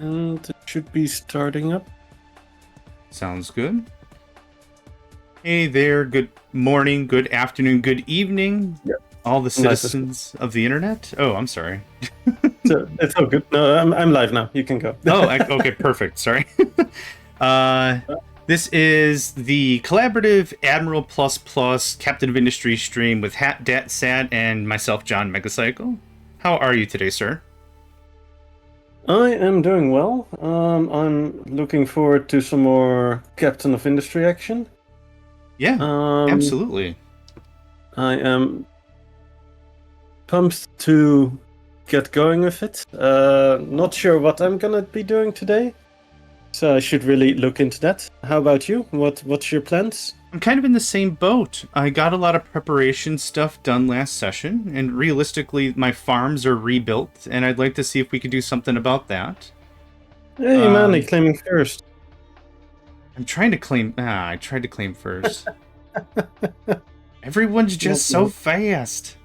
And it should be starting up. Sounds good. Hey there, good morning, good afternoon, good evening, all the citizens of the internet. Oh, I'm sorry. So it's all good. No, I'm live now. You can go. Okay, perfect. Sorry. This is the collaborative Admiral ++ Captain of Industry stream with Hatdatsat and myself, JohnMegacycle. How are you today, sir? I am doing well. I'm looking forward to some more Captain of Industry action. Yeah, absolutely. I am pumped to get going with it. Not sure what I'm gonna be doing today, so I should really look into that. How about you? What's your plans? I'm kind of in the same boat. I got a lot of preparation stuff done last session, and realistically, my farms are rebuilt, and I'd like to see if we could do something about that. Hey, Manny, claiming first. I'm trying to claim... I tried to claim first. Everyone's just so fast.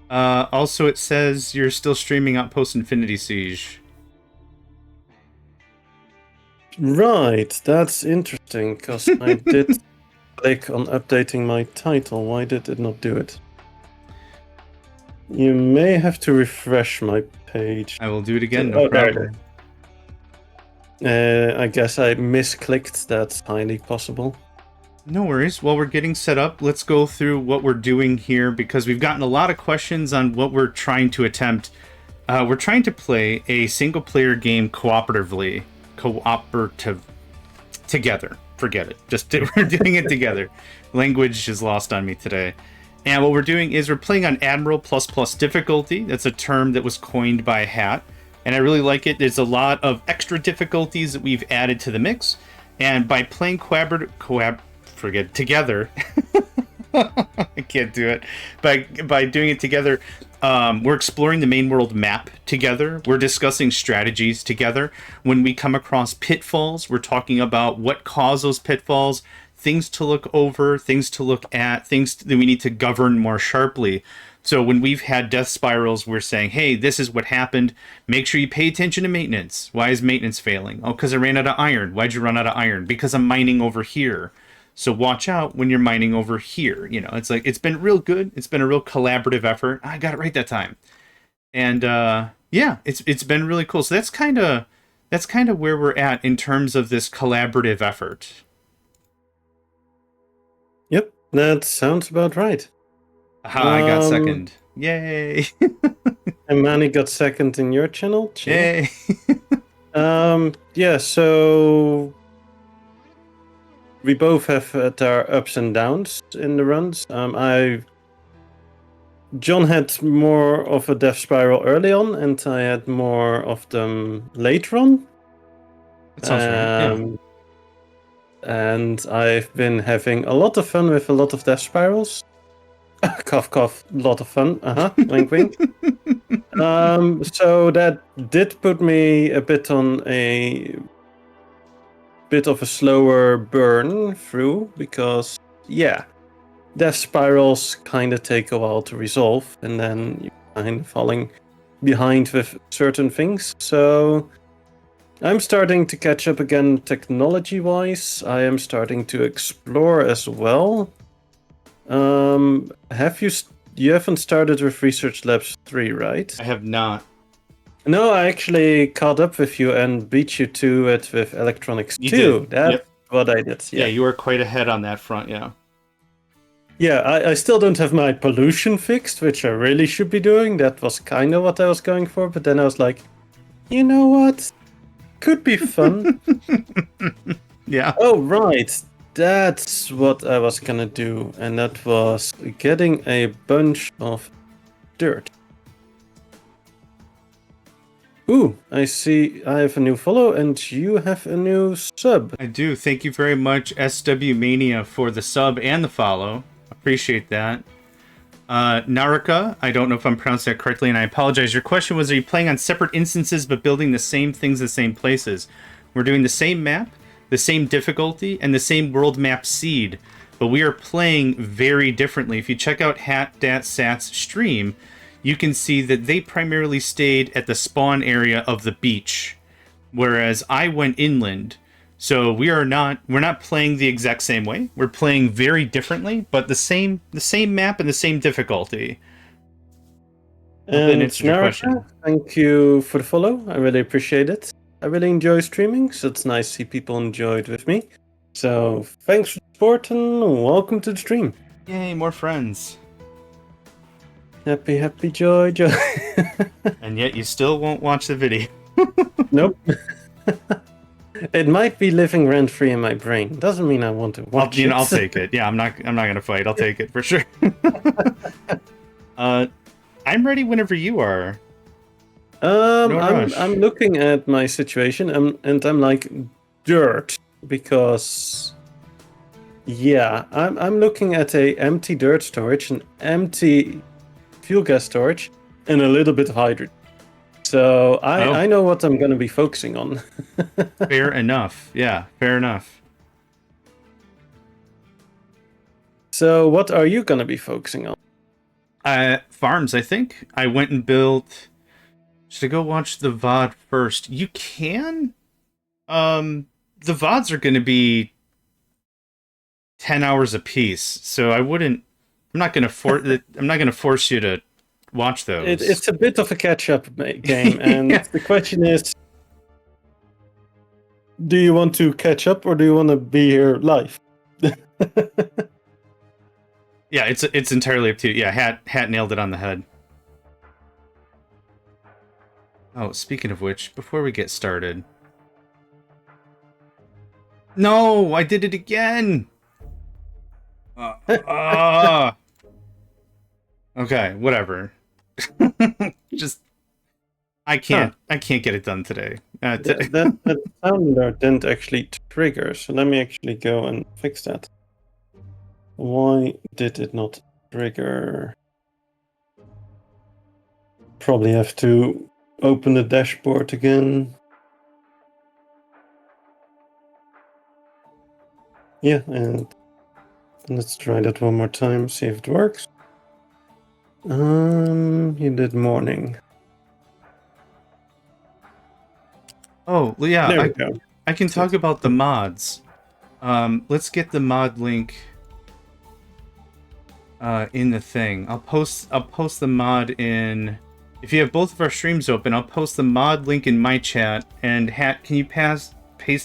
Also, it says you're still streaming Outpost Infinity Siege. Right, that's interesting, because I did click on updating my title. Why did it not do it? You may have to refresh my page. I will do it again, no problem. I guess I misclicked. That's highly possible. No worries. While we're getting set up, let's go through what we're doing here, because we've gotten a lot of questions on what we're trying to attempt. We're trying to play a single-player game cooperative, together. Forget it. We're doing it together. Language is lost on me today. And what we're doing is we're playing on Admiral ++ difficulty. That's a term that was coined by Hat, and I really like it. There's a lot of extra difficulties that we've added to the mix, and by playing together, I can't do it. By doing it together, we're exploring the main world map together. We're discussing strategies together. When we come across pitfalls, we're talking about what cause those pitfalls, things to look over, things to look at, things that we need to govern more sharply. So when we've had death spirals, we're saying, hey, this is what happened. Make sure you pay attention to maintenance. Why is maintenance failing? Oh, because I ran out of iron. Why'd you run out of iron? Because I'm mining over here. So watch out when you're mining over here. You know, it's like, it's been real good. It's been a real collaborative effort. I got it right that time. And yeah, it's been really cool. So that's kind of where we're at in terms of this collaborative effort. Yep, that sounds about right. Aha, I got second. Yay! And Manny got second in your channel. Yay! Yeah, so we both have had our ups and downs in the runs. John had more of a death spiral early on, and I had more of them later on. That sounds right. Yeah. And I've been having a lot of fun with a lot of death spirals. Cough, cough, lot of fun. Wink, wink. So that did put me a bit on a bit of a slower burn through, because, yeah, death spirals kind of take a while to resolve, and then you're kind of falling behind with certain things. So I'm starting to catch up again technology-wise. I am starting to explore as well. You haven't started with Research Labs 3, right? I have not. No, I actually caught up with you and beat you to it with Electronics 2. That's what I did. Yeah, you were quite ahead on that front, yeah. Yeah, I still don't have my pollution fixed, which I really should be doing. That was kind of what I was going for, but then I was like, you know what? Could be fun. Yeah. Oh, right. That's what I was gonna do, and that was getting a bunch of dirt. Ooh, I see I have a new follow, and you have a new sub. I do. Thank you very much, SW Mania, for the sub and the follow. Appreciate that. Naraka, I don't know if I'm pronouncing that correctly, and I apologize. Your question was, are you playing on separate instances but building the same things the same places? We're doing the same map, the same difficulty, and the same world map seed, but we are playing very differently. If you check out Hatdatsat's stream, you can see that they primarily stayed at the spawn area of the beach. whereas I went inland. So we're not playing the exact same way. We're playing very differently, but the same map and the same difficulty. Hope that And answers your question. Naraka, thank you for the follow. I really appreciate it. I really enjoy streaming, so it's nice to see people enjoy it with me. So thanks for the support and welcome to the stream. Yay, more friends. Happy, happy, joy, joy. And yet you still won't watch the video. Nope. It might be living rent free in my brain. Doesn't mean I want to watch it. I'll take it. Yeah, I'm not gonna fight. I'll take it for sure. I'm ready whenever you are. No rush. I'm looking at my situation and I'm like dirt because I'm looking at a empty dirt storage, an empty fuel gas storage, and a little bit of hydrogen. So I know what I'm going to be focusing on. Fair enough. Yeah, fair enough. So what are you going to be focusing on? Farms, I think. I went and built... Should I go watch the VOD first? You can? The VODs are going to be 10 hours a piece, so I wouldn't... I'm not going to force you to watch those. It's a bit of a catch-up game, and Yeah. The question is, do you want to catch up or do you want to be here live? Yeah, it's entirely up to you. Yeah, Hat nailed it on the head. Oh, speaking of which, before we get started... No, I did it again! Okay, whatever. Just... I can't get it done today. That sound alert didn't actually trigger, so let me actually go and fix that. Why did it not trigger? Probably have to open the dashboard again. Yeah, and let's try that one more time, see if it works. You did morning. Oh, yeah, There we go. I can talk about the mods. Let's get the mod link in the thing. I'll post the mod in... If you have both of our streams open, I'll post the mod link in my chat. And Hat, can you paste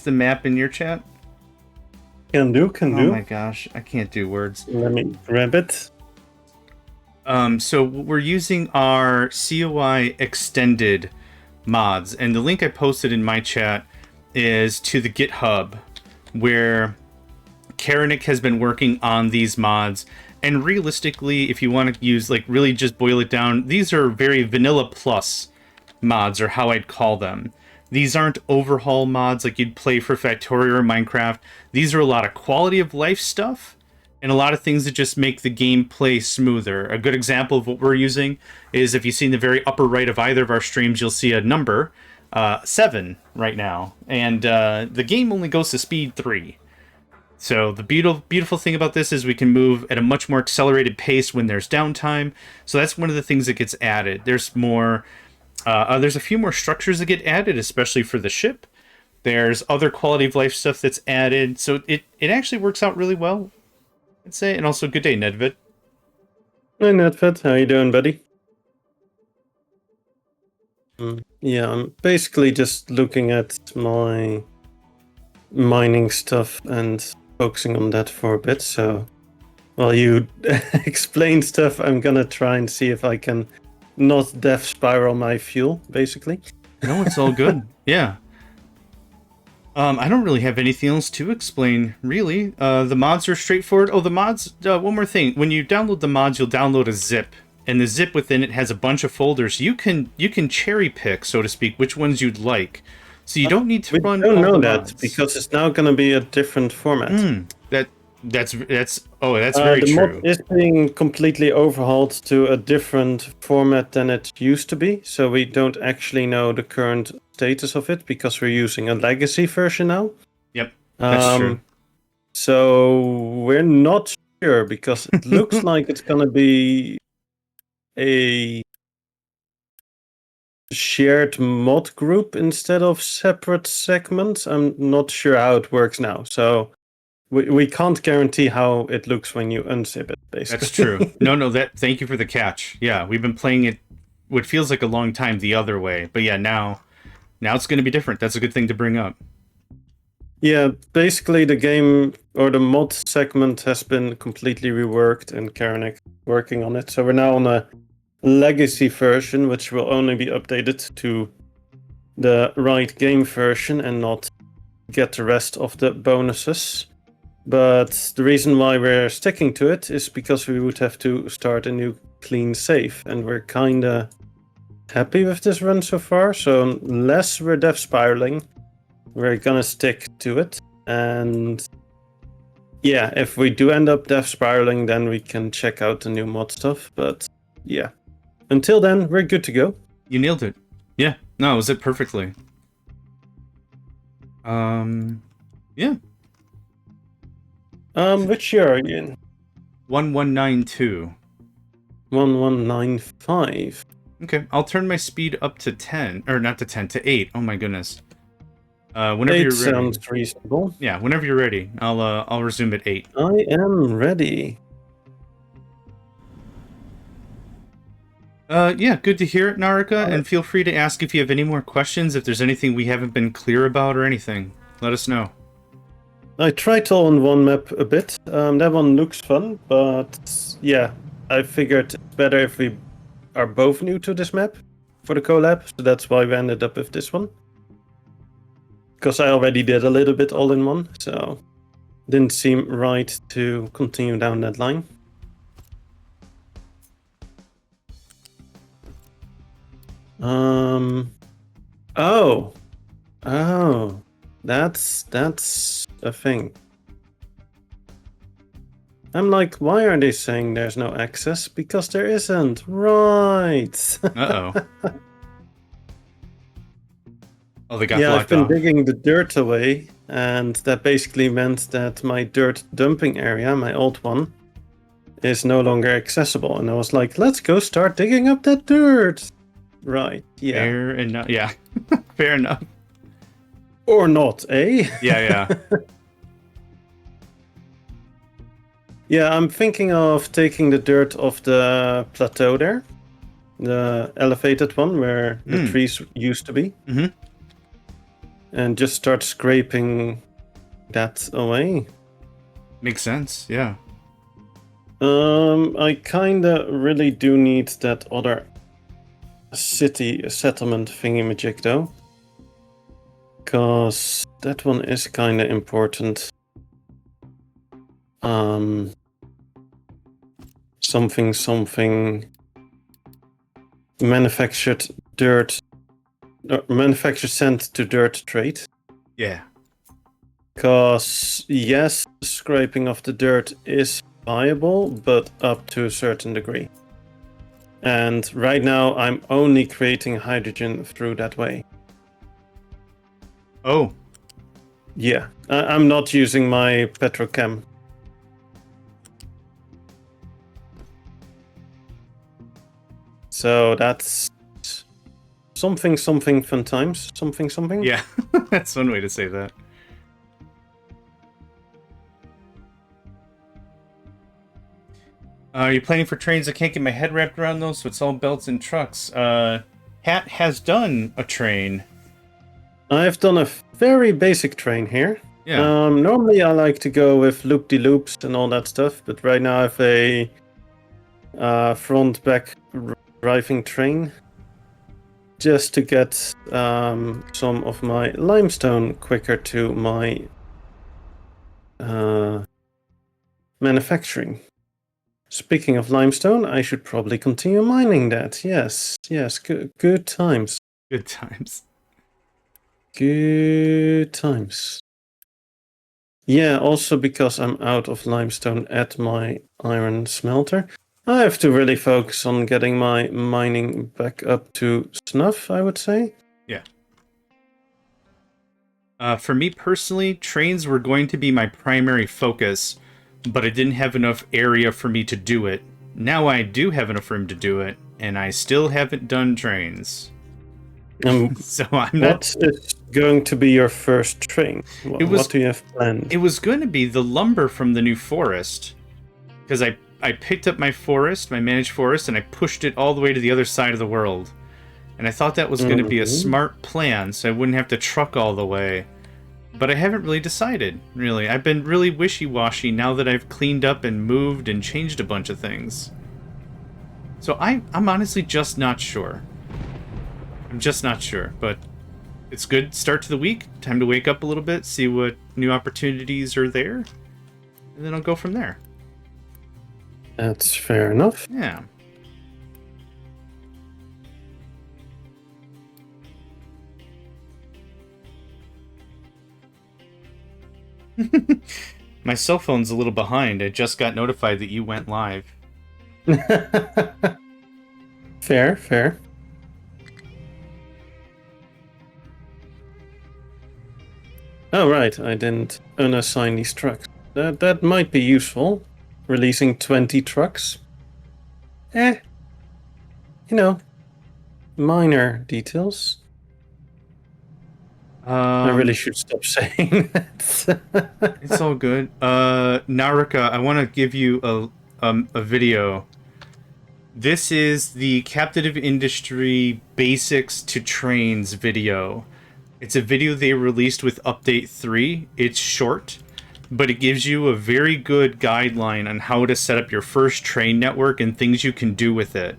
the map in your chat? Can do. Oh my gosh, I can't do words. Let me grab it. So we're using our COI extended mods, and the link I posted in my chat is to the GitHub, where Karanik has been working on these mods. And realistically, if you want to use, like, really just boil it down, these are very vanilla plus mods, or how I'd call them. These aren't overhaul mods like you'd play for Factorio or Minecraft. These are a lot of quality of life stuff, and a lot of things that just make the gameplay smoother. A good example of what we're using is, if you see in the very upper right of either of our streams, you'll see a number, 7 right now. And the game only goes to speed 3. So the beautiful thing about this is we can move at a much more accelerated pace when there's downtime. So that's one of the things that gets added. There's more... there's a few more structures that get added, especially for the ship. There's other quality of life stuff that's added. So it actually works out really well, I'd say. And also, good day, Nedvid. Hi, Nedvid. How you doing, buddy? Yeah, I'm basically just looking at my mining stuff and focusing on that for a bit. So while you explain stuff, I'm gonna try and see if I can not death spiral my fuel, basically. No, it's all good. Yeah. I don't really have anything else to explain, really. The mods are straightforward. Oh, the mods, one more thing. When you download the mods, you'll download a zip. And the zip within it has a bunch of folders. You can cherry pick, so to speak, which ones you'd like. So you don't need to run. I don't know that mods. because it's now going to be a different format. That's very the true. mod is being completely overhauled to a different format than it used to be. So we don't actually know the current status of it because we're using a legacy version now. Yep, that's true. So we're not sure because it looks like it's going to be a shared mod group instead of separate segments. I'm not sure how it works now. So we can't guarantee how it looks when you unzip it, basically. That's true. No, thank you for the catch. Yeah, we've been playing it what feels like a long time the other way. But yeah, now it's going to be different. That's a good thing to bring up. Yeah, basically the game or the mod segment has been completely reworked and Karanik working on it. So we're now on a legacy version, which will only be updated to the right game version and not get the rest of the bonuses. But the reason why we're sticking to it is because we would have to start a new clean save, and we're kinda happy with this run so far. So unless we're death spiraling, we're gonna stick to it. And yeah, if we do end up death spiraling, then we can check out the new mod stuff. But yeah, until then, we're good to go. You nailed it. Yeah, no, it was it perfectly. Yeah. Which year are you in? 1192. 1195. Okay, I'll turn my speed up to 10, or not to 10, to 8. Oh my goodness. Whenever 8 you're ready. sounds reasonable. Yeah, whenever you're ready, I'll resume at 8. I am ready. Yeah, good to hear it, Narika, and feel free to ask if you have any more questions, if there's anything we haven't been clear about or anything. Let us know. I tried to on one map a bit. That one looks fun, but yeah, I figured it's better if we are both new to this map for the collab, so that's why we ended up with this one. Because I already did a little bit all in one, so didn't seem right to continue down that line. Oh, that's a thing. I'm like, why are they saying there's no access? Because there isn't. Right. Uh-oh. Oh, they got Yeah, I've blocked been off. digging the dirt away, and that basically meant that my dirt dumping area, my old one, is no longer accessible. And I was like, let's go start digging up that dirt. Right, yeah. Fair enough. Yeah, fair enough. Or not, eh? Yeah. Yeah, I'm thinking of taking the dirt off the plateau there. The elevated one where the trees used to be. Mm-hmm. And just start scraping that away. Makes sense, yeah. I kinda really do need that other city settlement thingy-majig though. Because that one is kinda important. Something manufactured dirt, manufactured sand to dirt trade. Yeah. Because yes, scraping of the dirt is viable, but up to a certain degree. And right now I'm only creating hydrogen through that way. Oh. Yeah, I'm not using my petrochem. So that's something fun times. Something. Yeah, that's one way to say that. Are you planning for trains? I can't get my head wrapped around those, so it's all belts and trucks. Hat has done a train. I've done a very basic train here. Yeah. Normally I like to go with loop-de-loops and all that stuff, but right now I have a front-back driving train just to get some of my limestone quicker to my manufacturing. Speaking of limestone, I should probably continue mining that. Yes, good times. Good times. Good times. Yeah, also because I'm out of limestone at my iron smelter, I have to really focus on getting my mining back up to snuff, I would say. Yeah. For me personally, trains were going to be my primary focus, but I didn't have enough area for me to do it. Now I do have enough room to do it, and I still haven't done trains. So I'm not. What is going to be your first train? Was- What do you have planned? It was going to be the lumber from the new forest, because I picked up my forest, my managed forest, and I pushed it all the way to the other side of the world. And I thought that was going to be a smart plan, so I wouldn't have to truck all the way. But I haven't really decided, really. I've been really wishy-washy now that I've cleaned up and moved and changed a bunch of things. So I'm honestly just not sure. I'm just not sure, but it's good start to the week. Time to wake up a little bit, see what new opportunities are there, and then I'll go from there. That's fair enough. Yeah. My cell phone's a little behind. I just got notified that you went live. Fair. Oh, right, I didn't unassign these trucks. That might be useful. Releasing 20 trucks. You know, minor details. I really should stop saying that. It's all good. Narika, I want to give you a video. This is the Captive Industry Basics to Trains video. It's a video they released with Update 3. It's short, but it gives you a very good guideline on how to set up your first train network and things you can do with it.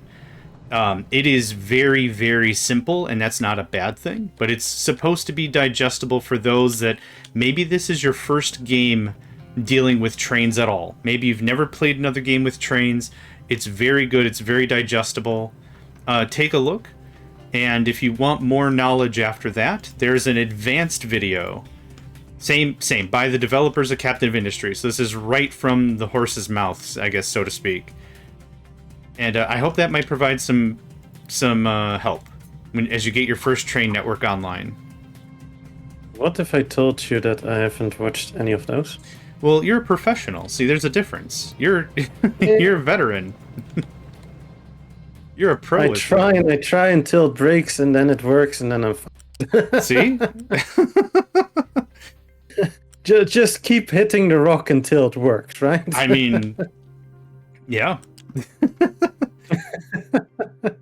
It is very, very simple, and that's not a bad thing, but it's supposed to be digestible for those that maybe this is your first game dealing with trains at all. Maybe you've never played another game with trains. It's very good. It's very digestible. Take a look. And if you want more knowledge after that, there's an advanced video. Same, by the developers of Captive Industry. So this is right from the horse's mouths, I guess, so to speak. And I hope that might provide some help as you get your first train network online. What if I told you that I haven't watched any of those? Well, you're a professional. See, there's a difference. You're you're a veteran. You're a pro. I try until it breaks, and then it works, and then I'm fine. See? Just keep hitting the rock until it works, right? I mean, yeah.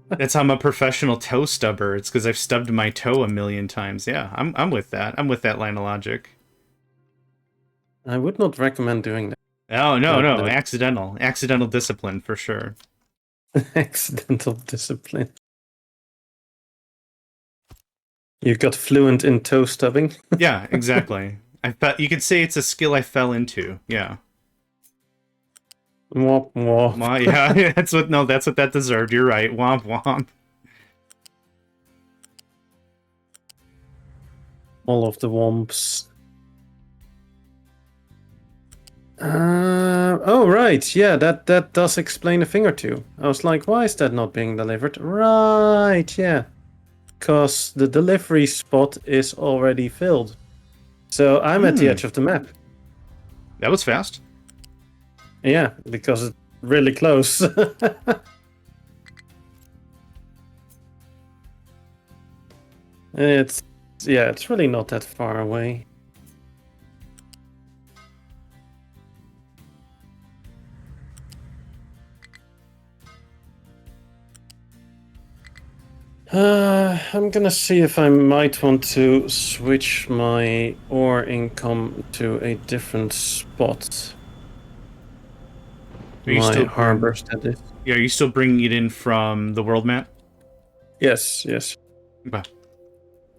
That's how I'm a professional toe stubber. It's because I've stubbed my toe a million times. Yeah, I'm with that. I'm with that line of logic. I would not recommend doing that. Oh, no. Accidental discipline for sure. Accidental discipline. You got fluent in toe stubbing? Yeah, exactly. You could say it's a skill I fell into. Yeah. Womp womp. Well, yeah, that's what that deserved. You're right. Womp womp. All of the womps. Oh, right. Yeah, that does explain a thing or two. I was like, why is that not being delivered? Right, yeah. Because the delivery spot is already filled. So I'm at the edge of the map. That was fast. Yeah, because it's really close. It's really not that far away. I'm gonna see if I might want to switch my ore income to a different spot. Are you still harbors, that is. Yeah, are you still bringing it in from the world map? Yes. Okay.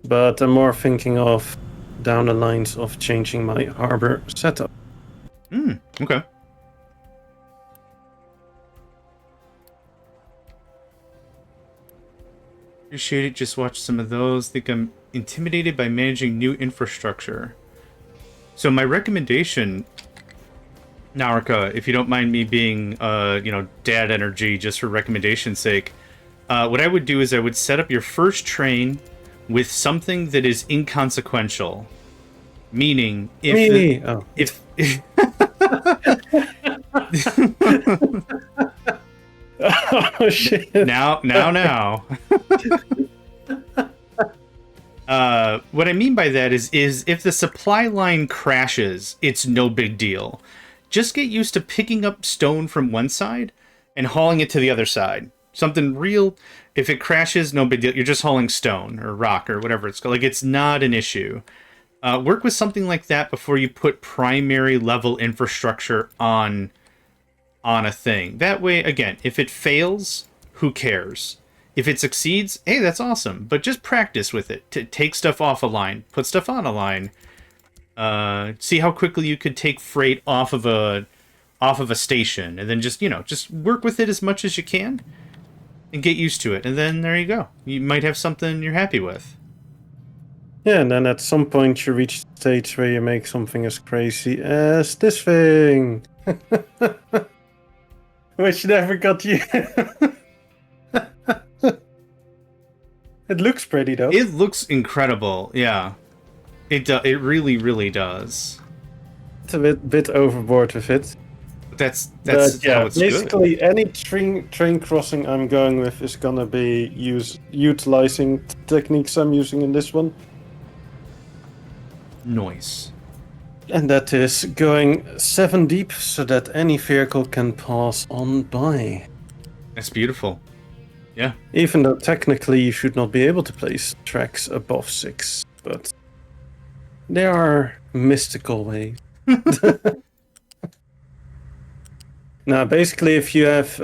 But I'm more thinking of down the lines of changing my harbor setup. Okay. Appreciate it. Just watch some of those. Think I'm intimidated by managing new infrastructure. So my recommendation, Narika, if you don't mind me being, dad energy just for recommendation's sake, what I would do is I would set up your first train with something that is inconsequential. Meaning, if Oh shit! Now. What I mean by that is if the supply line crashes, it's no big deal. Just get used to picking up stone from one side and hauling it to the other side. Something real. If it crashes, no big deal. You're just hauling stone or rock or whatever it's called. Like, it's not an issue. Work with something like that before you put primary level infrastructure on a thing. That way, again, if it fails, who cares? If it succeeds, hey, that's awesome. But just practice with it. Take stuff off a line, put stuff on a line. See how quickly you could take freight off of a station, and then just work with it as much as you can, and get used to it. And then there you go. You might have something you're happy with. Yeah, and then at some point you reach the stage where you make something as crazy as this thing. Which never got you. It looks pretty though. It looks incredible, yeah. It really, really does. It's a bit overboard with it. That's Yeah, how it's basically good. any train crossing I'm going with is gonna be utilizing techniques I'm using in this one. Noise. And that is going 7 deep so that any vehicle can pass on by. That's beautiful. Yeah. Even though technically you should not be able to place tracks above 6, but there are mystical ways. Now, basically, if you have,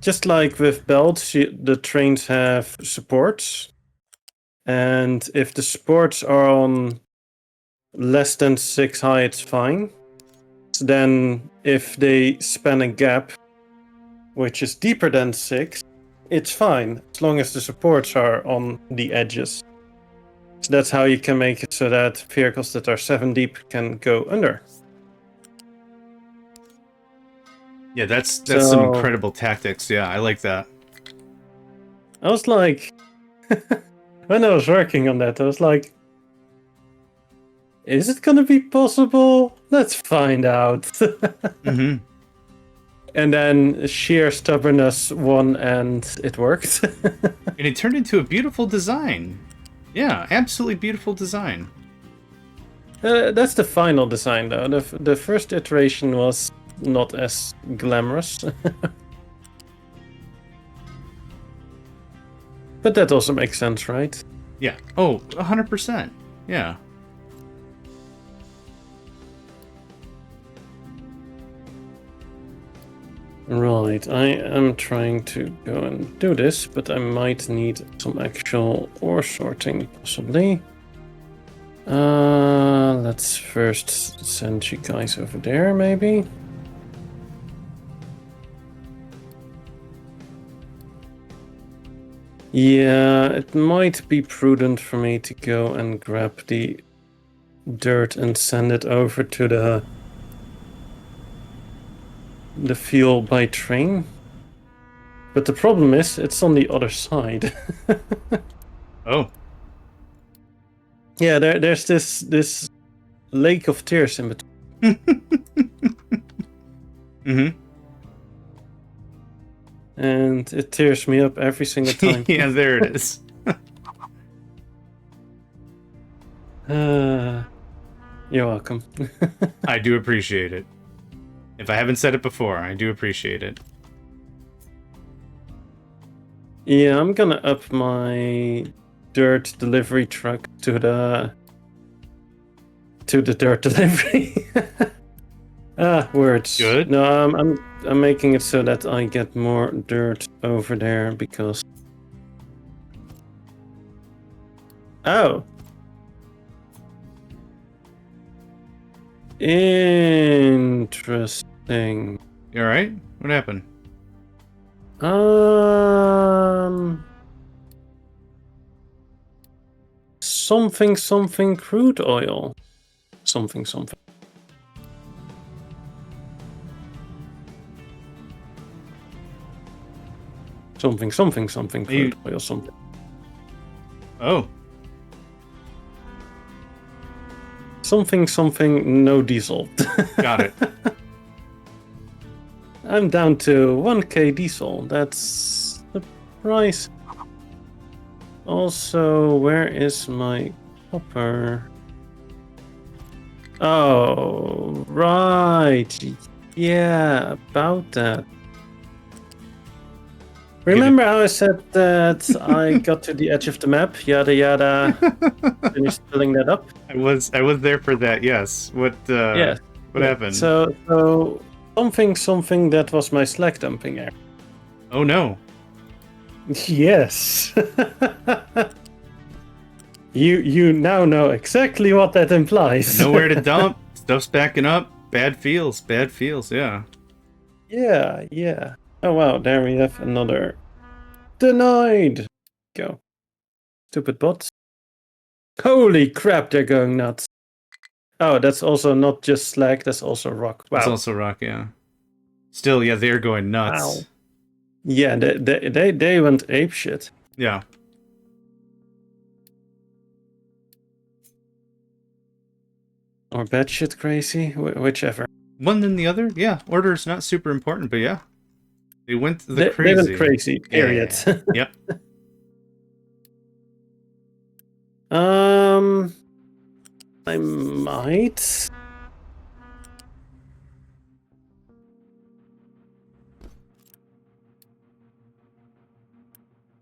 just like with belts, the trains have supports. And if the supports are on less than 6 high, it's fine. So then if they span a gap, which is deeper than 6, it's fine, as long as the supports are on the edges. So that's how you can make it so that vehicles that are 7 deep can go under. Yeah, that's some incredible tactics. Yeah, I like that. I was like, when I was working on that, I was like, is it gonna be possible? Let's find out. Mm-hmm. And then sheer stubbornness won, and it worked. And it turned into a beautiful design. Yeah, absolutely beautiful design. That's the final design, though. The first iteration was not as glamorous. But that also makes sense, right? Yeah. Oh, 100%. Yeah. Right, I am trying to go and do this, but I might need some actual ore sorting, possibly. Let's first send you guys over there, maybe. Yeah, it might be prudent for me to go and grab the dirt and send it over to the fuel by train. But the problem is, it's on the other side. Oh. Yeah, there's this lake of tears in between. Mm-hmm. And it tears me up every single time. Yeah, there it is. You're welcome. I do appreciate it. If I haven't said it before, I do appreciate it. Yeah, I'm gonna up my dirt delivery truck to the dirt delivery. Words. Good. No, I'm making it so that I get more dirt over there because. Oh. Interesting. You alright? What happened? Something crude oil. Something. Something crude oil, something. Oh. Something no diesel. Got it. I'm down to 1k diesel. That's the price. also, where is my copper? Oh, right. Yeah, about that. Remember how I said that I got to the edge of the map? Yada yada. Finish filling that up. I was there for that. Yes. What Yes. what Yeah. happened? So something that was my slag dumping area. Oh no. Yes. You now know exactly what that implies. Nowhere to dump. Stuff's backing up. Bad feels. Bad feels. Yeah. Yeah, yeah. Oh wow, there we have another denied. Go. Stupid bots. Holy crap, they're going nuts. Oh, that's also not just slag, that's also rock. Wow. It's also rock. Yeah. Still, yeah, they're going nuts. Wow. Yeah, they went ape shit. Yeah. Or batshit crazy, whichever. One than the other. Yeah. Order is not super important, but yeah. They went They crazy. went crazy, period. Yeah. Yep. I might.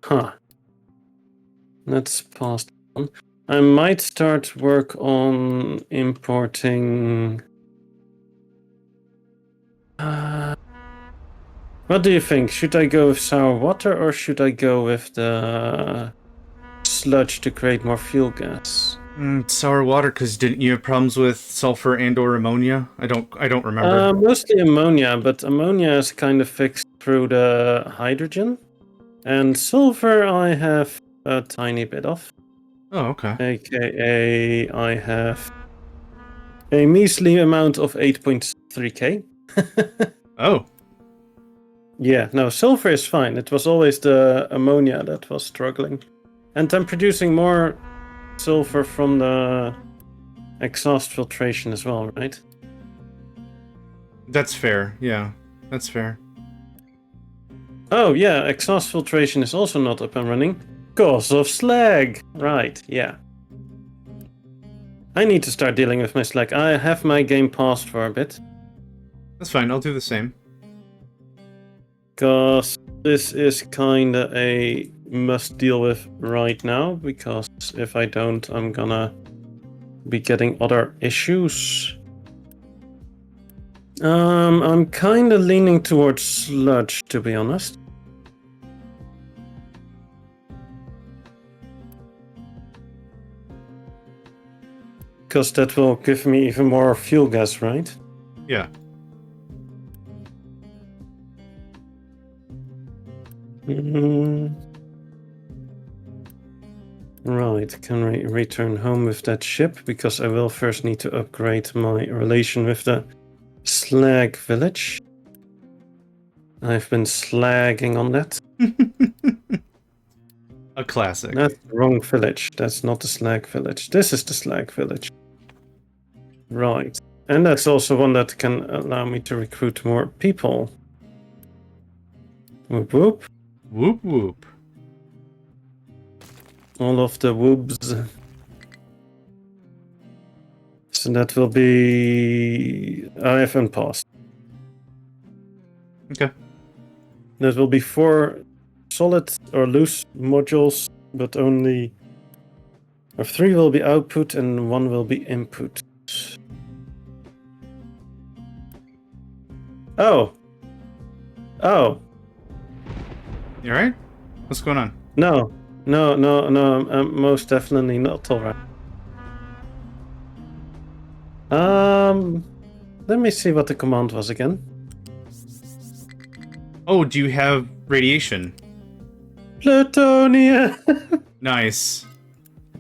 Huh. Let's pause on. I might start work on importing. What do you think? Should I go with sour water or should I go with the sludge to create more fuel gas? Sour water, because didn't you have problems with sulfur and/or ammonia? I don't remember. Mostly ammonia, but ammonia is kind of fixed through the hydrogen. And sulfur I have a tiny bit of. Oh, okay. AKA I have a measly amount of 8.3k. Oh. Yeah, no, sulfur is fine. It was always the ammonia that was struggling. And I'm producing more sulfur from the exhaust filtration as well, right? That's fair. Yeah, that's fair. Oh, yeah, exhaust filtration is also not up and running. Cause of slag! Right, yeah. I need to start dealing with my slag. I have my game paused for a bit. That's fine. I'll do the same. Because this is kinda a must deal with right now, because if I don't, I'm gonna be getting other issues. I'm kinda leaning towards sludge, to be honest. Because that will give me even more fuel gas, right? Yeah. Right, can we return home with that ship? Because I will first need to upgrade my relation with the slag village. I've been slagging on that. A classic. That's the wrong village. That's not the slag village. This is the slag village. Right. And that's also one that can allow me to recruit more people. Whoop whoop. Whoop whoop. All of the whoops. So that will be... I have unpaused. Okay. That will be 4 solid or loose modules, but only... Or 3 will be output and 1 will be input. Oh! Oh! You alright? What's going on? No. No, I'm most definitely not alright. Let me see what the command was again. Oh, do you have radiation? Plutonia! Nice.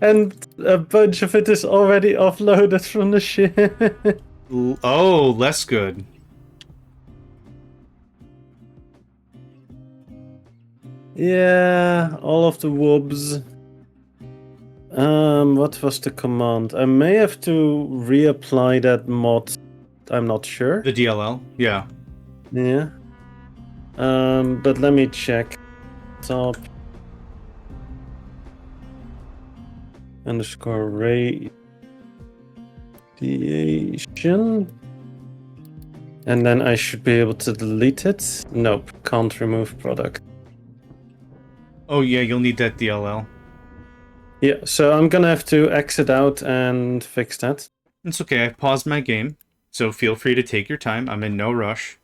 And a bunch of it is already offloaded from the ship. Oh, less good. Yeah, all of the wobs. What was the command? I may have to reapply that mod. I'm not sure. The DLL? Yeah. Yeah. But let me check. Top. underscore radiation. And then I should be able to delete it. Nope, can't remove product. Oh yeah, you'll need that DLL. Yeah, so I'm gonna have to exit out and fix that. It's okay, I paused my game, so feel free to take your time. I'm in no rush.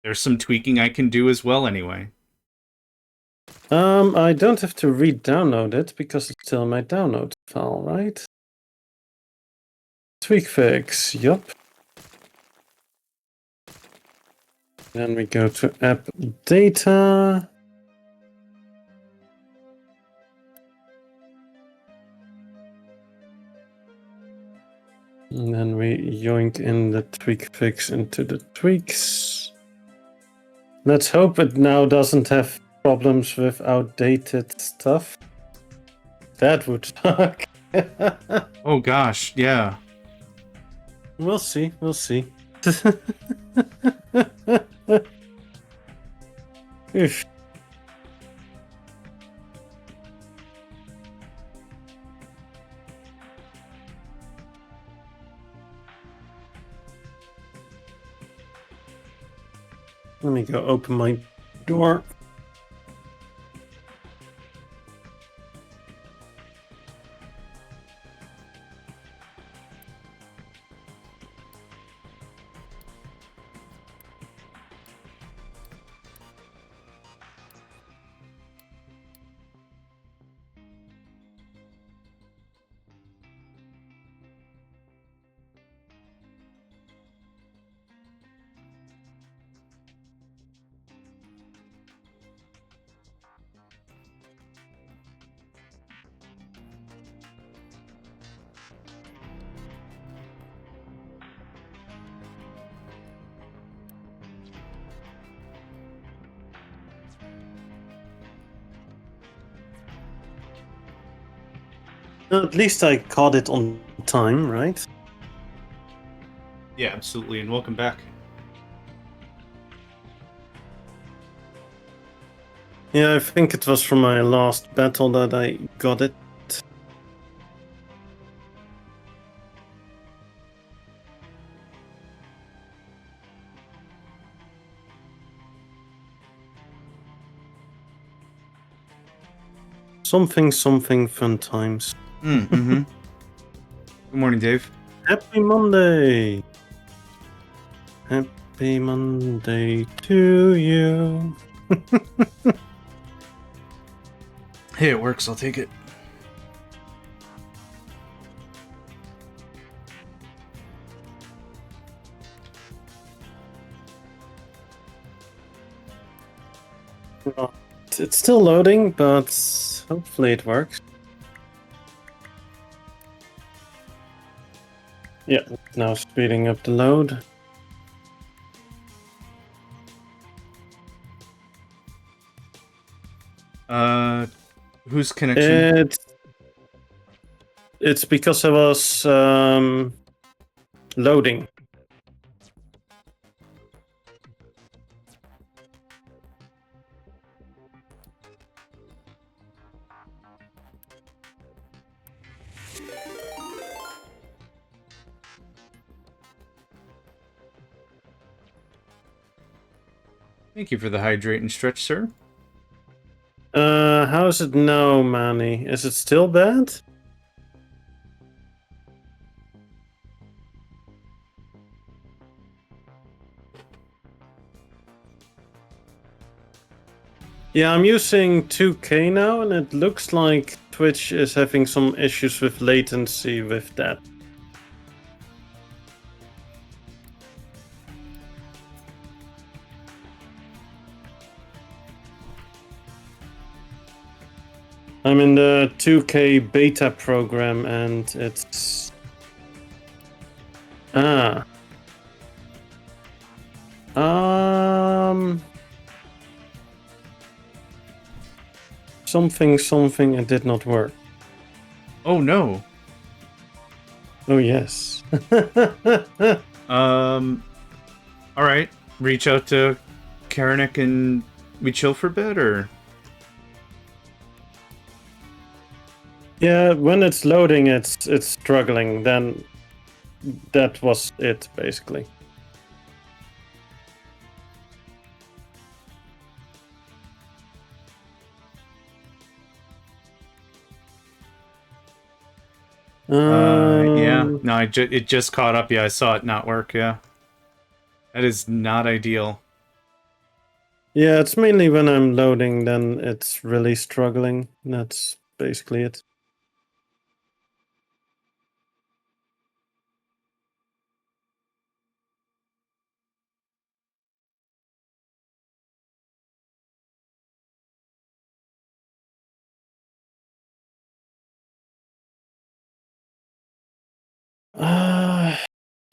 There's some tweaking I can do as well anyway. I don't have to re-download it because it's still in my download file, right? Tweak fix, yup. Then we go to app data. And then we yoink in the tweak fix into the tweaks. Let's hope it now doesn't have problems with outdated stuff. That would suck. Oh gosh, yeah. We'll see, we'll see. Oof. Let me go open my door. At least I caught it on time, right? Yeah, absolutely, and welcome back. Yeah, I think it was from my last battle that I got it. Something fun times. Mm-hmm. Good morning, Dave. Happy Monday! Happy Monday to you. Hey, it works, I'll take it. It's still loading, but hopefully it works. Yeah, now speeding up the load. Whose connection? It's because I was loading. Thank you for the hydrate and stretch, sir. How is it now, Manny? Is it still bad? Yeah, I'm using 2K now, and it looks like Twitch is having some issues with latency with that. I'm in the 2K beta program, and it's... Something, it did not work. Oh no. Oh, yes. Alright. Reach out to Karanik and we chill for a bit, or? Yeah, when it's loading, it's struggling. Then that was it, basically. Yeah. No, it just caught up. Yeah, I saw it not work. Yeah. That is not ideal. Yeah, it's mainly when I'm loading, then it's really struggling. That's basically it.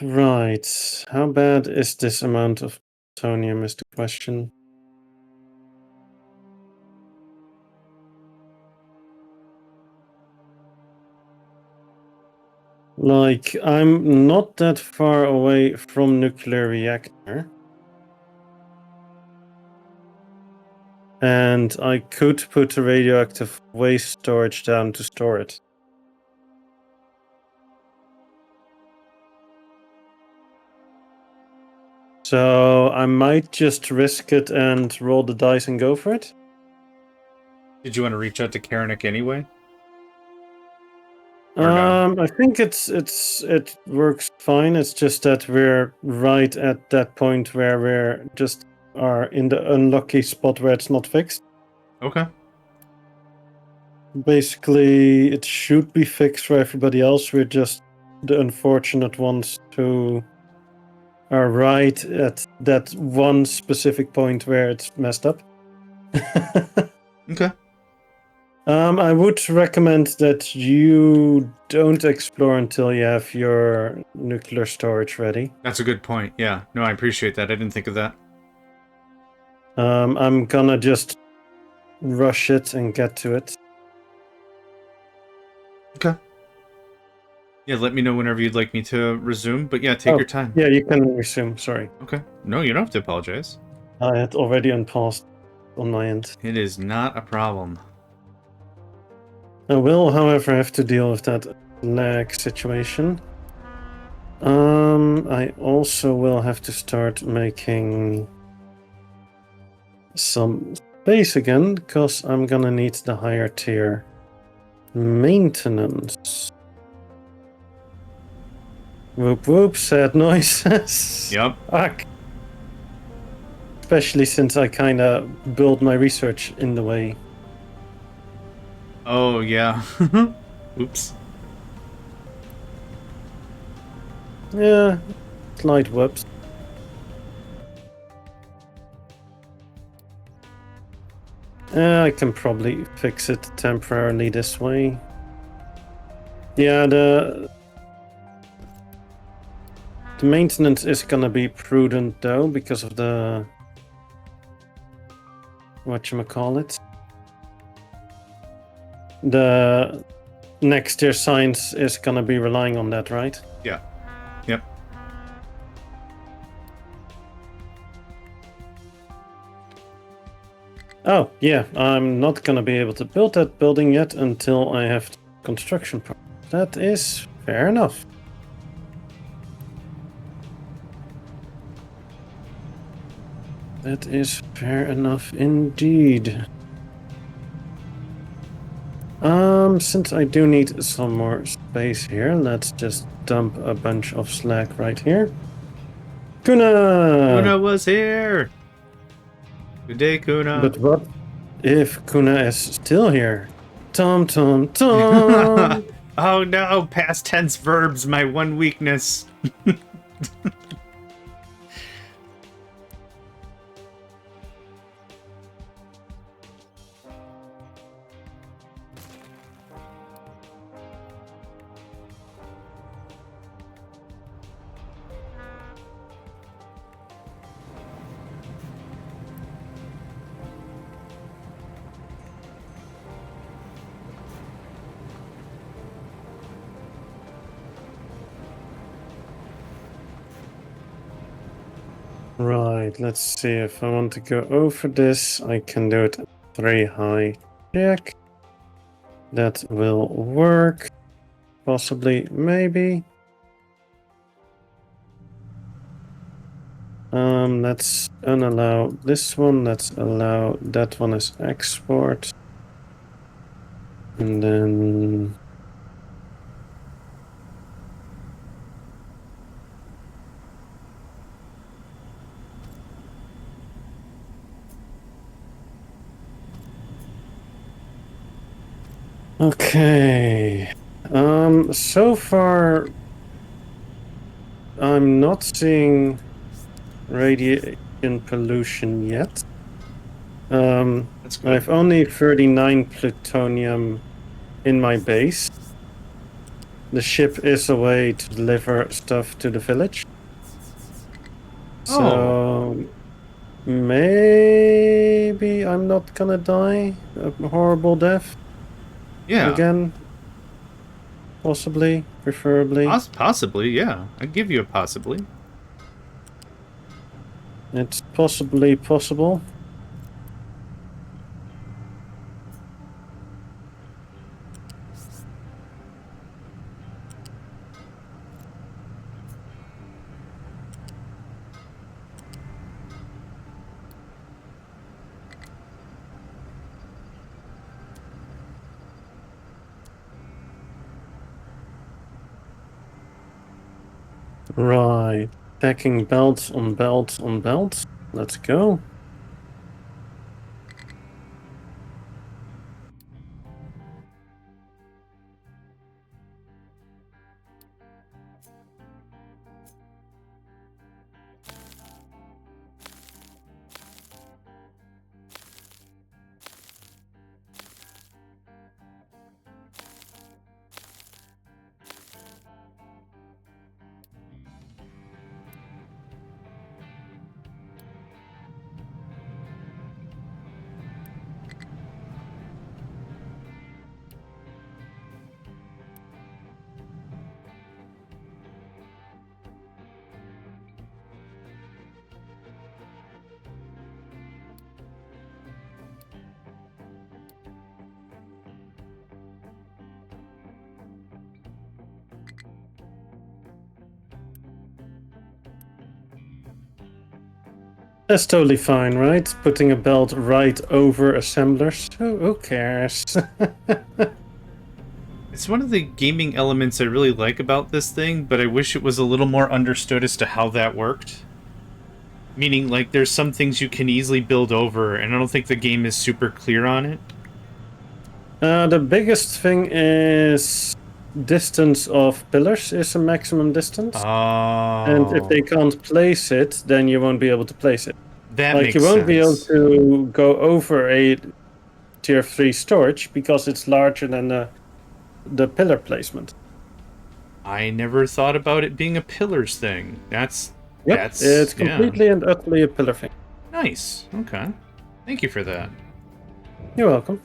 Right. How bad is this amount of plutonium is the question. Like, I'm not that far away from nuclear reactor. And I could put the radioactive waste storage down to store it. So I might just risk it and roll the dice and go for it. Did you want to reach out to Karanik anyway? Or no? I think it works fine. It's just that we're right at that point where we're just are in the unlucky spot where it's not fixed. Okay. Basically, it should be fixed for everybody else. We're just the unfortunate ones who are right at that one specific point where it's messed up. Okay. I would recommend that you don't explore until you have your nuclear storage ready. That's a good point. Yeah. No, I appreciate that. I didn't think of that. I'm gonna just rush it and get to it. Okay. Yeah, let me know whenever you'd like me to resume. But yeah, take your time. Yeah, you can resume. Sorry. Okay. No, you don't have to apologize. I had already unpaused on my end. It is not a problem. I will, however, have to deal with that lag situation. I also will have to start making some space again, because I'm gonna need the higher tier maintenance. Whoop whoop, sad noises. Yep. Fuck. Especially since I kinda build my research in the way. Oh, yeah. Oops. Yeah, slight whoops. I can probably fix it temporarily this way. Yeah, the maintenance is gonna be prudent though, because of the whatchamacallit. The next year science is gonna be relying on that, right? Yeah. Yep. Oh, yeah, I'm not gonna be able to build that building yet until I have construction part. That is fair enough. That is fair enough indeed. Since I do need some more space here, let's just dump a bunch of slack right here. Kuna! Kuna was here! Good day, Kuna. But what if Kuna is still here? Tom, Tom, Tom! Oh no, past tense verbs, my one weakness. Right, let's see if I want to go over this. I can do it 3 high check. That will work. Possibly, maybe. Let's unallow this one. Let's allow that one as export. And then... Okay. So far, I'm not seeing radiation pollution yet. That's good. I've only 39 plutonium in my base. The ship is away to deliver stuff to the village. So maybe I'm not gonna die a horrible death. Yeah. Again. Possibly, preferably. Possibly, yeah. I'd give you a possibly. It's possibly possible. Right. Stacking belts on belts on belts. Let's go. That's totally fine, right? Putting a belt right over assemblers. Who cares? It's one of the gaming elements I really like about this thing, but I wish it was a little more understood as to how that worked. Meaning, like, there's some things you can easily build over, and I don't think the game is super clear on it. The biggest thing is distance of pillars is a maximum distance. Oh. And if they can't place it, then you won't be able to place it. That like, makes you won't sense. be able to go over a tier 3 storage because it's larger than the pillar placement. I never thought about it being a pillars thing. It's completely and utterly a pillar thing. Nice. Okay. Thank you for that. You're welcome.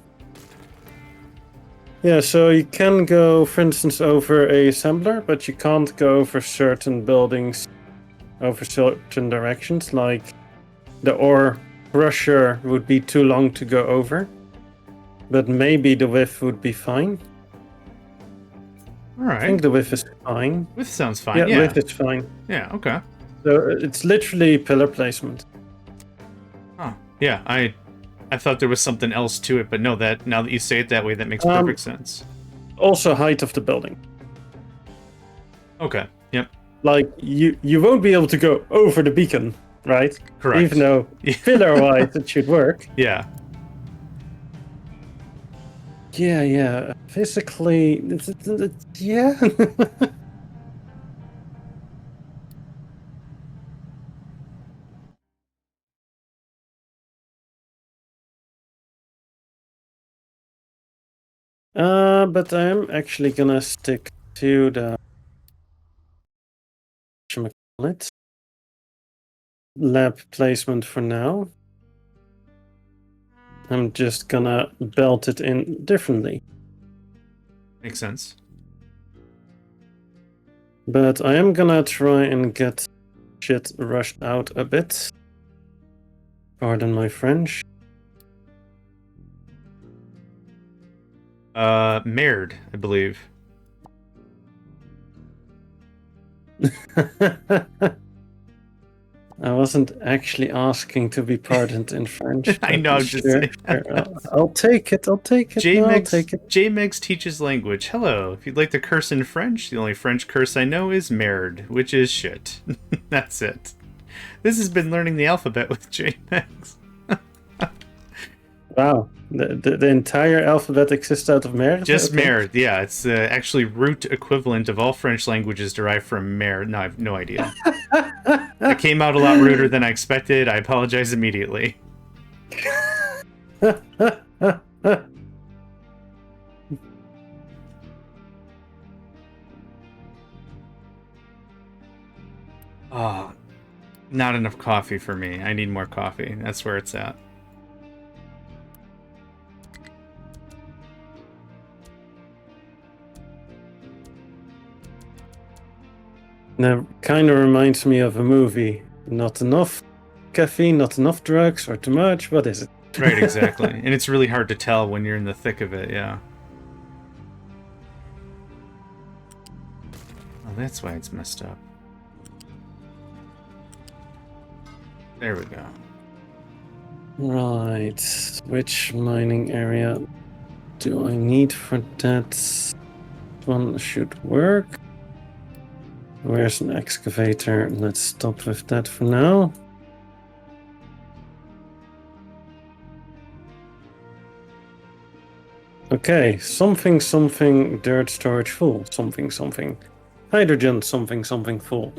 Yeah, so you can go, for instance, over a assembler, but you can't go over certain buildings over certain directions, like the ore crusher would be too long to go over, but maybe the width would be fine. Alright. I think the width is fine. Width sounds fine, yeah. Width is fine. Yeah, okay. So it's literally pillar placement. Oh, yeah, I thought there was something else to it, but no, now that you say it that way, that makes perfect sense. Also height of the building. Okay, yep. Like, you won't be able to go over the beacon, right? Correct. Even though pillar-wise it should work. Yeah. Yeah. Physically, yeah. But I'm actually gonna stick to the lab placement for now. I'm just gonna belt it in differently. Makes sense. But I am gonna try and get shit rushed out a bit. Pardon my French. Merd, I believe. I wasn't actually asking to be pardoned in French, I but know, I'm just sure, saying. sure. I'll take it. I'll take it. No, I'll take it. JMegs teaches language. Hello. If you'd like to curse in French, the only French curse I know is merde, which is shit. That's it. This has been learning the alphabet with JMegs. Wow. The entire alphabet exists out of merde? Just Okay. merde, yeah. It's actually root equivalent of all French languages derived from merde. No, I have no idea. It came out a lot ruder than I expected. I apologize immediately. Oh, not enough coffee for me. I need more coffee. That's where it's at. That kind of reminds me of a movie. Not enough caffeine, not enough drugs, or too much. What is it? Right, exactly. And it's really hard to tell when you're in the thick of it, yeah. Oh, that's why it's messed up. There we go. Right. Which mining area do I need for that? One should work. Where's an excavator? Let's stop with that for now. Okay, something dirt storage full. Something hydrogen something full.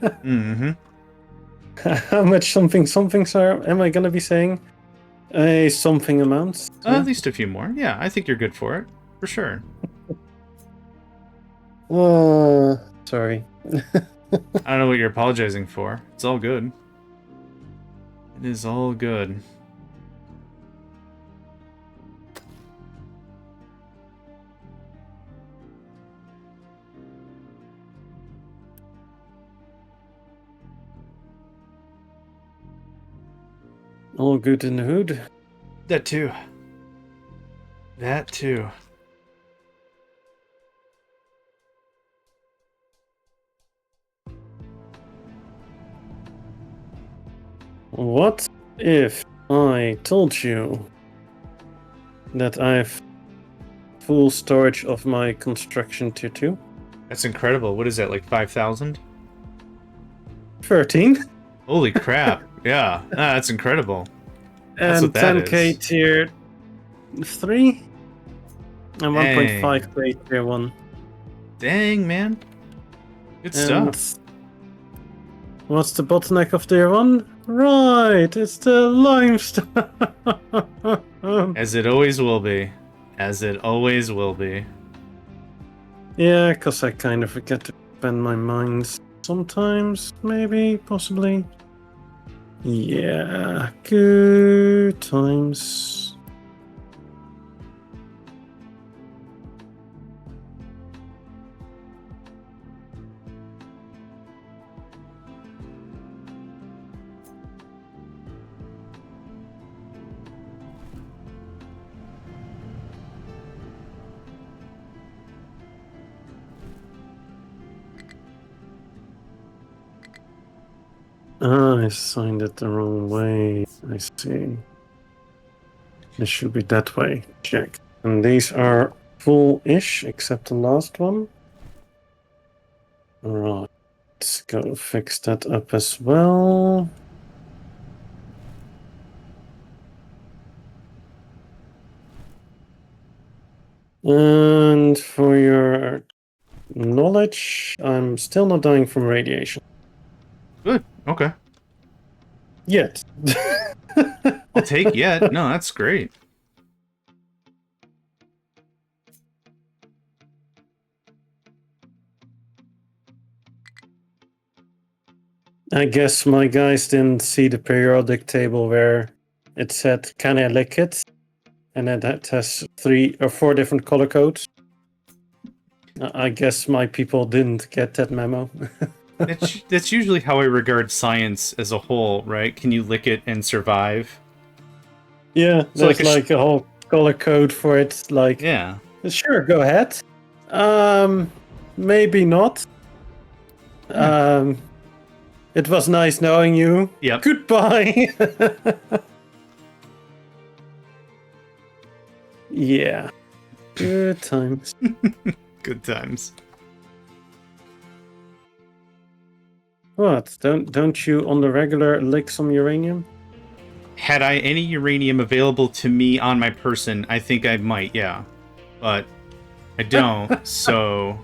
Mm-hmm. How much somethings am I gonna be saying? A something amount. At least a few more. Yeah, I think you're good for it. For sure. Sorry. I don't know what you're apologizing for. It's all good. It is all good. All good in the hood. That too. That too. What if I told you that I have full storage of my construction tier 2? That's incredible. What is that, like 5,000? 13. Holy crap. Yeah. That's incredible. That's And what that 10k is. tier 3? And Dang. 1.5k tier 1. Dang, man. Good And stuff. what's the bottleneck of tier 1? Right, it's the limestone. As it always will be. As it always will be. Yeah, because I kind of forget to spend my mines sometimes, maybe, possibly. Yeah, good times. I signed it the wrong way. I see. This should be that way. Check. And these are full-ish, except the last one. Right. Let's go fix that up as well. And for your knowledge, I'm still not dying from radiation. Good. Okay. Yet. I'll take yet. No, that's great. I guess my guys didn't see the periodic table where it said, can I lick it? And then that has 3 or 4 different color codes. I guess my people didn't get that memo. That's usually how I regard science as a whole, right? Can you lick it and survive? Yeah, So there's like like a whole color code for it. Like, Yeah. sure, go ahead. Maybe not. It was nice knowing you. Yep. Goodbye. Yeah. Good times. Good times. What? Don't you on the regular lick some uranium? Had I any uranium available to me on my person, I think I might, yeah. But I don't, so...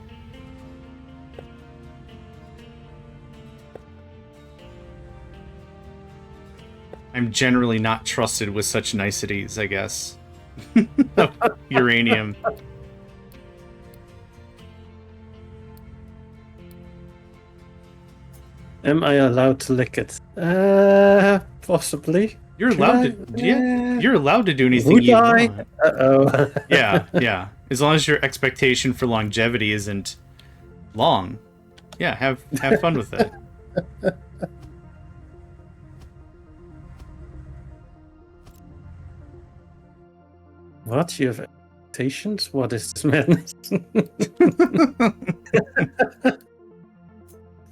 I'm generally not trusted with such niceties, I guess. Uranium. Am I allowed to lick it? Possibly. You're Should allowed I? to... Yeah, you're allowed to do anything Would you I? want. Uh-oh. Yeah. As long as your expectation for longevity isn't long. Yeah, have fun with it. What? You have expectations? What is this madness?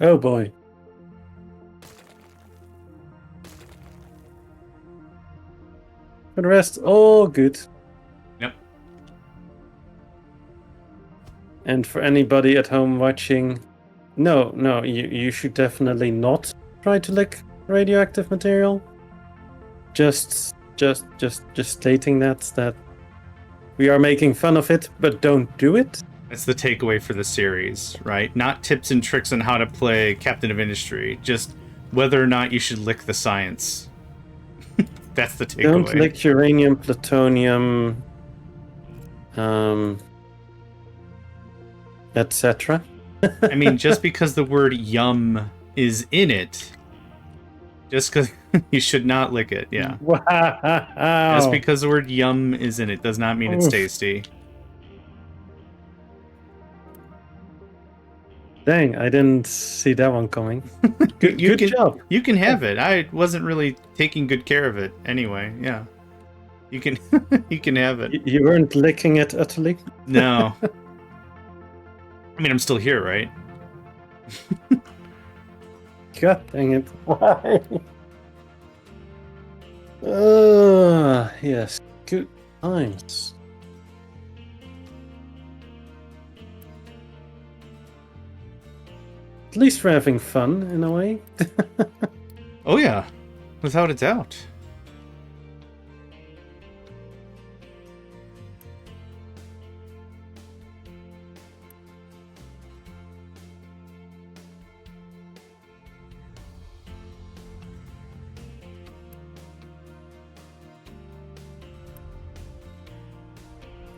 Oh boy. For the rest, all good. Yep. And for anybody at home watching, no, you should definitely not try to lick radioactive material. Just stating that we are making fun of it, but don't do it. That's the takeaway for the series, right? Not tips and tricks on how to play Captain of Industry, just whether or not you should lick the science. That's the takeaway. Don't lick uranium, plutonium, etc. I mean, just because the word yum is in it, just because you should not lick it, yeah. Wow. Just because the word yum is in it does not mean it's Oof. tasty. Dang, I didn't see that one coming. Good job. You can have it. I wasn't really taking good care of it anyway. Yeah, you can. You can have it. You weren't licking it utterly? No. I mean, I'm still here, right? God dang it. Why? Yes. Good times. At least we're having fun, in a way. Oh yeah, without a doubt.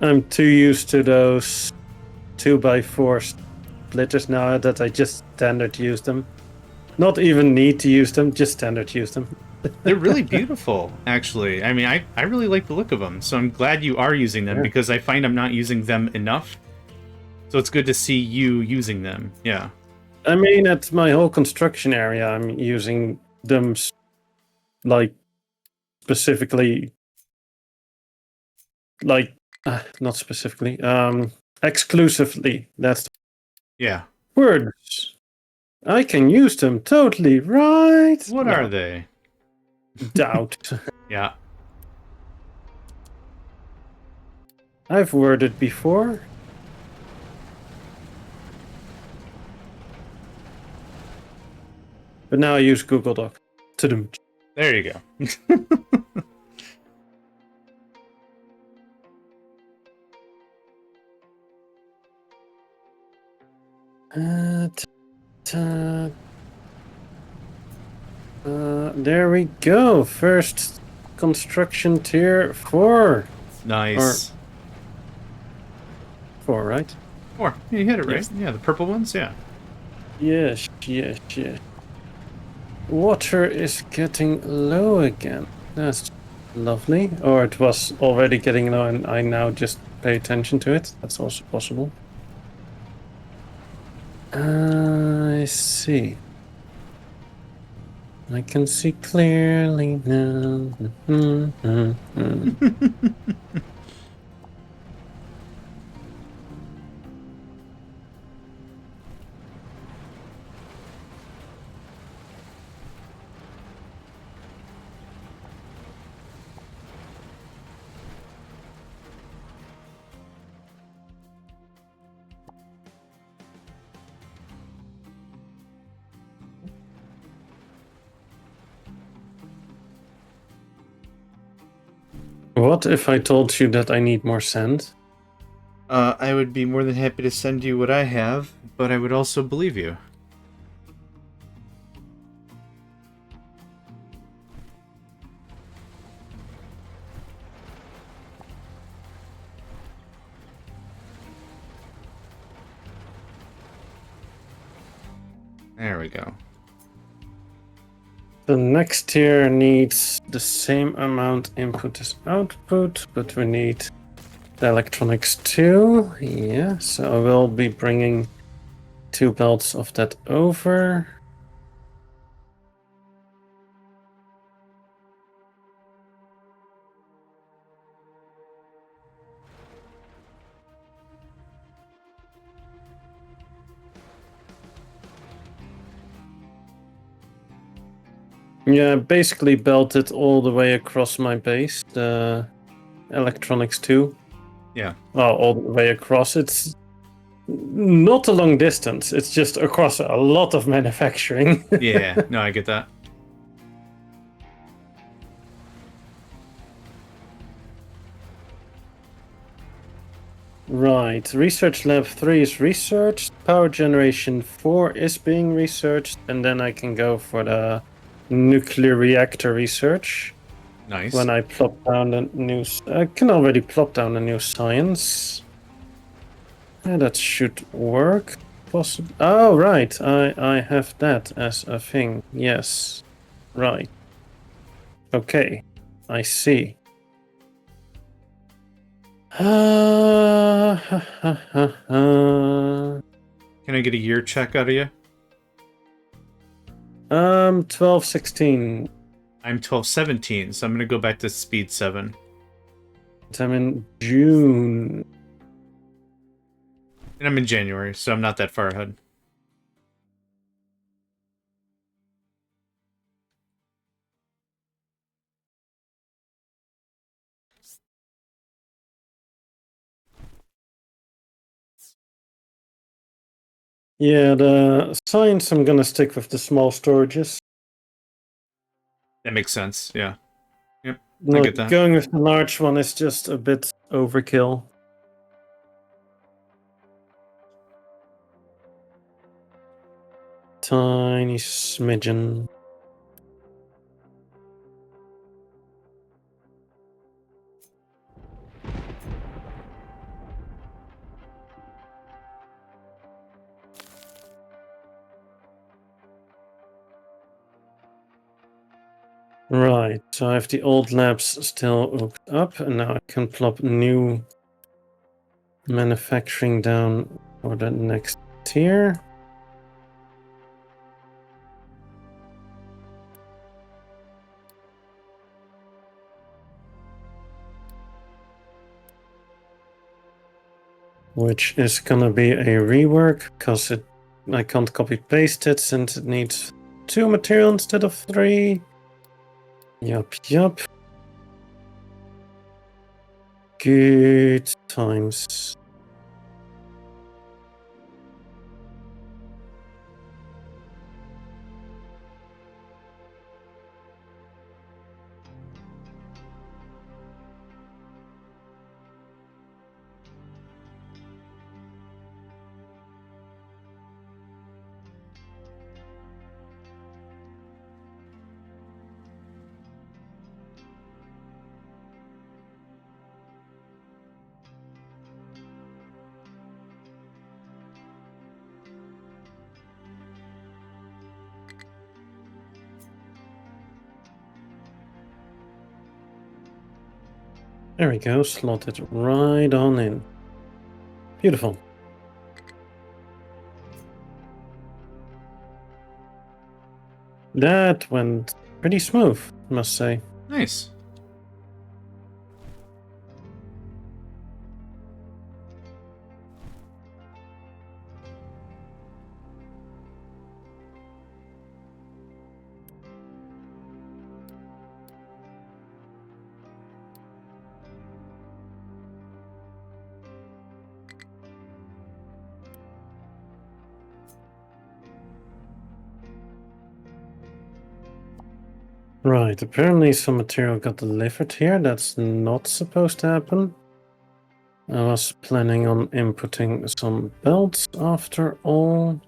I'm too used to those 2x4 splitters now that I just standard use them. Not even need to use them, just standard use them. They're really beautiful, actually. I mean, I really like the look of them, so I'm glad you are using them, because I find I'm not using them enough. So it's good to see you using them, yeah. I mean, at my whole construction area, I'm using them, like, specifically, like, not specifically, exclusively. That's the Yeah. words. I can use them totally, right? What are they? Doubt. Yeah. I've worded before. But now I use Google Doc. To There you go. There we go. First construction tier 4. Nice. 4, right? 4. You hit it, right? Yes. Yeah, the purple ones, yeah. Yes. Water is getting low again. That's lovely. Or it was already getting low and I now just pay attention to it. That's also possible. I see. I can see clearly now. What if I told you that I need more sand? I would be more than happy to send you what I have, but I would also believe you. There we go. The next tier needs the same amount input as output, but we need the electronics too. Yeah, so I will be bringing 2 belts of that over. Yeah, basically belted all the way across my base, the electronics too. Yeah. Well, all the way across. It's not a long distance, it's just across a lot of manufacturing. Yeah, no, I get that. Right, research lab 3 is researched, power generation 4 is being researched, and then I can go for the nuclear reactor research. Nice. When I plop down the new... I can already plop down the new science. Yeah, that should work. Possibly. Oh, right, I have that as a thing. Yes, right. Okay, I see. Can I get a year check out of you? 1216. I'm 1217, so I'm going to go back to speed 7. I'm in June. And I'm in January, so I'm not that far ahead. Yeah, the science, I'm gonna stick with the small storages. That makes sense, yeah. Yep, I Like, get that. going with the large one is just a bit overkill. Tiny smidgen. Right, so I have the old labs still hooked up, and now I can plop new manufacturing down for the next tier. Which is gonna be a rework, because I can't copy paste it since it needs 2 material instead of 3. Yup. Good times. There we go, slot it right on in. Beautiful. That went pretty smooth, I must say. Nice. Right, apparently some material got delivered here. That's not supposed to happen. I was planning on inputting some belts after all.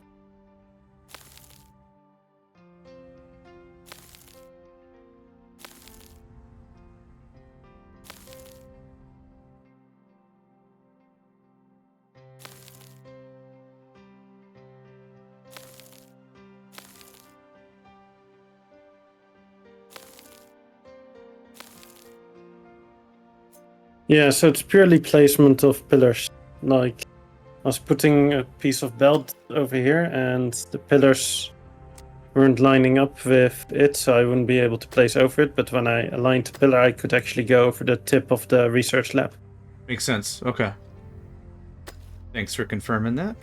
Yeah, so it's purely placement of pillars. Like, I was putting a piece of belt over here, and the pillars weren't lining up with it, so I wouldn't be able to place over it. But when I aligned the pillar, I could actually go over the tip of the research lab. Makes sense. Okay. Thanks for confirming that.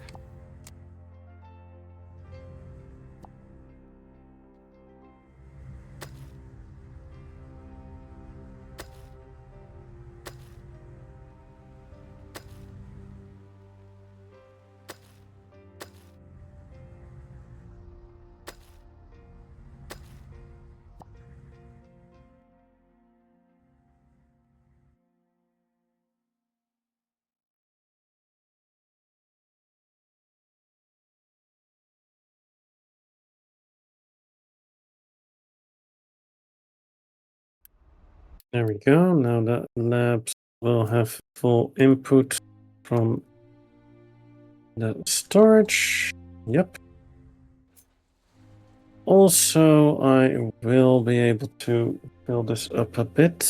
There we go. Now the labs will have full input from the storage. Yep. Also, I will be able to build this up a bit.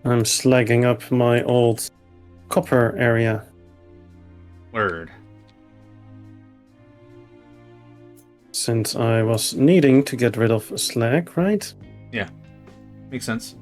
I'm slagging up my old copper area. Word. Since I was needing to get rid of slag, right? Yeah. Makes sense.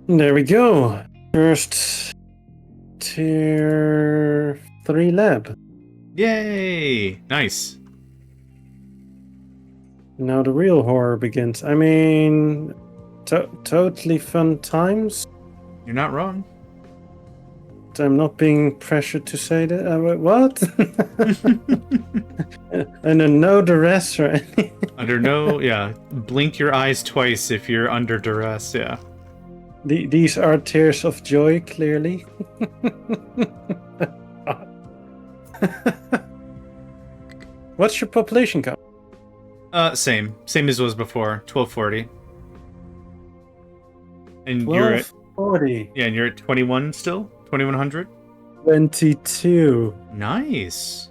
There we go. First tier 3 lab. Yay! Nice. Now the real horror begins. I mean, totally fun times. You're not wrong. I'm not being pressured to say that. What? Under no duress or anything. Under no, yeah. Blink your eyes twice if you're under duress, yeah. These are tears of joy, clearly. What's your population count? Same as was before, 1240. And you're at 1240. yeah, and you're at 21 still, 2100. 22. Nice.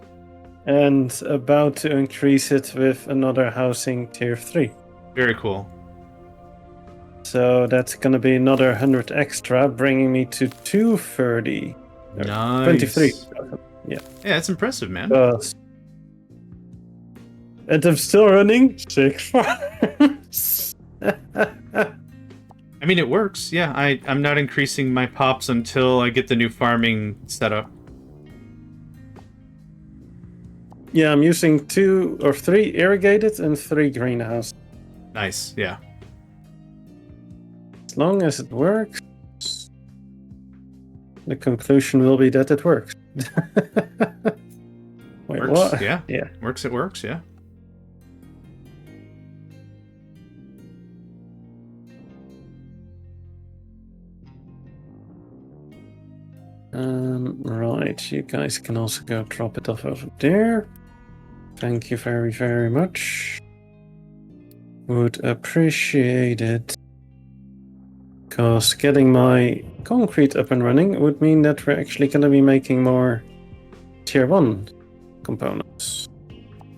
And about to increase it with another housing tier 3. Very cool. So that's gonna be another 100 extra, bringing me to 230. Nice. 23. Yeah. Yeah, that's impressive, man. And I'm still running 6 farms. I mean, it works. Yeah, I'm not increasing my pops until I get the new farming setup. Yeah, I'm using 2 or 3 irrigated and 3 greenhouse. Nice, yeah. As long as it works, the conclusion will be that it works. Wait, Works, what? yeah. Yeah. Works, it works, yeah. Right, you guys can also go drop it off over there. Thank you very, very much. Would appreciate it. Because getting my concrete up and running would mean that we're actually going to be making more tier 1 components.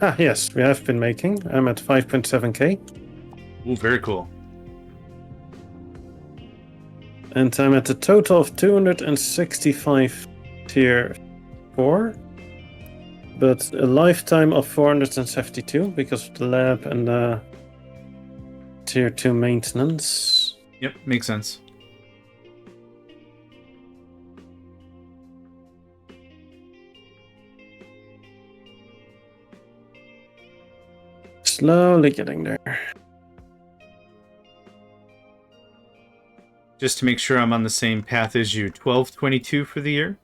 Ah, yes, we have been making. I'm at 5.7k. Ooh, very cool. And I'm at a total of 265 tier 4. But a lifetime of 472 because of the lab and the tier 2 maintenance. Yep, makes sense. Slowly getting there. Just to make sure I'm on the same path as you, 1222 for the year?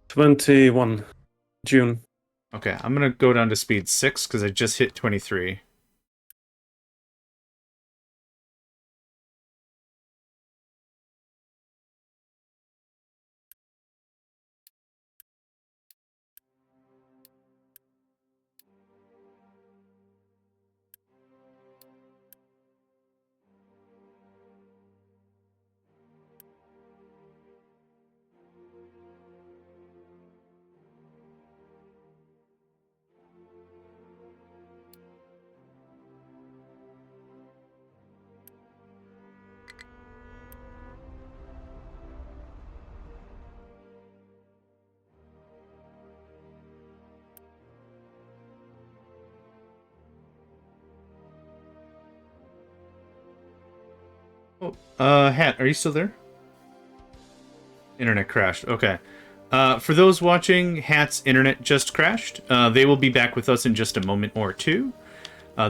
21 June. Okay, I'm going to go down to speed 6 because I just hit 23. Oh, Hat, are you still there? Internet crashed. Okay. For those watching, Hat's internet just crashed. They will be back with us in just a moment or two.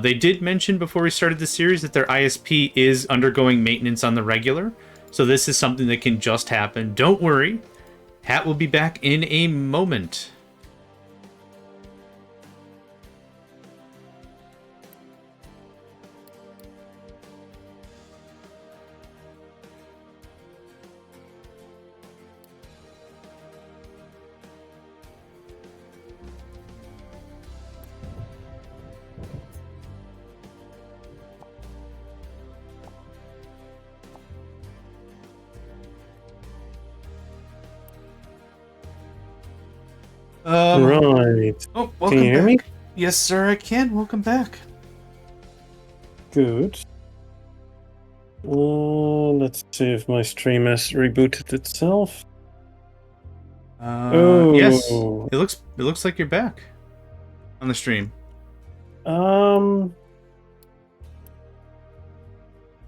They did mention before we started the series that their ISP is undergoing maintenance on the regular, so this is something that can just happen. Don't worry. Hat will be back in a moment. Right. Oh, welcome Can you hear me? back. Yes, sir, I can. Welcome back. Good. Let's see if my stream has rebooted itself. Yes. Oh. It looks like you're back on the stream.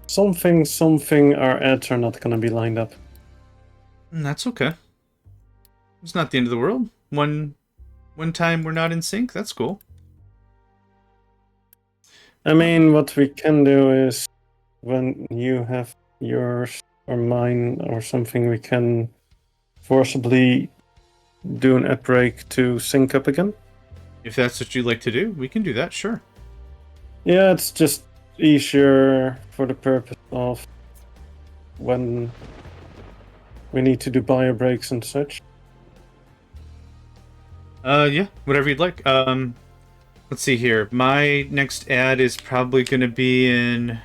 Something. Our ads are not gonna be lined up. That's okay. It's not the end of the world. One time we're not in sync. That's cool. I mean, what we can do is when you have yours or mine or something, we can forcibly do an ad break to sync up again. If that's what you'd like to do, we can do that. Sure. Yeah, it's just easier for the purpose of when we need to do bio breaks and such. Yeah, whatever you'd like. Let's see here. My next ad is probably going to be in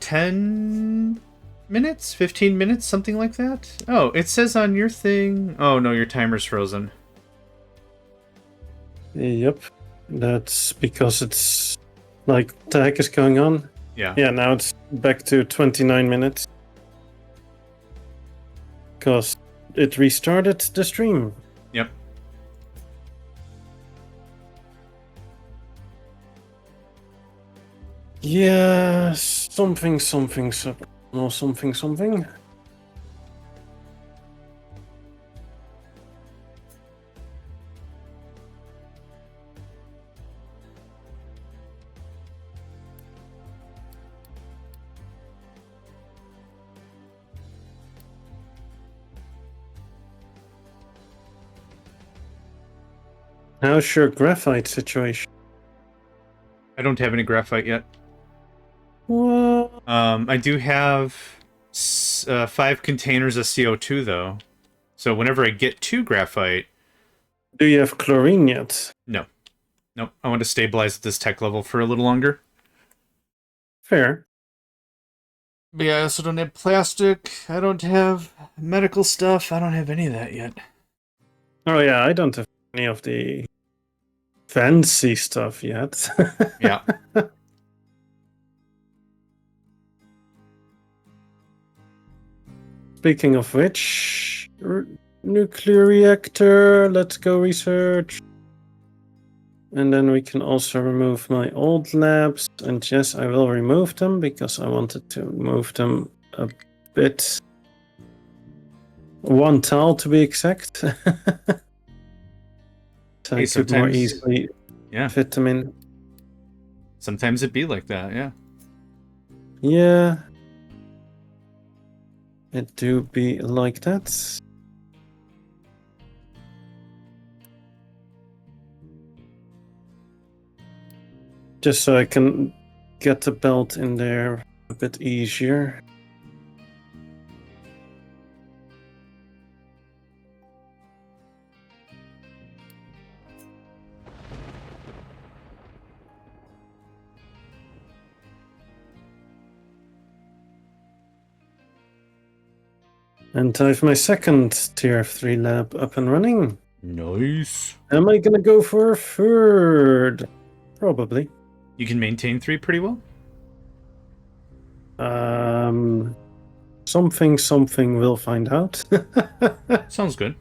10 minutes, 15 minutes, something like that. Oh, it says on your thing. Oh no, your timer's frozen. Yep, that's because it's like what the heck is going on? Yeah. Yeah, now it's back to 29 minutes because it restarted the stream. Yep. Yeah, something. No, something. How's your graphite situation? I don't have any graphite yet. What? I do have 5 containers of CO2 though. So whenever I get 2 graphite, Do you have chlorine yet? no. Nope. I want to stabilize at this tech level for a little longer. Fair. But yeah, I also don't have plastic. I don't have medical stuff. I don't have any of that yet. Oh yeah, I don't have any of the fancy stuff yet. Yeah. speaking of which, nuclear reactor, let's go research. And then we can also remove my old labs. And yes, I will remove them because I wanted to move them a bit. One tile to be exact. So I could more easily fit them in. Sometimes it be like that, yeah. Yeah. It do be like that. Just so I can get the belt in there a bit easier. And I have my second TF3 lab up and running. Nice. Am I gonna go for a third? Probably. You can maintain 3 pretty well? Something we'll find out. Sounds good.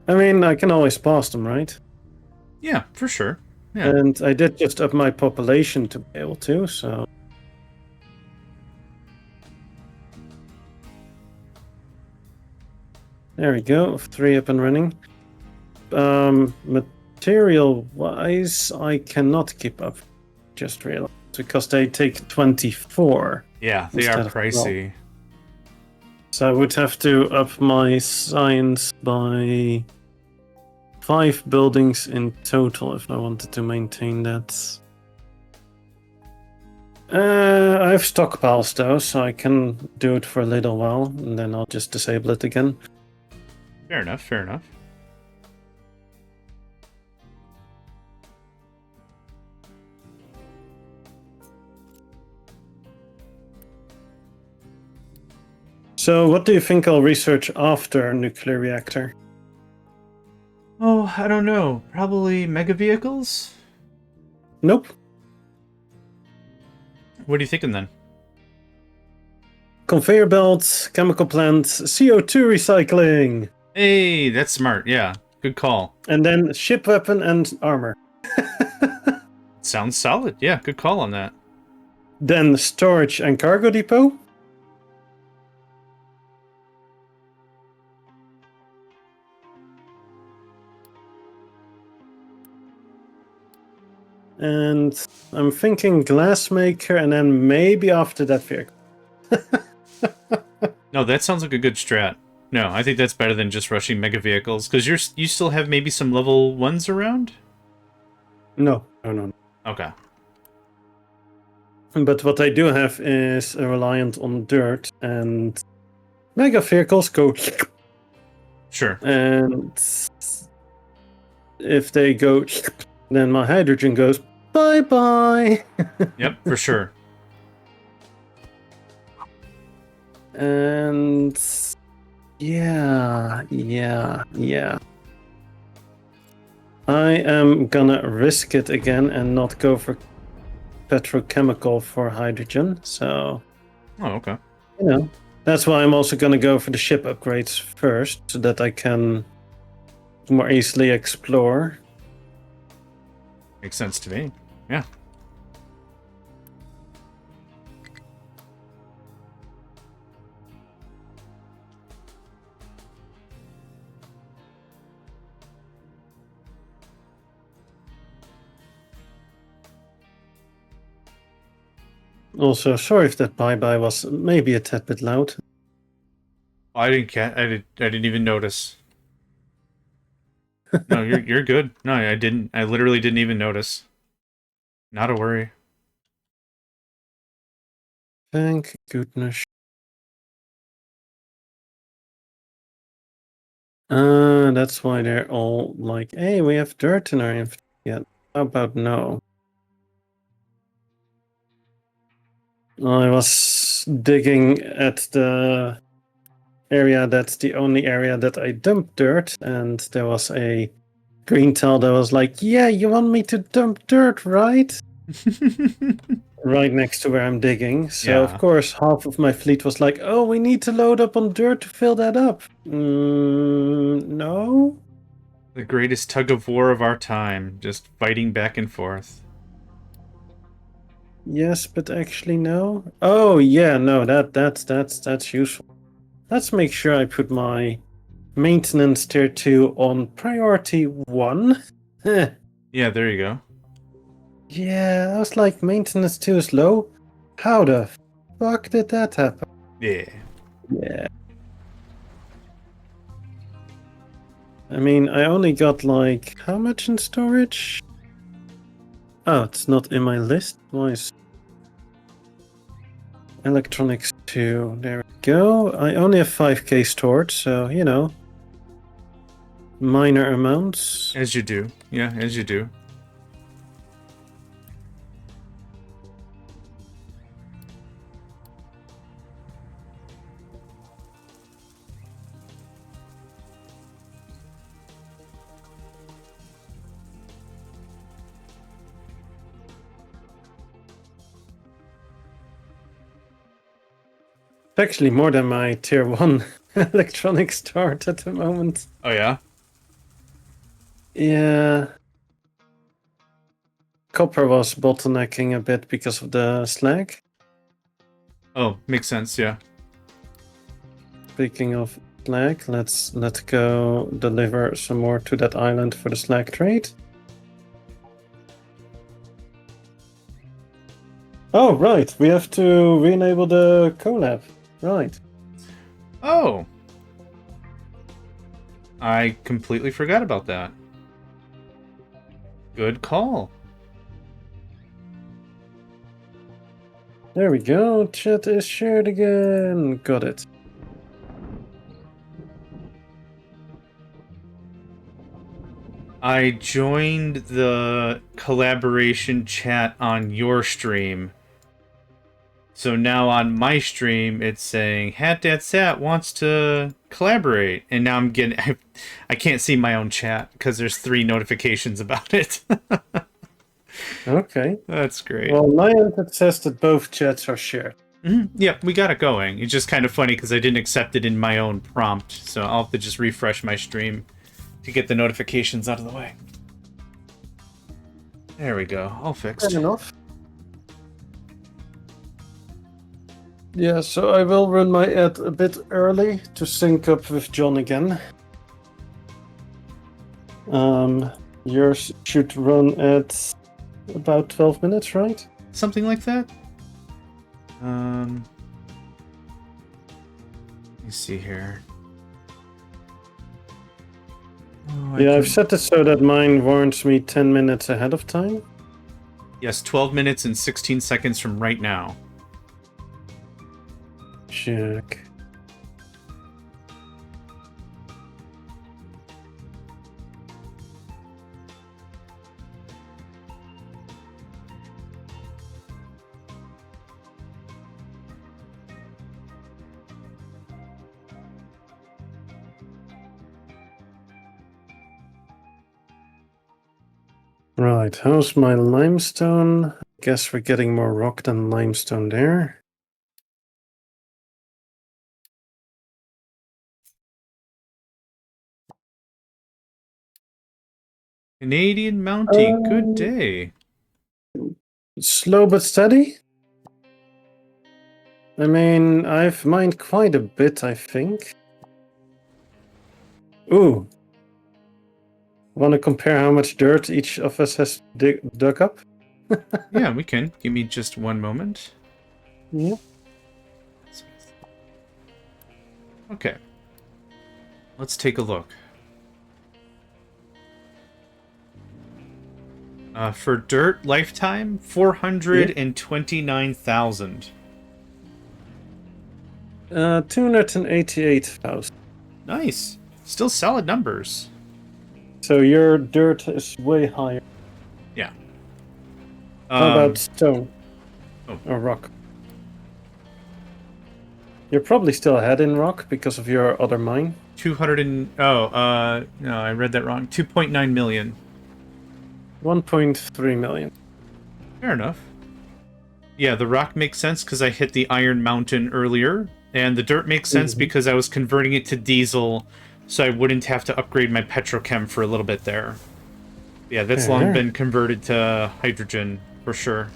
I mean, I can always pass them, right? Yeah, for sure. Yeah. And I did just up my population to be able to, so... There we go, 3 up and running. Material-wise, I cannot keep up, just realized, because they take 24. Yeah, they are pricey. So I would have to up my science by 5 buildings in total if I wanted to maintain that. I have stockpiles though, so I can do it for a little while, and then I'll just disable it again. Fair enough, fair enough. So what do you think I'll research after nuclear reactor? Oh, I don't know. Probably mega vehicles? Nope. What are you thinking then? Conveyor belts, chemical plants, CO2 recycling. Hey, that's smart. Yeah, good call. And then ship weapon and armor. Sounds solid. Yeah, good call on that. Then storage and cargo depot. And I'm thinking glassmaker, and then maybe after that vehicle. No, that sounds like a good strat. No, I think that's better than just rushing mega vehicles, because you still have maybe some level 1s around? No. Okay. But what I do have is reliant on dirt, and mega vehicles go... Sure. And if they go... then my hydrogen goes bye-bye. Yep, for sure. And yeah. I am gonna risk it again and not go for petrochemical for hydrogen. So, Oh, okay. you know, that's why I'm also gonna go for the ship upgrades first, so that I can more easily explore. Makes sense to me. Yeah. Also, sorry if that bye-bye was maybe a tad bit loud. I didn't even notice. No, you're good. No, I didn't. I literally didn't even notice. Not a worry. Thank goodness. That's why they're all like, hey, we have dirt in our inventory. Yeah, how about no? I was digging at the area that's the only area that I dumped dirt, and there was a green tile that was like, yeah, you want me to dump dirt, right? right next to where I'm digging. So, of Yeah. course, half of my fleet was like, oh, we need to load up on dirt to fill that up. No? The greatest tug of war of our time, just fighting back and forth. Yes, but actually no. Oh, yeah, no, that's useful. Let's make sure I put my maintenance tier 2 on priority 1. Eh. Yeah, there you go. Yeah, I was like, maintenance 2 is low. How the fuck did that happen? Yeah. Yeah. I mean, I only got like, how much in storage? Oh, it's not in my list. Why is electronics 2? There we go. I only have 5k stored, so, you know, minor amounts. As you do. Yeah, as you do. It's actually more than my tier 1 electronics start at the moment. Oh, yeah? Yeah. Copper was bottlenecking a bit because of the slag. Oh, makes sense, yeah. Speaking of slag, let's go deliver some more to that island for the slag trade. Oh, right. We have to re-enable the collab. Right. Oh! I completely forgot about that. Good call. There we go. Chat is shared again. Got it. I joined the collaboration chat on your stream. So now on my stream, it's saying Hatdatsat wants to collaborate, and now I'm getting I can't see my own chat because there's 3 notifications about it. Okay. That's great. Well, my end it says that both chats are shared. Yeah, we got it going. It's just kind of funny because I didn't accept it in my own prompt, so I'll have to just refresh my stream to get the notifications out of the way. There we go. All fixed. Fair enough. Yeah, so I will run my ad a bit early to sync up with John again. Yours should run at about 12 minutes, right? Something like that. Let me see here. Oh, Yeah, I've set it so that mine warrants me 10 minutes ahead of time. Yes, 12 minutes and 16 seconds from right now. Check. Right, how's my limestone? Guess we're getting more rock than limestone there. Canadian Mountie, good day. Slow but steady. I mean, I've mined quite a bit, I think. Ooh. Want to compare how much dirt each of us has dug up? Yeah, we can. Give me just one moment. Yeah. Okay. Let's take a look. For dirt lifetime, 429,000. 288,000. Nice. Still solid numbers. So your dirt is way higher. Yeah. How about stone? Oh. Or rock? You're probably still ahead in rock because of your other mine. 200 and... Oh, no, I read that wrong. 2.9 million. 1.3 million. Fair enough. Yeah, the rock makes sense because I hit the Iron Mountain earlier, and the dirt makes sense because I was converting it to diesel, so I wouldn't have to upgrade my petrochem for a little bit there. Yeah, that's long Fair. been converted to hydrogen, for sure.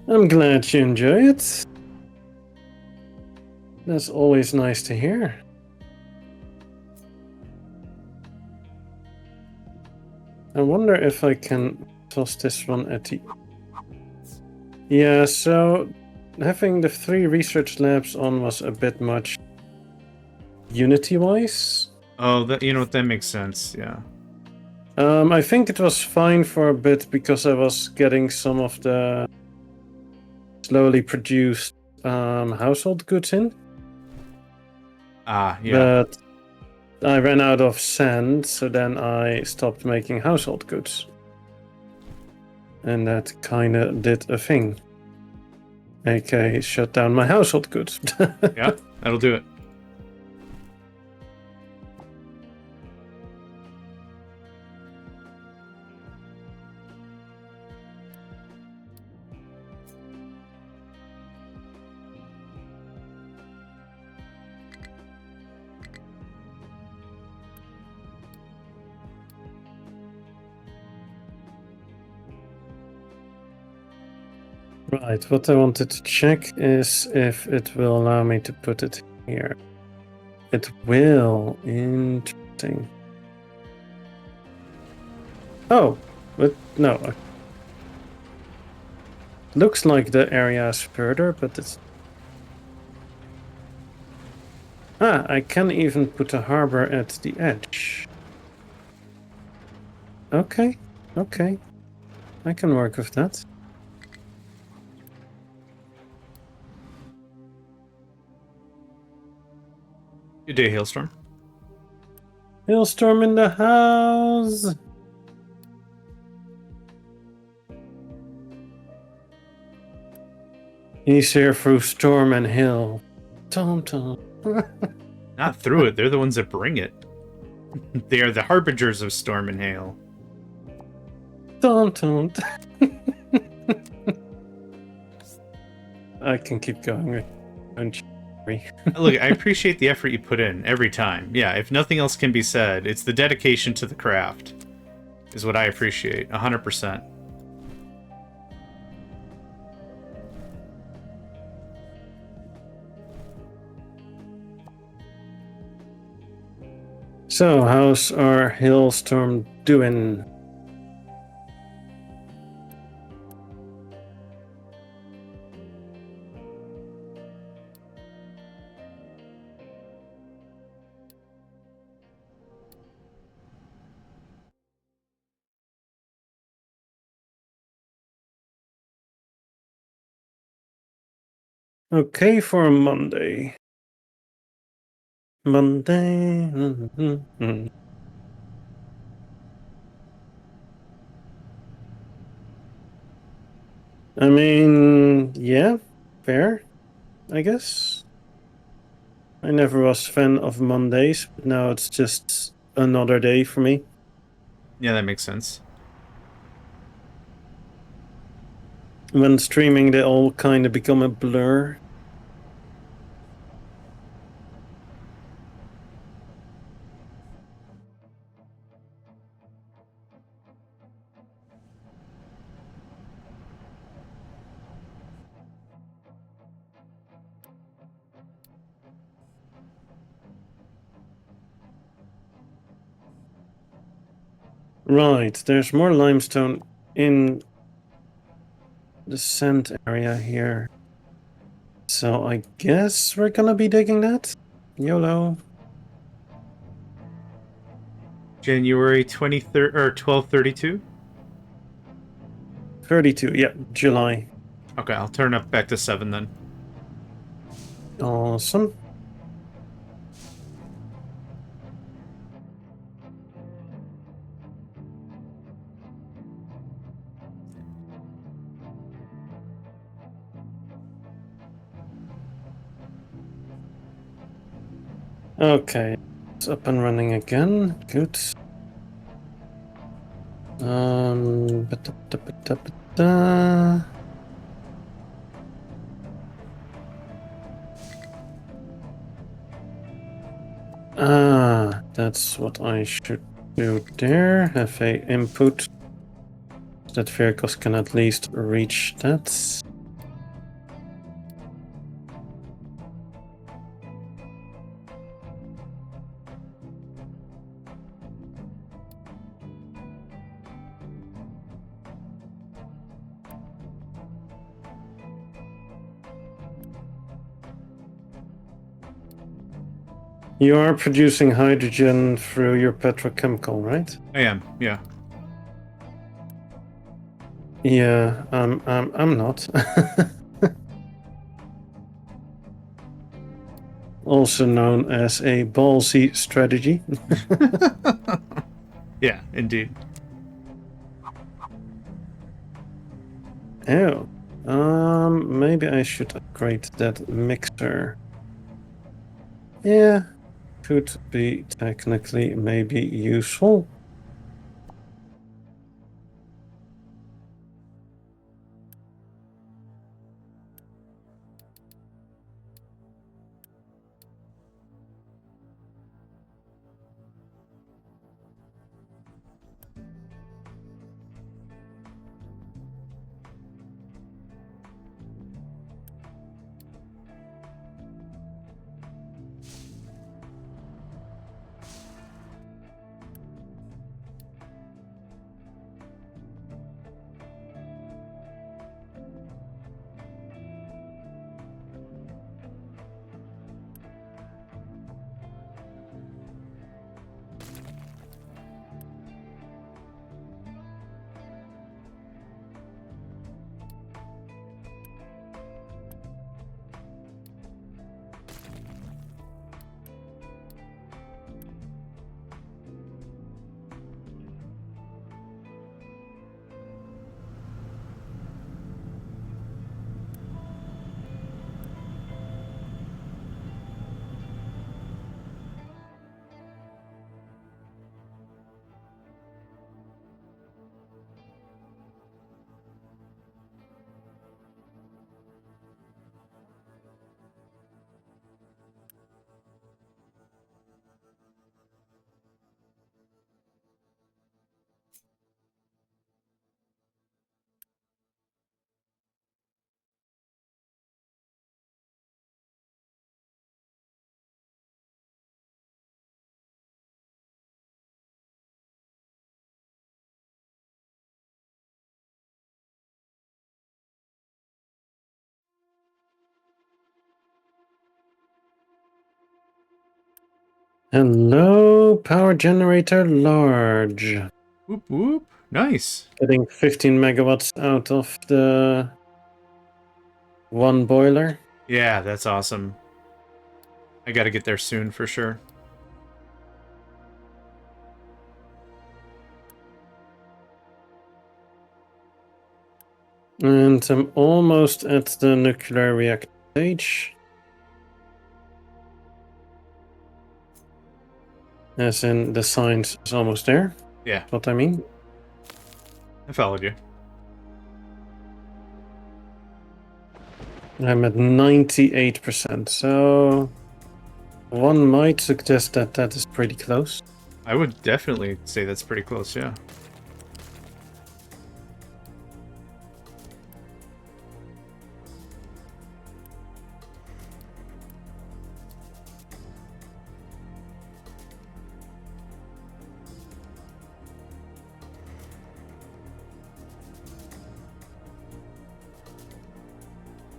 I'm glad you enjoy it. That's always nice to hear. I wonder if I can toss this one at the... Yeah, so having the 3 research labs on was a bit much Unity-wise. Oh, that, you know what, that makes sense, yeah. I think it was fine for a bit because I was getting some of the slowly produced household goods in. Ah, yeah. But I ran out of sand, so then I stopped making household goods. And that kind of did a thing. Okay, shut down my household goods. Yeah, that'll do it. Right, what I wanted to check is if it will allow me to put it here. It will. Interesting. Oh, but no. Looks like the area is further, but it's... Ah, I can even put a harbor at the edge. Okay, okay. I can work with that. Good day, Hailstorm. Hailstorm in the house! He's here through storm and hail. Tom Tom. Not through it, they're the ones that bring it. They are the harbingers of storm and hail. Tom Tom. I can keep going. Don't you worry. Look, I appreciate the effort you put in every time. Yeah, if nothing else can be said, it's the dedication to the craft is what I appreciate, 100%. So, how's our hailstorm doing? Okay for Monday. Monday. I mean, yeah, fair, I guess. I never was a fan of Mondays, but now it's just another day for me. Yeah, that makes sense. When streaming, they all kind of become a blur. Right, there's more limestone in the sand area here. So I guess we're gonna be digging that. YOLO. January 23rd or 12/32? 32, yeah, July. Okay, I'll turn up back to 7 then. Awesome. Okay, It's up and running again. Good. Ba-da-ba-da-ba-da. That's what I should do there. Have a input that vehicles can at least reach that. You are producing hydrogen through your petrochemical, right? I am, yeah. Yeah, I'm not. Also known as a ballsy strategy. Yeah, indeed. Oh, maybe I should upgrade that mixer. Yeah, could be technically maybe useful. Hello, power generator large. Whoop whoop. Nice. Getting 15 megawatts out of the one boiler. Yeah, that's awesome. I gotta get there soon for sure. And I'm almost at the nuclear reactor stage. As in, the science is almost there. Yeah, That's what I mean. I followed you. I'm at 98%, so one might suggest that that is pretty close. I would definitely say that's pretty close, yeah.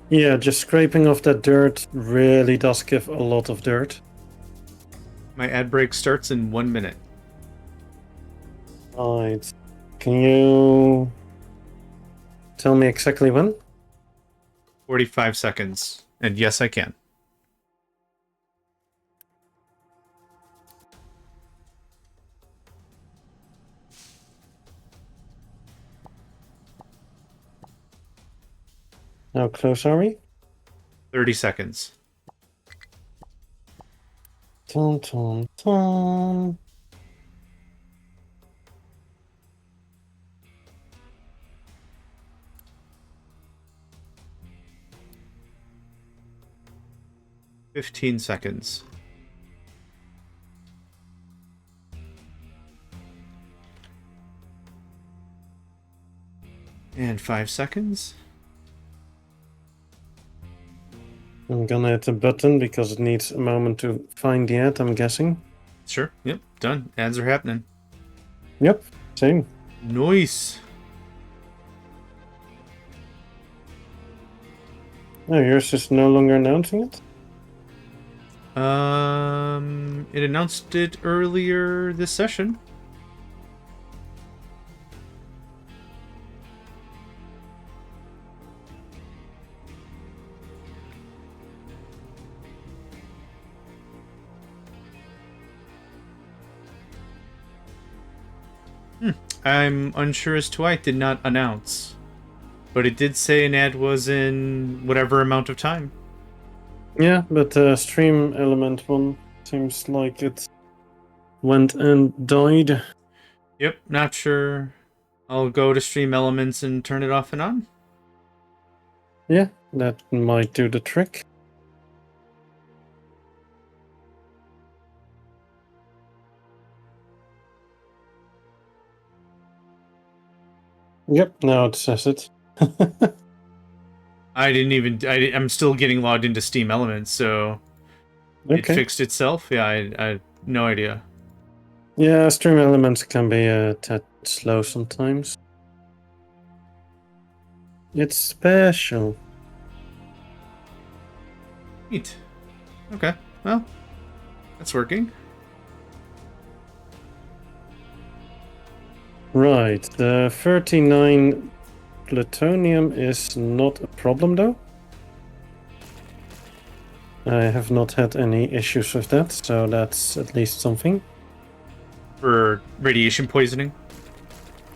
Yeah, just scraping off that dirt really does give a lot of dirt. My ad break starts in 1 minute. Right. Can you tell me exactly when? 45 seconds. And yes, I can. How close are we? 30 seconds. Tom, Tom, Tom. "15 seconds." And 5 seconds. I'm gonna hit the button because it needs a moment to find the ad, I'm guessing. Sure. Yep. Done. Ads are happening. Yep, same. Nice. Oh, yours is no longer announcing it? It announced it earlier this session. I'm unsure as to why it did not announce. But it did say an ad was in whatever amount of time. Yeah, but the stream element one seems like it went and died. Yep, not sure. I'll go to Stream Elements and turn it off and on. Yeah, that might do the trick. Yep, now it says it. I'm still getting logged into Steam Elements, so it Okay. fixed itself. Yeah, I had no idea. Yeah, stream elements can be a tad slow sometimes. It's special. Neat. Okay, well, that's working. Right, the 39 plutonium is not a problem though. I have not had any issues with that, so that's at least something. For radiation poisoning?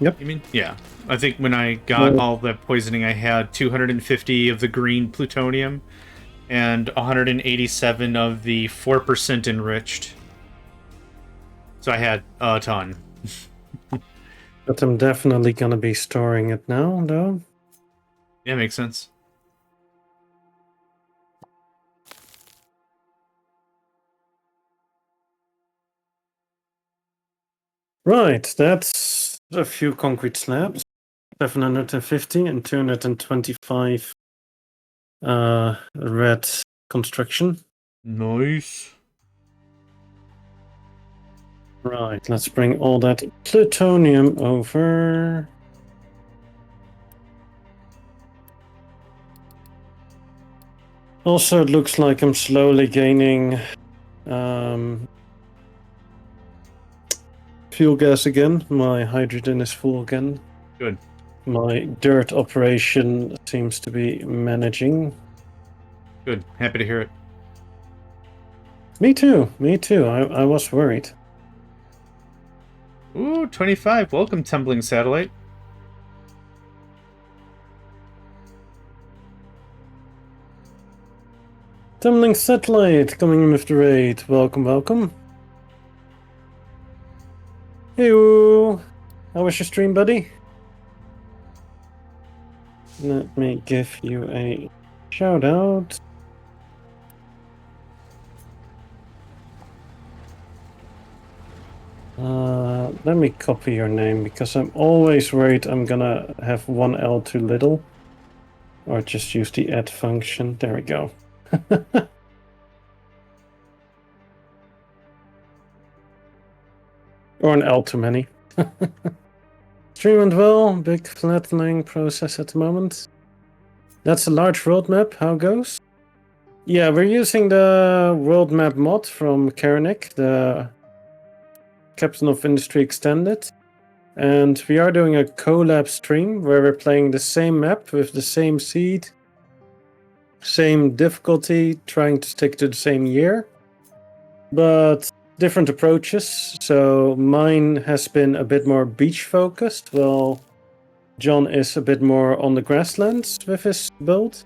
Yep. You mean? Yeah. I think when I got Well, all the poisoning, I had 250 of the green plutonium and 187 of the 4% enriched. So I had a ton. but I'm definitely gonna be storing it now, though. Yeah, makes sense. Right, that's a few concrete slabs. 750 and 225 red construction. Nice. Right, let's bring all that plutonium over. Also, it looks like I'm slowly gaining fuel gas again. My hydrogen is full again. Good. My dirt operation seems to be managing. Good. Happy to hear it. Me too. Me too. I was worried. Ooh, 25. Welcome, Tumbling Satellite. Tumbling Satellite coming in with the raid. Welcome, welcome. Hey, how was your stream, buddy? Let me give you a shout out. Let me copy your name because I'm always worried I'm gonna have one L too little. Or just use the add function. There we go. Or an L too many. Stream went well. Big flattening process at the moment. That's a large world map. How goes? Yeah, we're using the world map mod from Karanik, the Captain of Industry Extended. And we are doing a collab stream where we're playing the same map with the same seed, same difficulty, trying to stick to the same year, but different approaches. So mine has been a bit more beach focused, while John is a bit more on the grasslands with his build.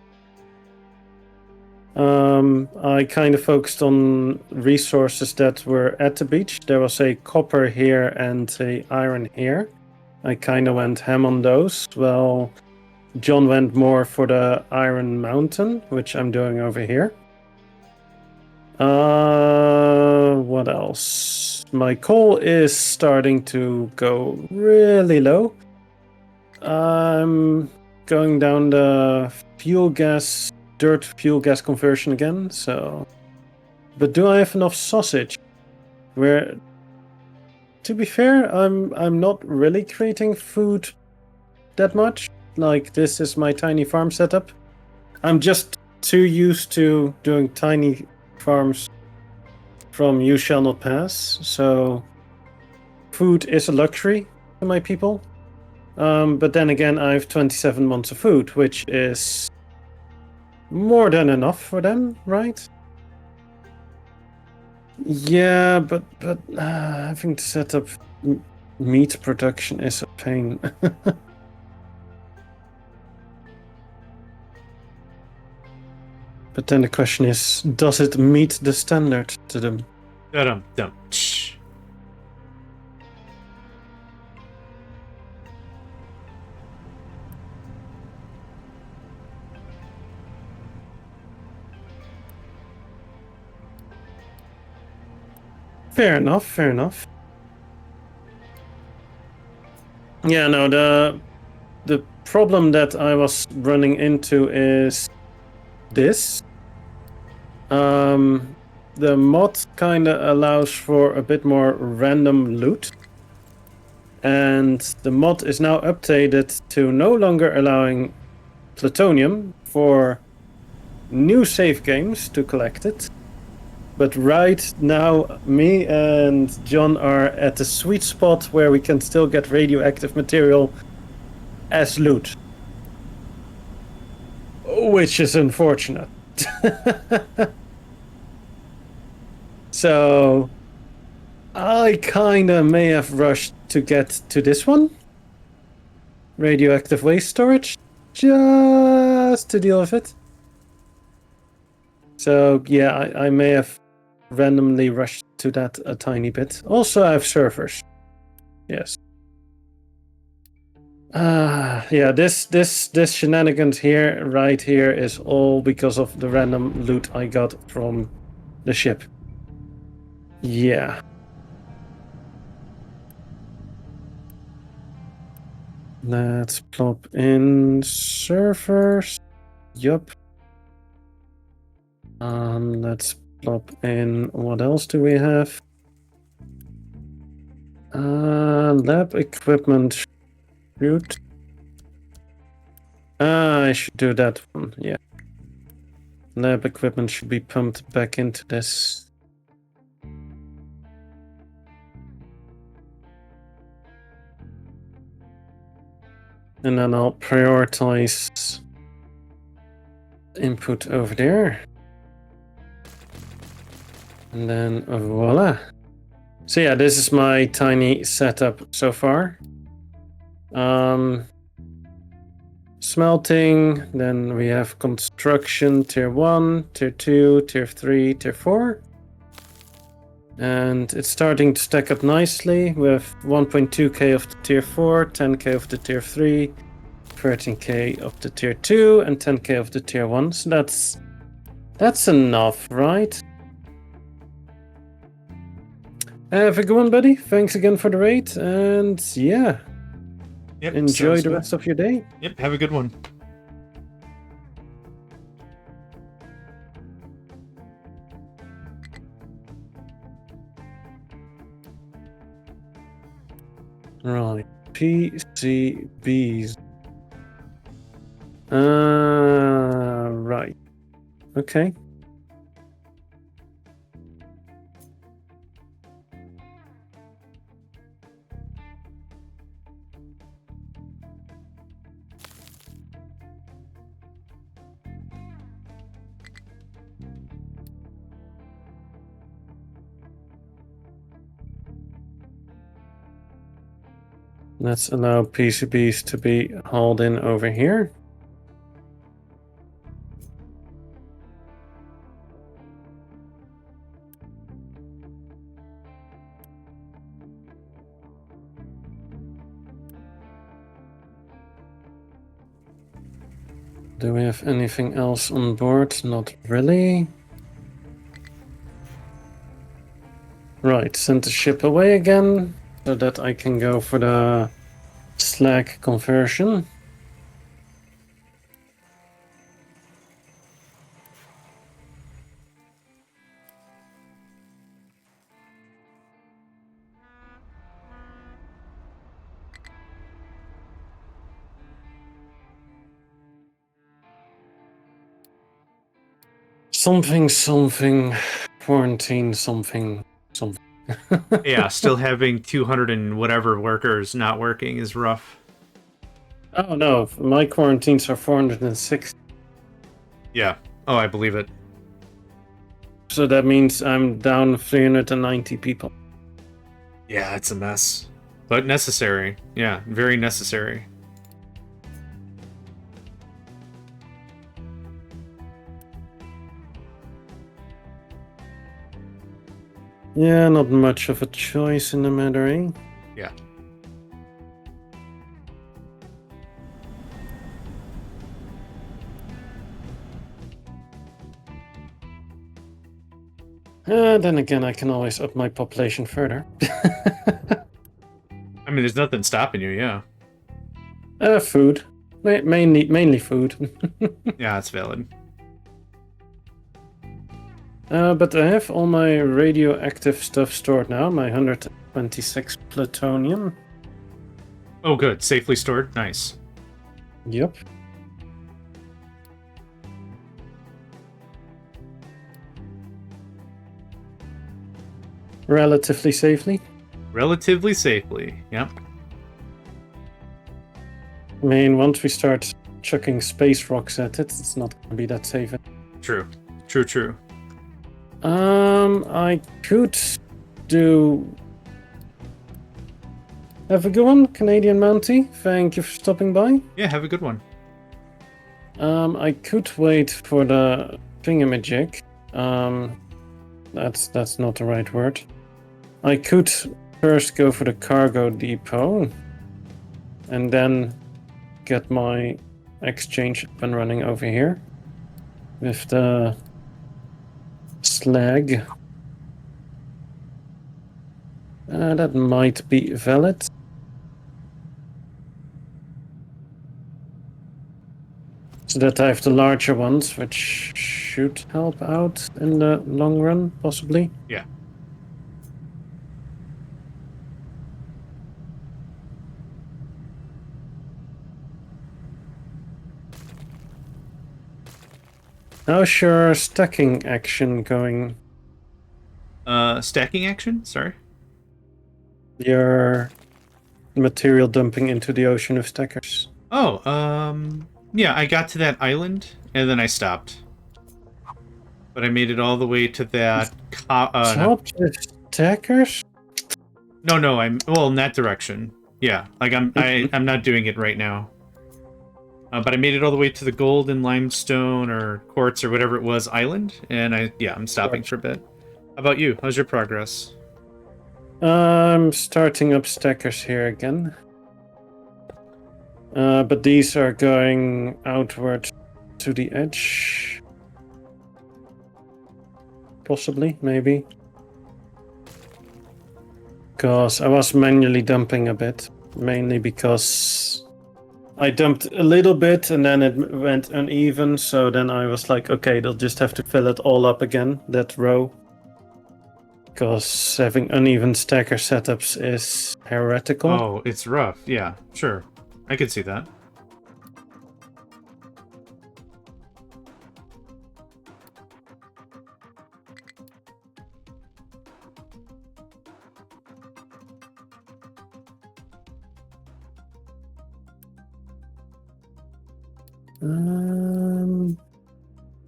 I kind of focused on resources that were at the beach. There was a copper here and a iron here. I kind of went ham on those. Well, John went more for the Iron Mountain, which I'm doing over here. What else? My coal is starting to go really low. I'm going down the dirt fuel gas conversion again, so... But do I have enough sausage? To be fair, I'm not really creating food that much. Like, this is my tiny farm setup. I'm just too used to doing tiny farms from You Shall Not Pass, so food is a luxury to my people. But then again, I have 27 months of food, which is more than enough for them, right? Yeah, but having to set up meat production is a pain. But then the question is, does it meet the standard to them? Dum-dum. Fair enough, fair enough. Yeah, no, the problem that I was running into is this. The mod kind of allows for a bit more random loot. And the mod is now updated to no longer allowing plutonium for new save games to collect it. But right now, me and John are at the sweet spot where we can still get radioactive material as loot. Which is unfortunate. So, I kinda may have rushed to get to this one. Radioactive waste storage. Just to deal with it. So, yeah, I may have randomly rushed to that a tiny bit. Also, I have servers. Yes. Yeah, this shenanigans here, right here, is all because of the random loot I got from the ship. Yeah. Let's plop in servers. Yup. Let's plop in, what else do we have? Lab equipment. Shoot. I should do that one, yeah. Lab equipment should be pumped back into this. And then I'll prioritize input over there. And then voila. So yeah, this is my tiny setup so far. Smelting, then we have construction tier 1, tier 2, tier 3, tier 4. And it's starting to stack up nicely with 1.2k of the tier 4, 10k of the tier 3, 13k of the tier 2, and 10k of the tier 1. So that's enough, right? Have a good one, buddy. Thanks again for the raid, and yeah. Yep, Enjoy the rest of your day. Yep, have a good one. Right. PCBs. Right. Okay. Let's allow PCBs to be hauled in over here. Do we have anything else on board? Not really. Right, send the ship away again so that I can go for the slag conversion. Something, quarantine, something. Yeah, still having 200 and whatever workers not working is rough. Oh no, my quarantines are 406. Yeah. Oh, I believe it. So that means I'm down 390 people. Yeah, it's a mess. But necessary. Yeah, very necessary. Yeah, not much of a choice in the matter, eh? Yeah. Then again, I can always up my population further. I mean, there's nothing stopping you, yeah. Food. Mainly food. Yeah, it's valid. But I have all my radioactive stuff stored now, my 126 plutonium. Oh, good. Safely stored? Nice. Yep. Relatively safely. Relatively safely, yep. I mean, once we start chucking space rocks at it, it's not gonna be that safe. True. True. I could do. Have a good one, Canadian Mountie. Thank you for stopping by. Yeah, have a good one. I could wait for the thingamajig. That's not the right word. I could first go for the cargo depot, and then get my exchange up and running over here with the slag. That might be valid. So that I have the larger ones, which should help out in the long run, possibly. Yeah. How's your stacking action going? Stacking action? Sorry? Your material dumping into the ocean of stackers. Oh, yeah, I got to that island, and then I stopped. But I made it all the way to that... Stopped with stackers? No, well, in that direction. Yeah, like I'm not doing it right now. But I made it all the way to the gold and limestone or quartz or whatever it was island, and I'm stopping for a bit. How about you? How's your progress? I'm starting up stackers here again. But these are going outward to the edge. Possibly, maybe. Because I was manually dumping a bit. Mainly because I dumped a little bit and then it went uneven. So then I was like, okay, they'll just have to fill it all up again, that row. Because having uneven stacker setups is heretical. Oh, it's rough. Yeah, sure. I could see that.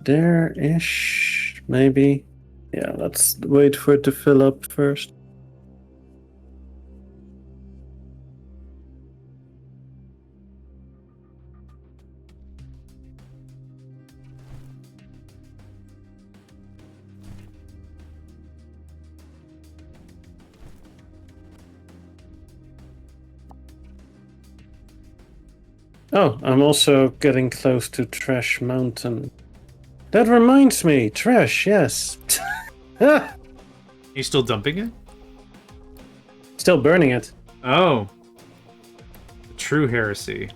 There-ish, maybe. Yeah, let's wait for it to fill up first. Oh, I'm also getting close to Trash Mountain. That reminds me, trash, yes. Ah, You still dumping it? still burning it. Oh, the true heresy.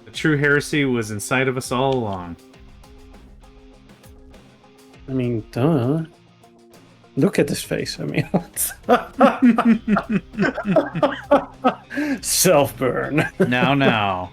The true heresy was inside of us all along. I mean, duh. Look at his face. I mean, self burn. Now.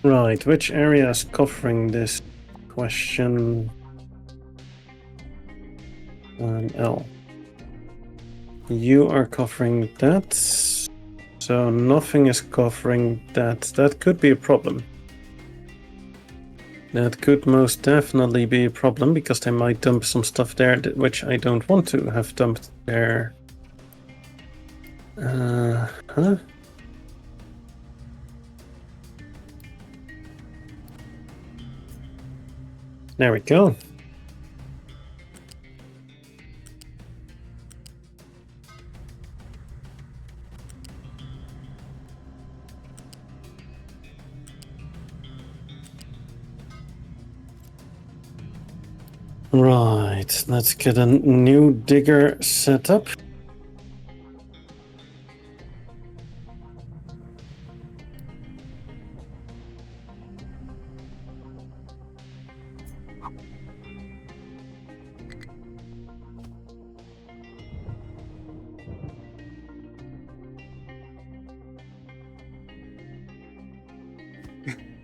Right, which area is covering this question? L. You are covering that, so nothing is covering that. That could be a problem. That could most definitely be a problem because they might dump some stuff there which I don't want to have dumped there. Huh? There we go. Right, let's get a new digger set up.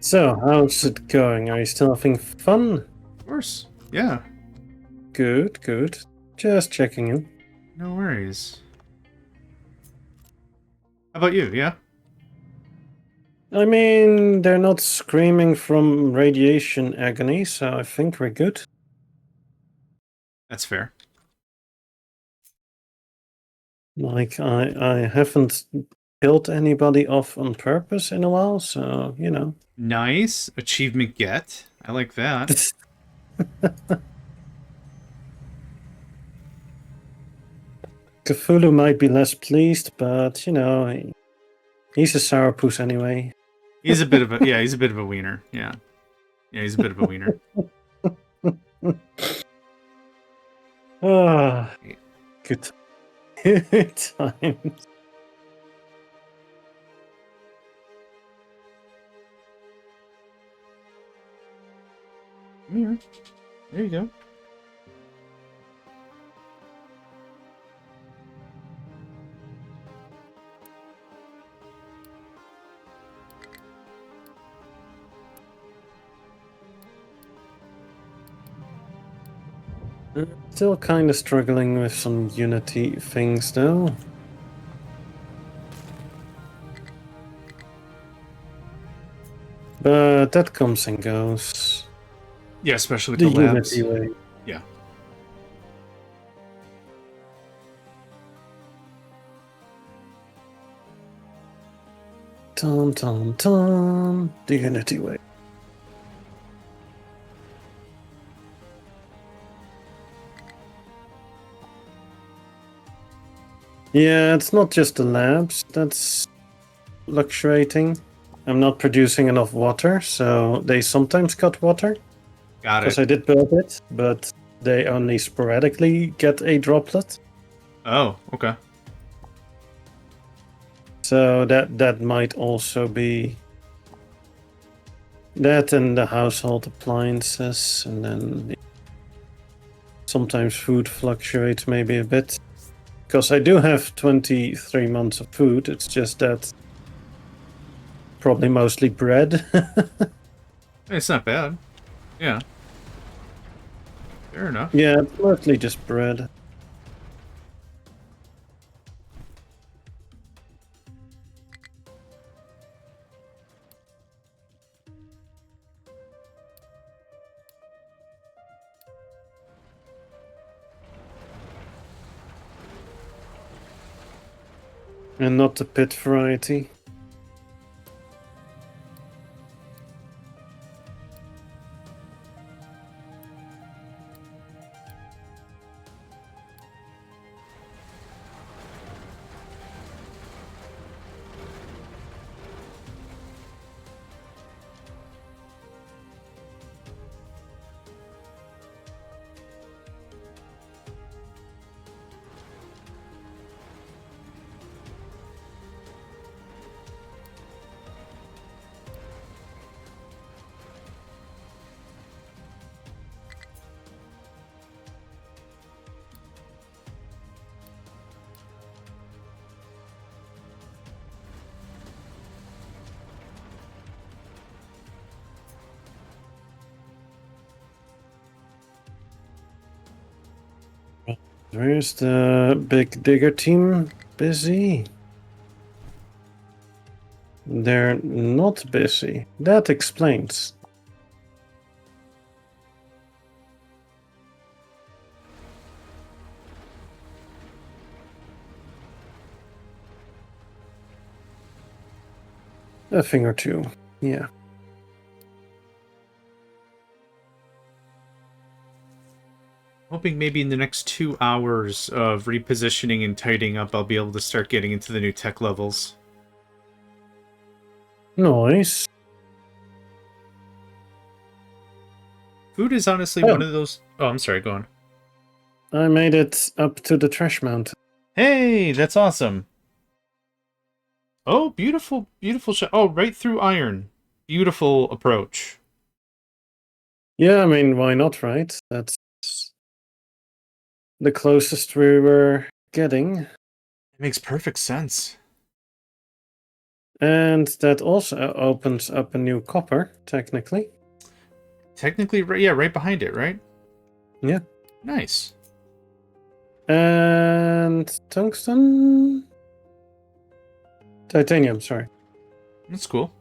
So, how's it going? Are you still having fun? Of course. Yeah. Good, good. Just checking in. No worries. How about you? Yeah? I mean, they're not screaming from radiation agony, so I think we're good. That's fair. Like, I haven't killed anybody off on purpose in a while, so, you know. Nice. Achievement get. I like that. Cthulhu might be less pleased, but, you know, he's a sourpuss anyway. He's a bit of a he's a bit of a wiener. Yeah. Yeah, he's a bit of a wiener. Ah, good times. Yeah. There you go. Still kind of struggling with some Unity things, though. But that comes and goes. Yeah, especially with The the labs. Unity way. Yeah. Tom, tom, tom. The Unity way. Yeah, it's not just the labs that's fluctuating. I'm not producing enough water, so they sometimes cut water. Got Because it. I did build it, but they only sporadically get a droplet. Oh, okay. So that might also be that, and the household appliances, and then sometimes food fluctuates maybe a bit. Because I do have 23 months of food, it's just that probably mostly bread. It's not bad. Yeah. Fair enough. Yeah, it's mostly just bread. And not the pit variety. Where's the big digger team? Busy? They're not busy. That explains. A thing or two, yeah. Hoping maybe in the next 2 hours of repositioning and tidying up, I'll be able to start getting into the new tech levels. Nice. Food is honestly one of those... Oh, I'm sorry, go on. I made it up to the trash mountain. Hey, that's awesome. Oh, beautiful, beautiful shot. Oh, right through iron. Beautiful approach. Yeah, I mean, why not, right? That's the closest we were getting. It makes perfect sense. And that also opens up a new copper, technically. Technically, yeah, right behind it, right? Yeah. Nice. And tungsten? Titanium, sorry. That's cool.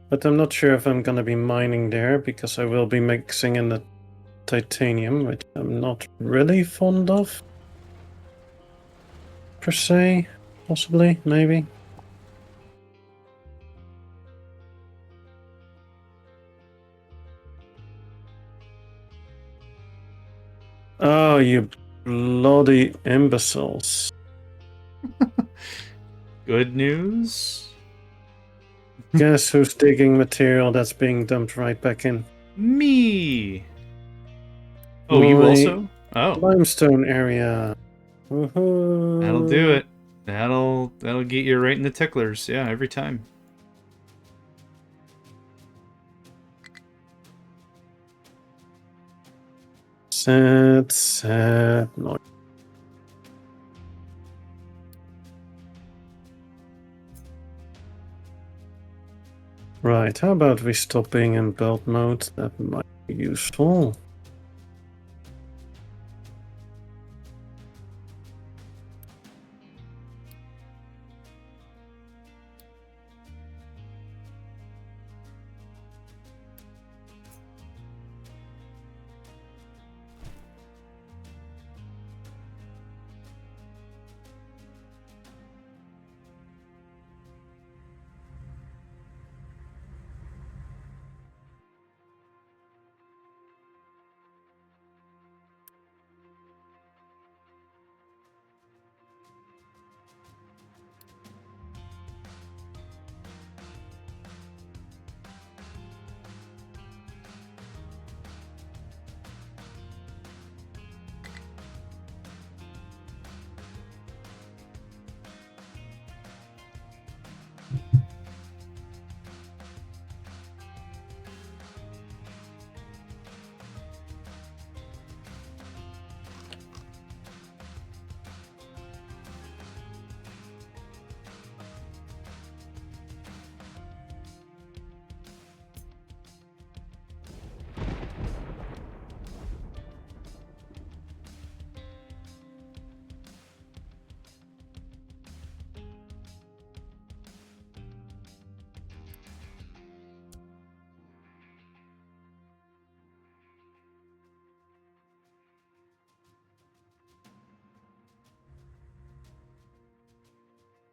But I'm not sure if I'm gonna be mining there, because I will be mixing in the titanium, which I'm not really fond of. Per se. Possibly, maybe. Oh, you bloody imbeciles. Good news? Guess who's digging material that's being dumped right back in? Me! Oh, you My also? Oh. limestone area. Woohoo. That'll do it. That'll get you right in the ticklers. Yeah, every time. Sad noise. Right, how about we stop being in build mode? That might be useful.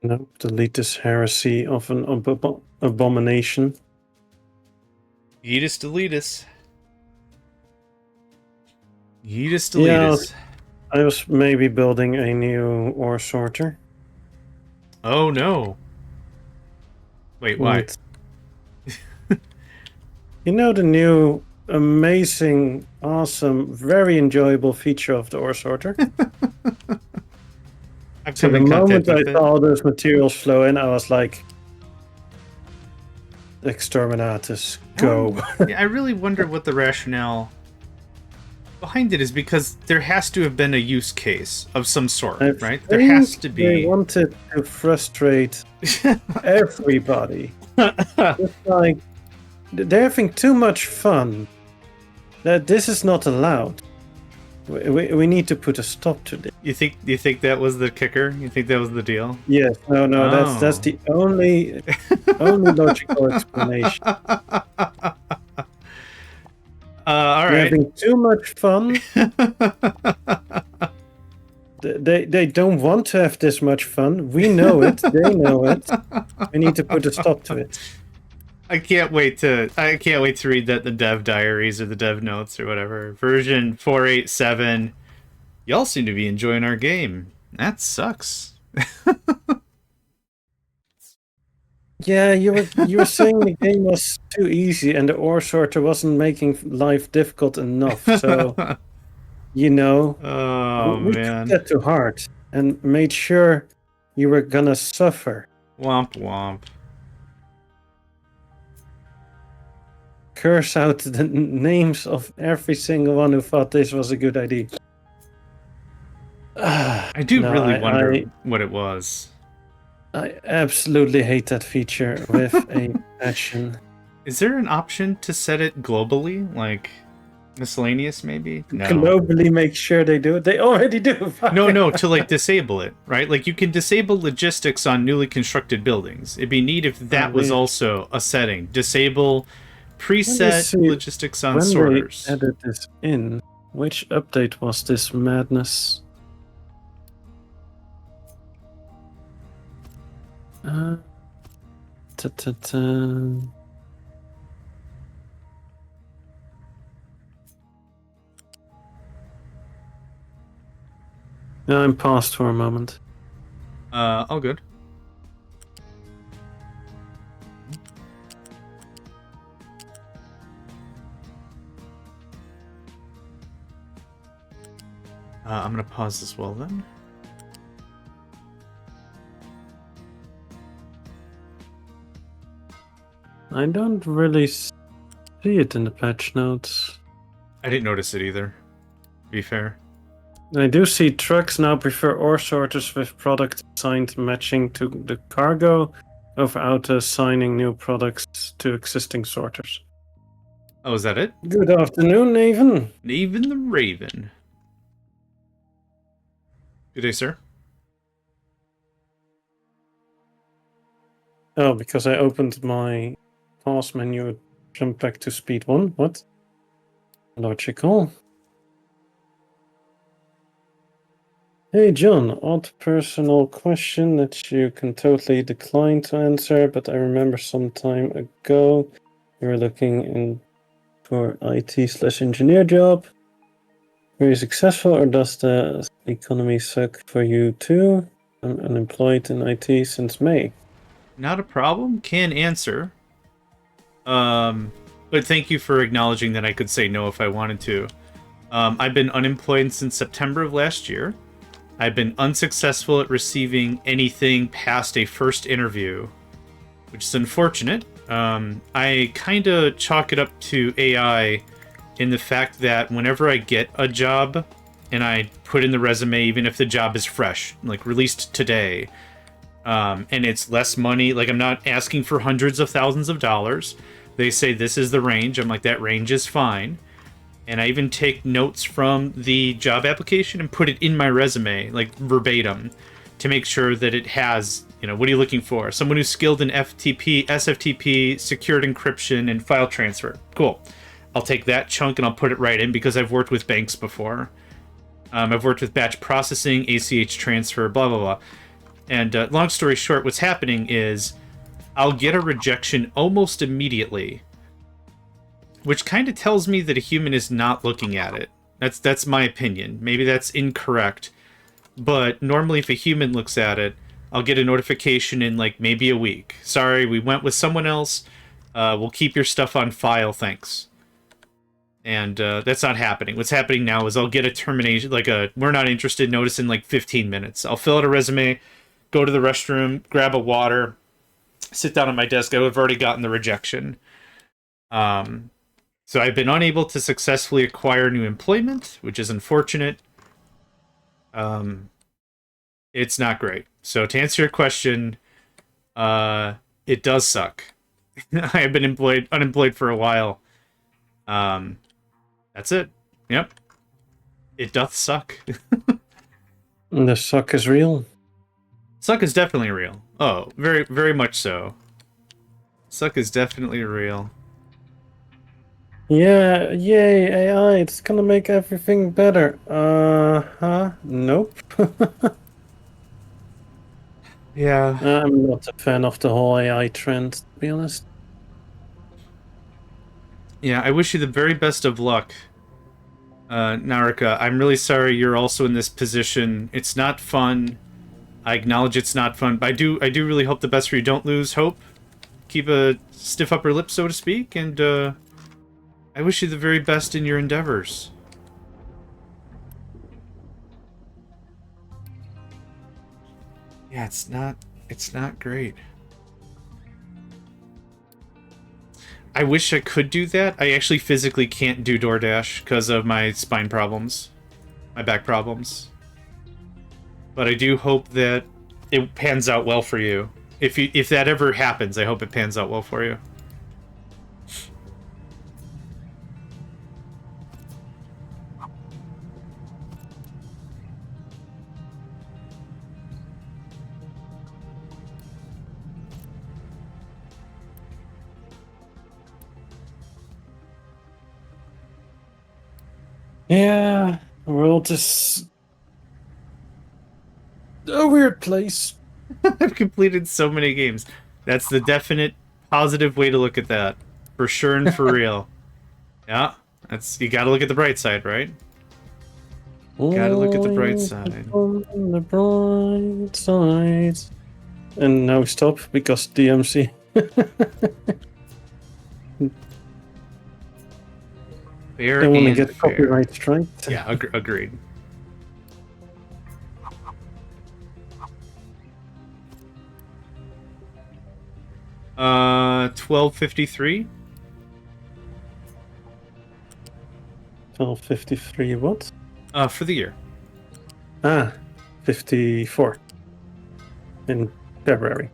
Nope, delete this heresy of an abomination. Yeetus deletus. Yeetus Yeah, deletus. I was maybe building a new ore sorter. Oh no. Wait, why? You know the new amazing, awesome, very enjoyable feature of the ore sorter? I've So come the in moment contact I with it. saw all those materials flow in, I was like, Exterminatus, go. Yeah, I really wonder what the rationale behind it is, because there has to have been a use case of some sort, I right? There has to they be. wanted to frustrate everybody. It's like, they're having too much fun. That this is not allowed. We need to put a stop to this. You think that was the kicker? You think that was the deal? Yes, no, that's the only logical explanation. All They're right. having too much fun. They don't want to have this much fun. We know it. They know it. We need to put a stop to it. I can't wait to read that in the dev diaries or the dev notes or whatever. Version 487. Y'all seem to be enjoying our game. That sucks. Yeah, you were saying the game was too easy and the ore sorter wasn't making life difficult enough. So, you know, Oh we man. took that to heart and made sure you were gonna suffer. Womp womp. Curse out the names of every single one who thought this was a good idea. I do really wonder what it was. I absolutely hate that feature with a passion. Is there an option to set it globally? Like miscellaneous maybe? No. Globally make sure they do it. They already do. No, to like disable it, right? Like you can disable logistics on newly constructed buildings. It'd be neat if that was also a setting. Disable preset logistics on sorters. When they added this in, which update was this madness? No, I'm paused for a moment. All good. I'm gonna pause as well then. I don't really see it in the patch notes. I didn't notice it either, to be fair. I do see trucks now prefer ore sorters with product assigned matching to the cargo over auto assigning new products to existing sorters. Oh, is that it? Good afternoon, Naven. Naven the Raven. Good day, sir. Oh, because I opened my pause menu, jump back to speed 1. What? Logical. Hey John, odd personal question that you can totally decline to answer, but I remember some time ago you were looking in for IT/engineer job. Were you successful, or does the economy suck for you too? I'm unemployed in IT since May. Not a problem. Can answer. But thank you for acknowledging that I could say no if I wanted to. I've been unemployed since September of last year. I've been unsuccessful at receiving anything past a first interview, which is unfortunate. I kind of chalk it up to AI in the fact that whenever I get a job and I put in the resume, even if the job is fresh, like released today, and it's less money, like I'm not asking for hundreds of thousands of dollars. They say this is the range. I'm like, that range is fine. And I even take notes from the job application and put it in my resume, like verbatim, to make sure that it has, what are you looking for? Someone who's skilled in FTP, SFTP, secured encryption, and file transfer. Cool. I'll take that chunk and I'll put it right in because I've worked with banks before. I've worked with batch processing, ACH transfer, blah, blah, blah. And long story short, what's happening is I'll get a rejection almost immediately, which kind of tells me that a human is not looking at it. That's my opinion. Maybe that's incorrect, but normally if a human looks at it, I'll get a notification in like maybe a week. Sorry, we went with someone else. We'll keep your stuff on file, thanks. And that's not happening. What's happening now is I'll get a termination, like a we're not interested notice in like 15 minutes. I'll fill out a resume, go to the restroom, grab a water, sit down at my desk. I would have already gotten the rejection. So I've been unable to successfully acquire new employment, which is unfortunate. It's not great. So to answer your question, it does suck. I have been unemployed for a while. That's it. Yep. It doth suck. The suck is real. Suck is definitely real. Oh, very, very much so. Suck is definitely real. Yeah, yay, AI, it's gonna make everything better. Nope. Yeah. I'm not a fan of the whole AI trend, to be honest. Yeah, I wish you the very best of luck, Narika. I'm really sorry you're also in this position. It's not fun. I acknowledge it's not fun, but I do really hope the best for you. Don't lose hope. Keep a stiff upper lip, so to speak, and I wish you the very best in your endeavors. Yeah, it's not great. I wish I could do that. I actually physically can't do DoorDash because of my spine problems, my back problems. But I do hope that it pans out well for you. If that ever happens, I hope it pans out well for you. Yeah, the world is a weird place. I've completed so many games. That's the definite positive way to look at that. For sure and for real. Yeah, you gotta look at the bright side, right? Gotta look at the bright side. On the bright side. And now stop, because DMC. Fair Don't want to and get fair. copyright strike. Yeah, agreed. $12.53. 12.53 what? For the year. 54 in February.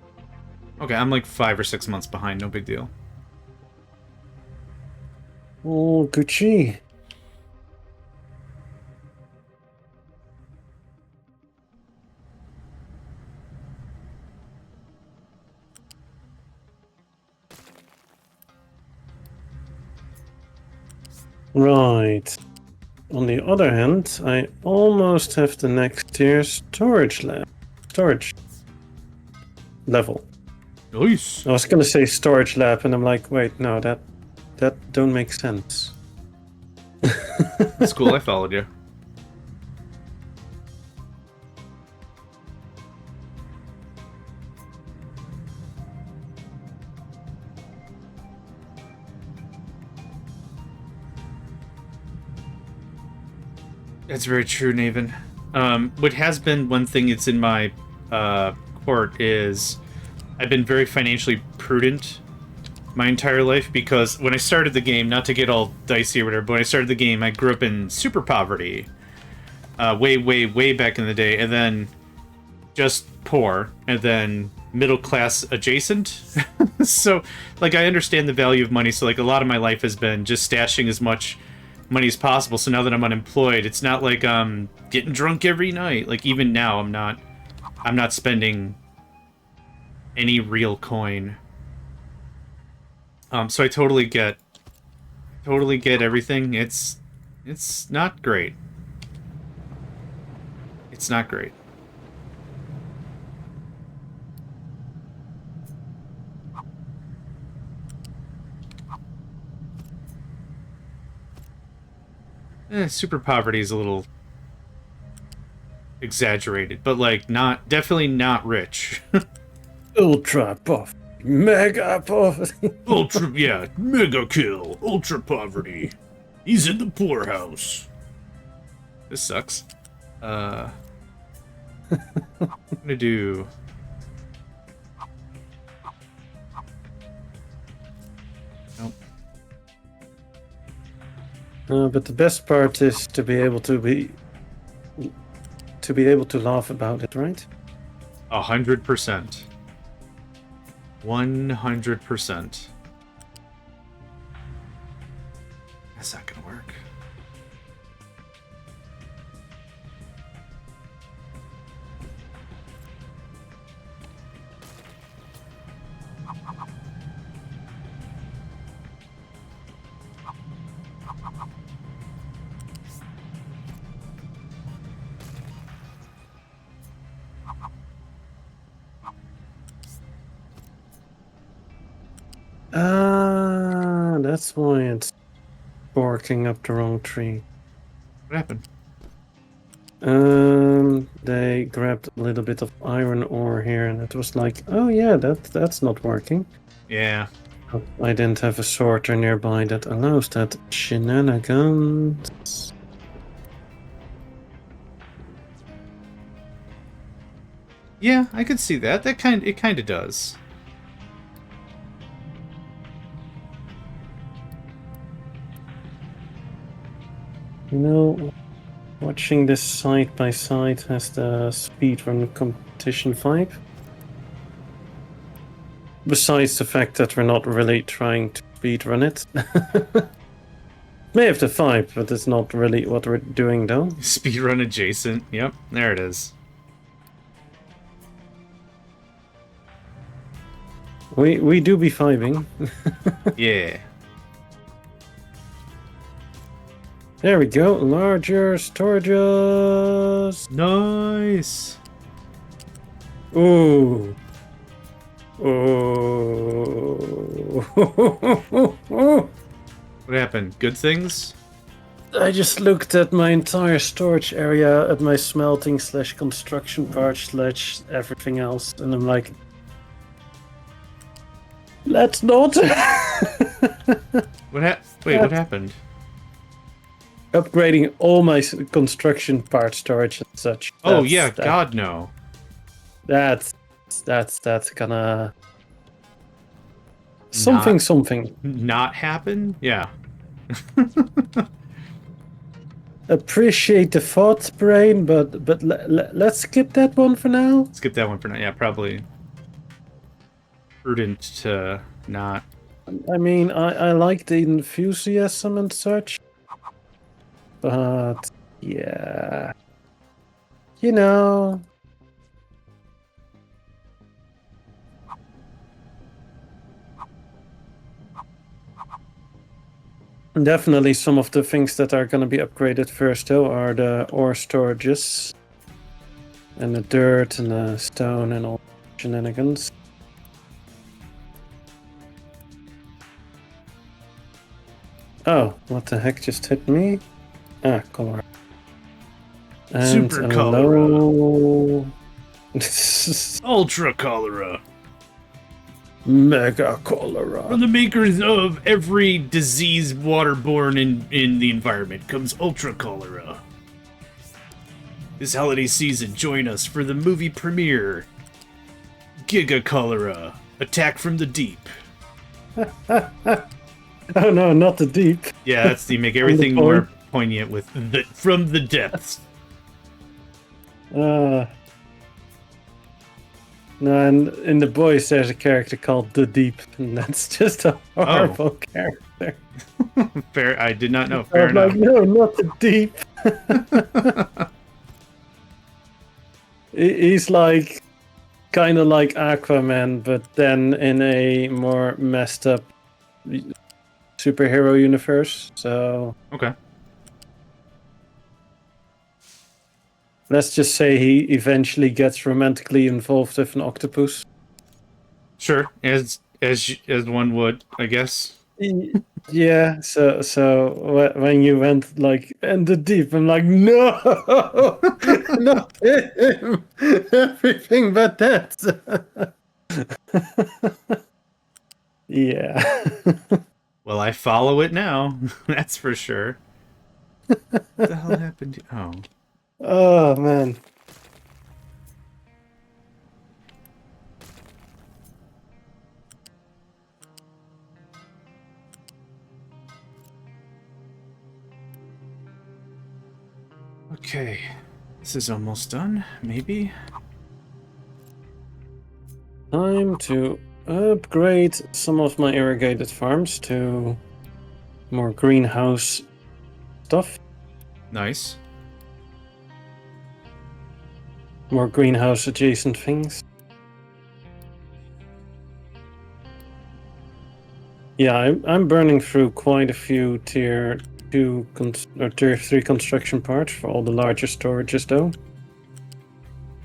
Okay, I'm like 5 or 6 months behind. No big deal. Oh, Gucci. Right. On the other hand, I almost have the next tier storage level. Nice. I was gonna say storage lab, and I'm like, wait, no, that don't make sense. That's cool. I followed you. That's very true, Naven. What has been one thing that's in my court is I've been very financially prudent my entire life, because when I started the game, not to get all dicey or whatever, but when I started the game, I grew up in super poverty. Way back in the day, and then just poor, and then middle class adjacent. So, like, I understand the value of money, so, like, a lot of my life has been just stashing as much money as possible. So now that I'm unemployed, it's not like I'm getting drunk every night. Like, even now, I'm not spending any real coin. So I totally get everything. It's not great. It's not great. Super poverty is a little exaggerated, but like definitely not rich. Ultra puff. Mega puff. Ultra, yeah, mega kill, ultra poverty. He's in the poorhouse. This sucks. I'm gonna do. Nope. But the best part is to be able to laugh about it, right? 100%. 100%. That's not gonna work. That's why it's barking up the wrong tree. What happened? They grabbed a little bit of iron ore here, and it was like, oh yeah, that's not working. Yeah. I didn't have a sorter nearby that allows that shenanigans. Yeah, I could see that. It kind of does. You know, watching this side by side has the speedrun competition vibe. Besides the fact that we're not really trying to speedrun it. May have the vibe, but it's not really what we're doing though. Speedrun adjacent. Yep, there it is. We do be vibing. Yeah. There we go. Larger storages. Nice. Ooh. Oh. What happened? Good things? I just looked at my entire storage area, at my smelting / construction part / everything else, and I'm like, let's not. What happened? Upgrading all my construction part storage and such. Oh yeah, God no. That's gonna something. Not happen? Yeah. Appreciate the thought, brain, but let's skip that one for now. Skip that one for now. Yeah, probably prudent to not. I mean, I like the enthusiasm and such, but yeah, you know. Definitely some of the things that are going to be upgraded first, though, are the ore storages and the dirt and the stone and all shenanigans. Oh, what the heck just hit me? Ah, cholera. And Super cholera. Ultra cholera. Mega cholera. From the makers of every disease waterborne in the environment comes ultra cholera. This holiday season, join us for the movie premiere. Giga cholera. Attack from the deep. Oh no, not the deep. Yeah, that's the make everything more poignant with the from the depths. No, and in The Boys, there's a character called The Deep, and that's just a horrible character. Fair, I did not know. Fair enough. Like, no, not The Deep. He's like, kind of like Aquaman, but then in a more messed up superhero universe. So okay. Let's just say he eventually gets romantically involved with an octopus. Sure, as one would, I guess. Yeah, when you went like in the deep, I'm like, no, not him, everything but that. Yeah. Well, I follow it now. That's for sure. What the hell happened? Oh. Oh man. Okay. This is almost done, maybe? Time to upgrade some of my irrigated farms to more greenhouse stuff, Nice. more greenhouse adjacent things. Yeah, I'm burning through quite a few tier 2 or tier 3 construction parts for all the larger storages though.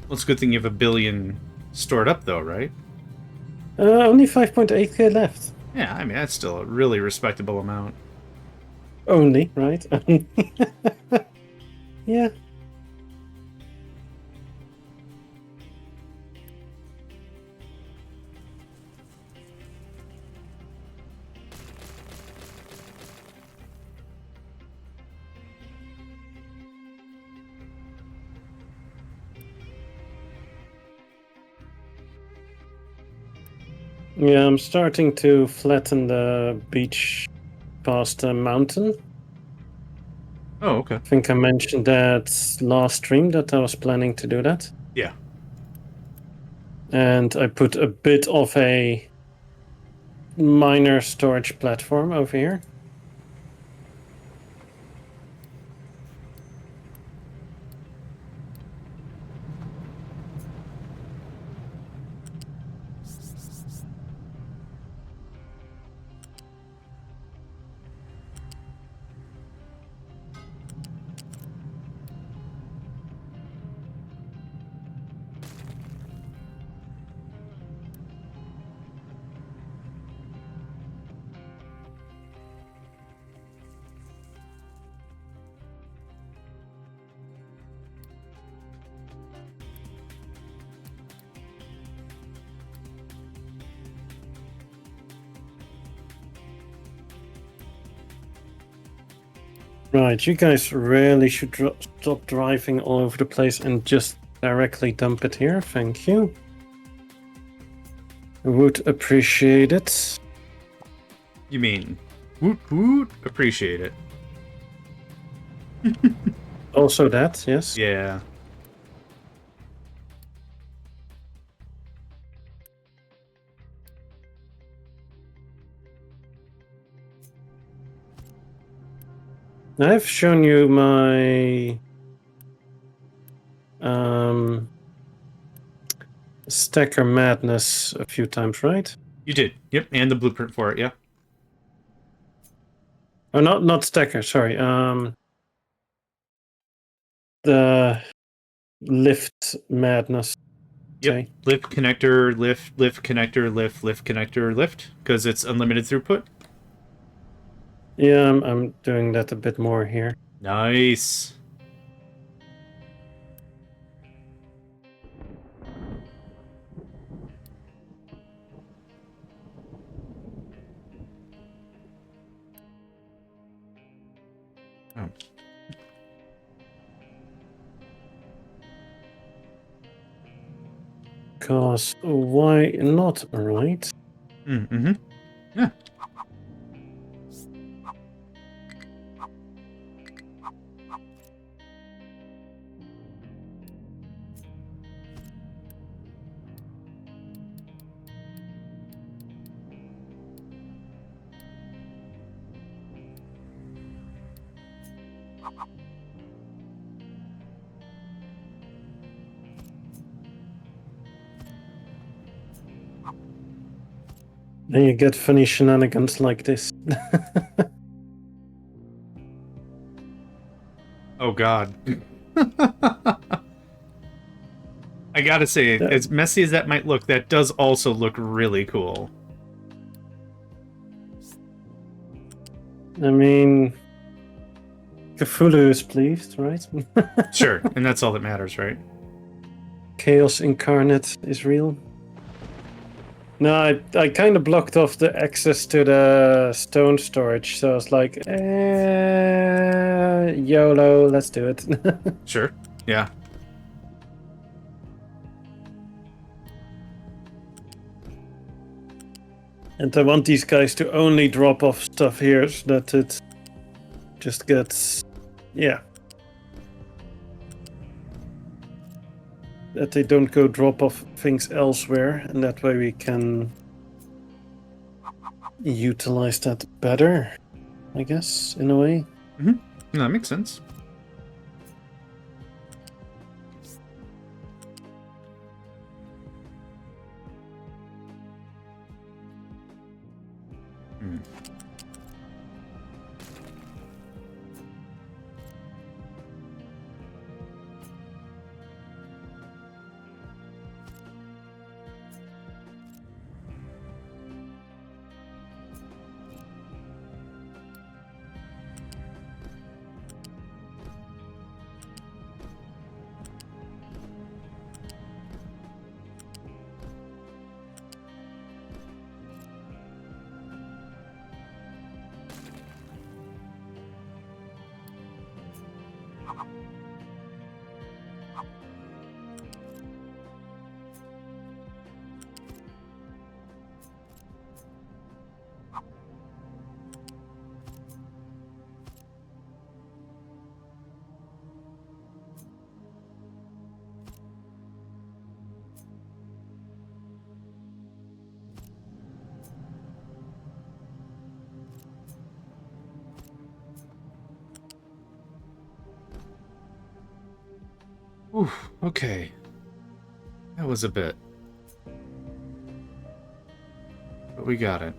Well, it's a good thing you have 1 billion stored up, though, right? Only 5.8k left. Yeah, I mean, that's still a really respectable amount. Only, right? Yeah. Yeah, I'm starting to flatten the beach past the mountain. Oh, okay. I think I mentioned that last stream that I was planning to do that. Yeah. And I put a bit of a minor storage platform over here. Right, you guys really should stop driving all over the place and just directly dump it here. Thank you. I would appreciate it. You mean, woot woot, appreciate it. Also that, yes. Yeah. I've shown you my stacker madness a few times, right? You did. Yep, and the blueprint for it, yeah. Oh, not stacker, sorry. The lift madness. Yep. Say. Lift connector, lift connector, lift connector, lift, because it's unlimited throughput. Yeah, I'm doing that a bit more here. Nice. Oh. Because why not, right? Mm-hmm. Yeah. Then you get funny shenanigans like this. Oh, God. I gotta say, as messy as that might look, that does also look really cool. I mean, Cthulhu is pleased, right? Sure, and that's all that matters, right? Chaos incarnate is real. No, I kind of blocked off the access to the stone storage, so I was like, YOLO, let's do it. Sure. Yeah. And I want these guys to only drop off stuff here so that it just gets, yeah. That they don't go drop off things elsewhere, and that way we can utilize that better, I guess, in a way. No, that makes sense. Ooh, okay. That was a bit. But we got it.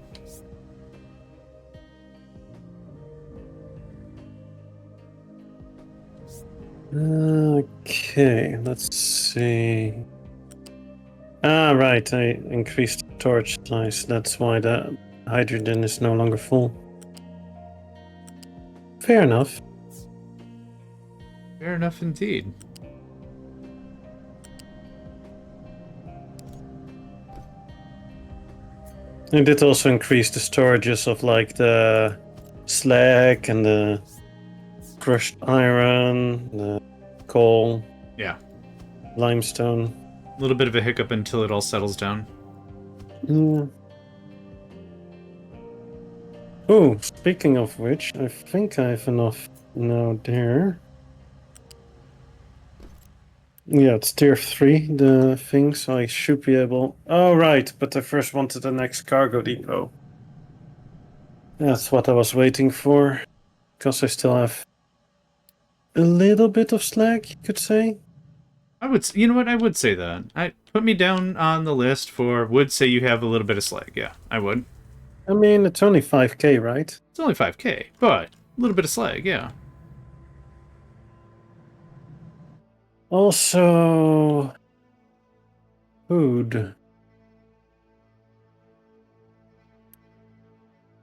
Okay, let's see. Ah, right, I increased the torch size. That's why the hydrogen is no longer full. Fair enough. Fair enough indeed. I did also increase the storages of like the slag and the crushed iron, the coal, Yeah. limestone. A little bit of a hiccup until it all settles down. Mm. Oh, speaking of which, I think I have enough now there. Yeah, it's tier 3, the thing, so I should be able... Oh, right, but I first wanted the next cargo depot. That's what I was waiting for, because I still have a little bit of slag, you could say. You know what? I would say that. I put me down on the list for would say you have a little bit of slag. Yeah, I would. I mean, it's only 5k, right? It's only 5k, but a little bit of slag, yeah. Also... food.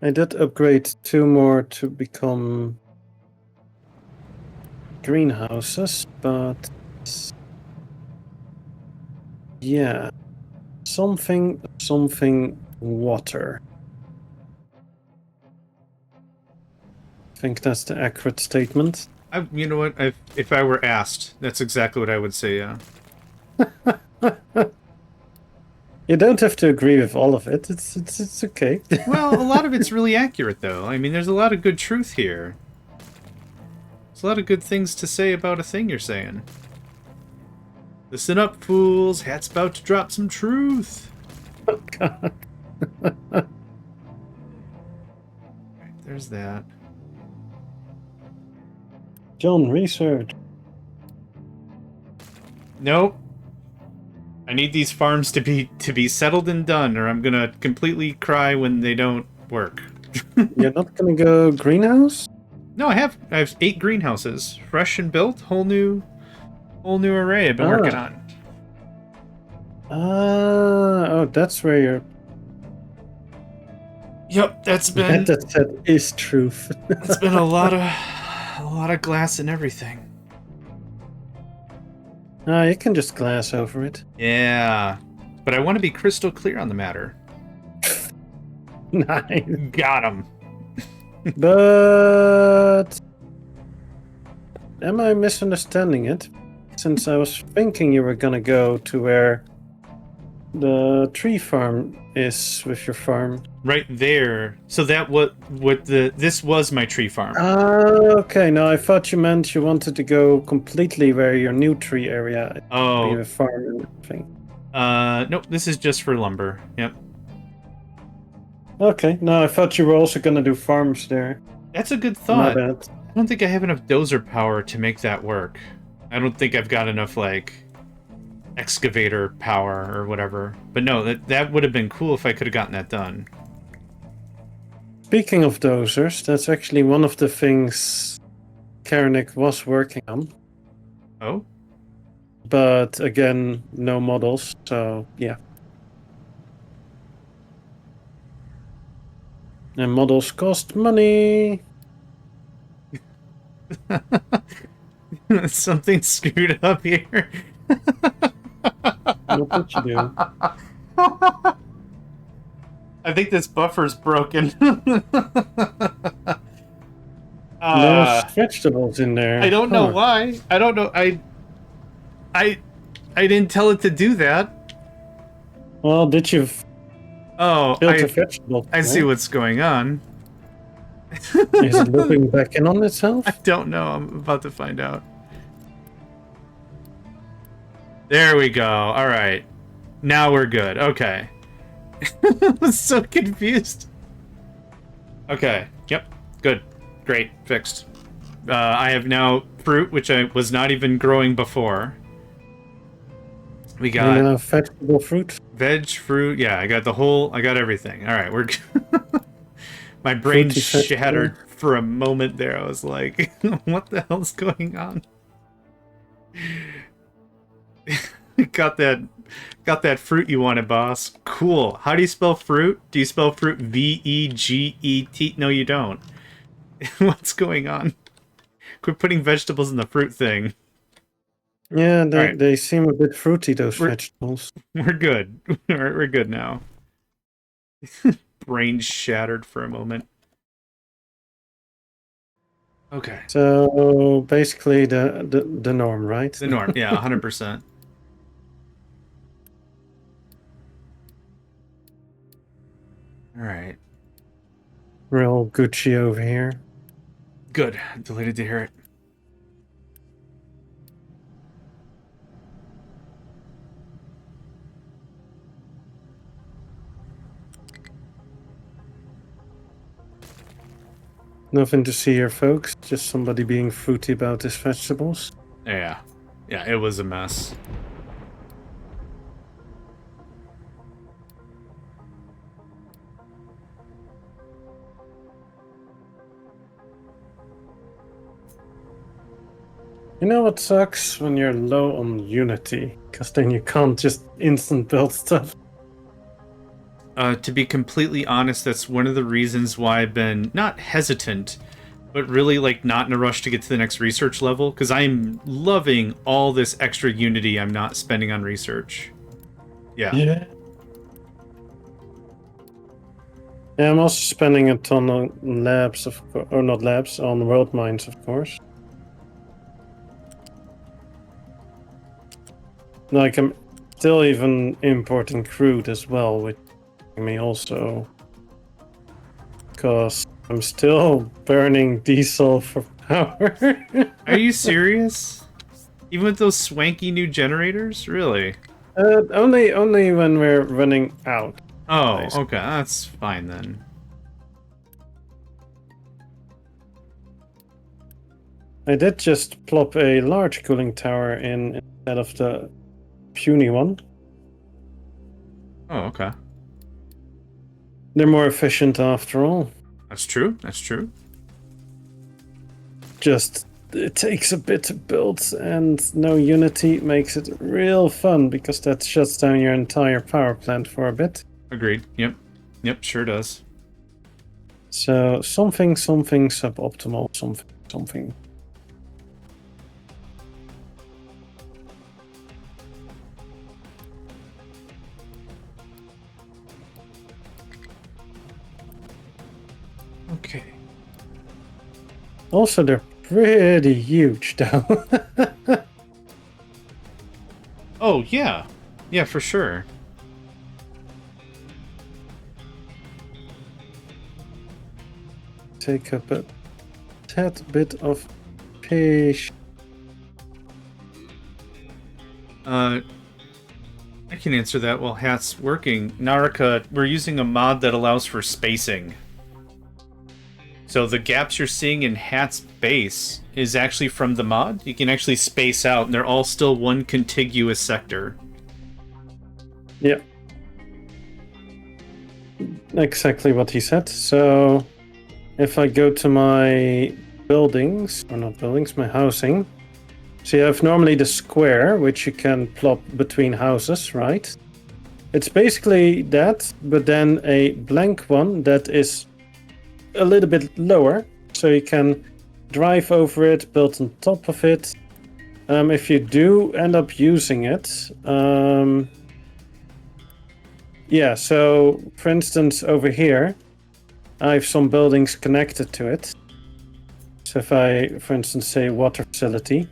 I did upgrade 2 more to become greenhouses, but... yeah. Something water. I think that's the accurate statement. You know what? If I were asked, that's exactly what I would say, yeah. You don't have to agree with all of it. It's okay. Well, a lot of it's really accurate, though. I mean, there's a lot of good truth here. There's a lot of good things to say about a thing you're saying. Listen up, fools. Hat's about to drop some truth. Oh, God. Right, there's that. John, research. Nope. I need these farms to be settled and done, or I'm gonna completely cry when they don't work. You're not gonna go greenhouse? No, I have 8 greenhouses, fresh and built, whole new array I've been working on. Oh, that's where you're... Yep, that's been Hatdatsat is truth. it's been a lot of glass and everything. You can just glass over it. Yeah, but I want to be crystal clear on the matter. Nice. Got him. But am I misunderstanding it? Since I was thinking you were gonna go to where the tree farm is with your farm. Right there. So that this was my tree farm. Okay. No, I thought you meant you wanted to go completely where your new tree area is. Oh. Be a farm and everything. Nope, this is just for lumber. Yep. Okay. No, I thought you were also gonna do farms there. That's a good My thought. bad. I don't think I have enough dozer power to make that work. I don't think I've got enough, like, excavator power or whatever. But no, that would have been cool if I could have gotten that done. Speaking of dozers, that's actually one of the things Karanik was working on. Oh? But again, no models, so yeah. And models cost money. Something screwed up here. What you do? I think this buffer's broken. There's vegetables in there. I don't know why. I don't know. I didn't tell it to do that. Well, did you Oh, build a vegetable? I see what's going on. Is it looping back in on itself? I don't know. I'm about to find out. There we go. All right. Now we're good. Okay. I was so confused. Okay. Yep. Good. Great. Fixed. I have now fruit, which I was not even growing before. We got vegetable fruit. Veg, fruit. Yeah, I got everything. All right, we're. My brain shattered for a moment there. I was like, "What the hell's going on?" got that fruit you wanted, boss. Cool. How do you spell fruit? Do you spell fruit V-E-G-E-T? No, you don't. What's going on? Quit putting vegetables in the fruit thing. Yeah, they seem a bit fruity, those vegetables. We're good. We're good now. Brain shattered for a moment. Okay. So basically the norm, right? The norm, yeah, 100%. All right. Real Gucci over here. Good. Delighted to hear it. Nothing to see here, folks. Just somebody being fruity about his vegetables. Yeah. Yeah, it was a mess. You know what sucks? When you're low on Unity. Because then you can't just instant build stuff. To be completely honest, that's one of the reasons why I've been not hesitant, but really like not in a rush to get to the next research level, because I'm loving all this extra Unity I'm not spending on research. Yeah. Yeah, I'm also spending a ton on labs, or not labs, on world mines, of course. Like, I'm still even importing crude as well, which me also, because I'm still burning diesel for power. Are you serious? Even with those swanky new generators? Really? Only when we're running out. Oh, okay, that's fine then. I did just plop a large cooling tower in instead of the puny one. Oh, okay. They're more efficient after all. That's true. That's true. Just, it takes a bit to build, and no Unity makes it real fun, because that shuts down your entire power plant for a bit. Agreed. Yep. Yep, sure does. So something suboptimal, something. Okay. Also, they're pretty huge, though. Oh, yeah. Yeah, for sure. Take up a tad bit of patience. I can answer that while Hat's working. Naraka, we're using a mod that allows for spacing. So the gaps you're seeing in Hat's base is actually from the mod. You can actually space out, and they're all still one contiguous sector. Yeah. Exactly what he said. So if I go to my buildings, or not buildings, my housing. So you have normally the square, which you can plop between houses, right? It's basically that, but then a blank one that is a little bit lower. So you can drive over it, build on top of it. If you do end up using it, yeah, so for instance, over here, I have some buildings connected to it. So if I, for instance, say water facility,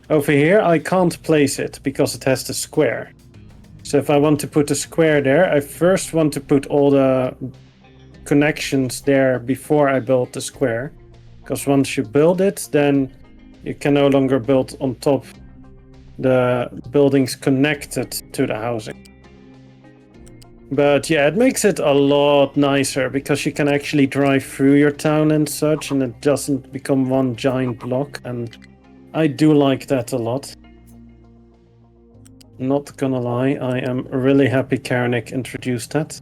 over here I can't place it because it has the square. So if I want to put a square there, I first want to put all the connections there before I build the square. Because once you build it, then you can no longer build on top the buildings connected to the housing. But yeah, it makes it a lot nicer because you can actually drive through your town and such, and it doesn't become one giant block. And I do like that a lot. Not gonna lie, I am really happy Karanik introduced that.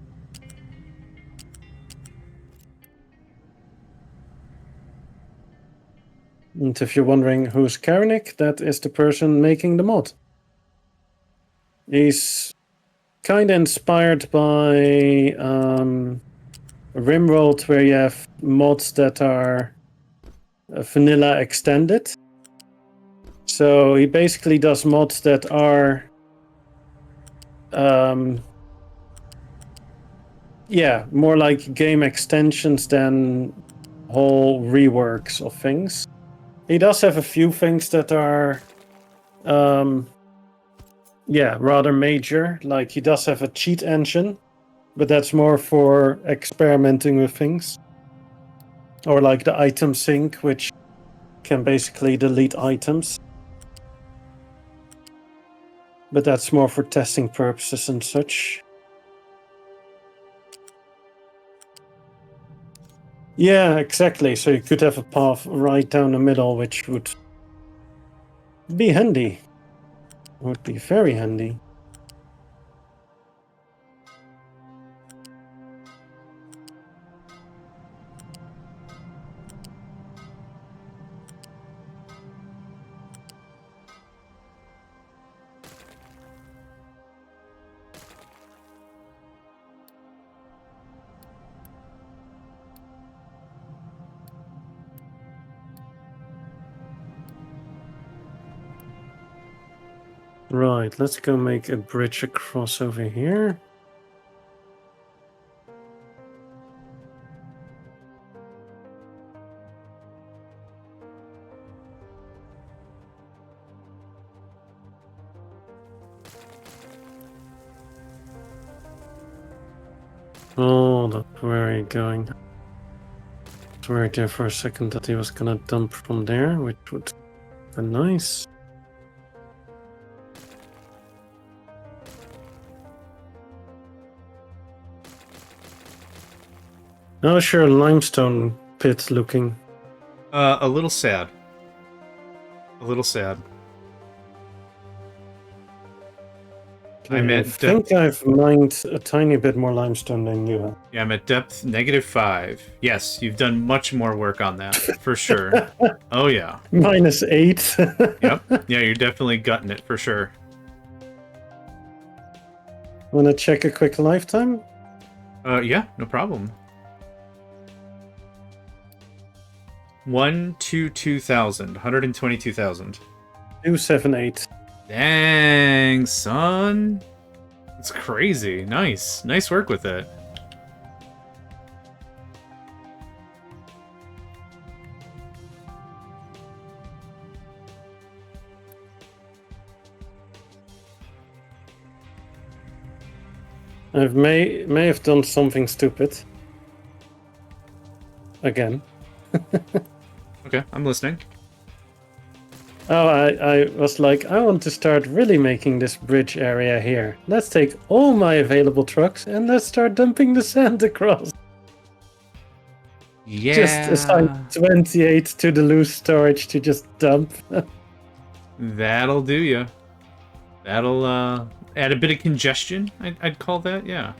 And if you're wondering who's Karanik, that is the person making the mod. He's kind of inspired by Rimworld, where you have mods that are vanilla extended. So he basically does mods that are, yeah, more like game extensions than whole reworks of things. He does have a few things that are, yeah, rather major. Like he does have a cheat engine, but that's more for experimenting with things. Or like the item sync, which can basically delete items. But that's more for testing purposes and such. Yeah, exactly. So you could have a path right down the middle, which would be handy. Would be very handy. Right, let's go make a bridge across over here. Oh, where are you going? I was worried there for a second that he was gonna dump from there, which would be nice. How's your limestone pit looking? A little sad. A little sad. I'm I at think I've mined a tiny bit more limestone than you have. Yeah, I'm at depth -5. Yes, you've done much more work on that, for sure. Oh, yeah. -8. Yep. Yeah, you're definitely gutting it, for sure. Wanna check a quick lifetime? Yeah, no problem. 122,000. 278. Dang, son. That's crazy. Nice work with it. I may have done something stupid. Again. Okay, I'm listening. Oh, I was like, I want to start really making this bridge area here. Let's take all my available trucks and let's start dumping the sand across. Yeah. Just assign 28 to the loose storage to just dump. That'll do you. That'll add a bit of congestion, I'd call that, yeah.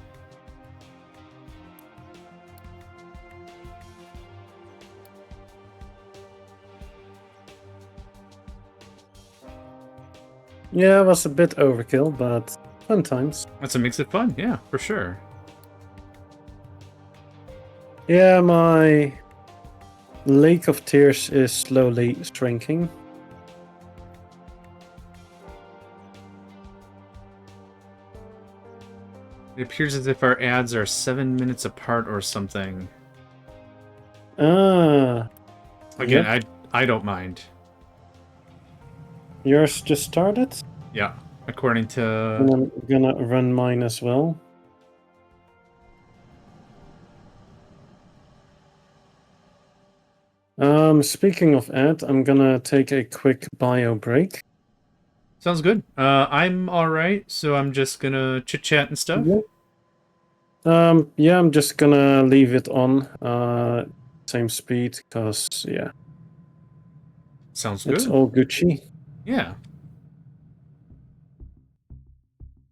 Yeah, it was a bit overkill, but fun times. That's what makes it fun, yeah, for sure. Yeah, my Lake of Tears is slowly shrinking. It appears as if our ads are 7 minutes apart or something. Ah. Again, yep. I don't mind. Yours just started? Yeah, according to... And I'm gonna run mine as well. Speaking of ad, I'm gonna take a quick bio break. Sounds good. I'm alright, so I'm just gonna chit-chat and stuff. Yeah, I'm just gonna leave it on same speed, because, yeah. Sounds good. It's all Gucci. Yeah.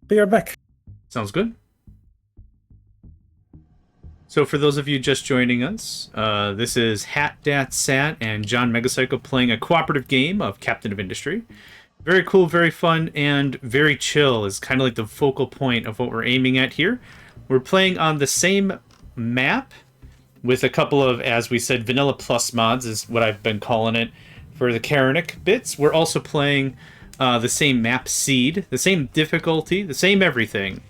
We are back. Sounds good. So for those of you just joining us, this is Hatdatsat and JohnMegacycle playing a cooperative game of Captain of Industry. Very cool, very fun, and very chill is kind of like the focal point of what we're aiming at here. We're playing on the same map with a couple of, as we said, Vanilla Plus mods is what I've been calling it for the Karanic bits. We're also playing the same map seed, the same difficulty, the same everything.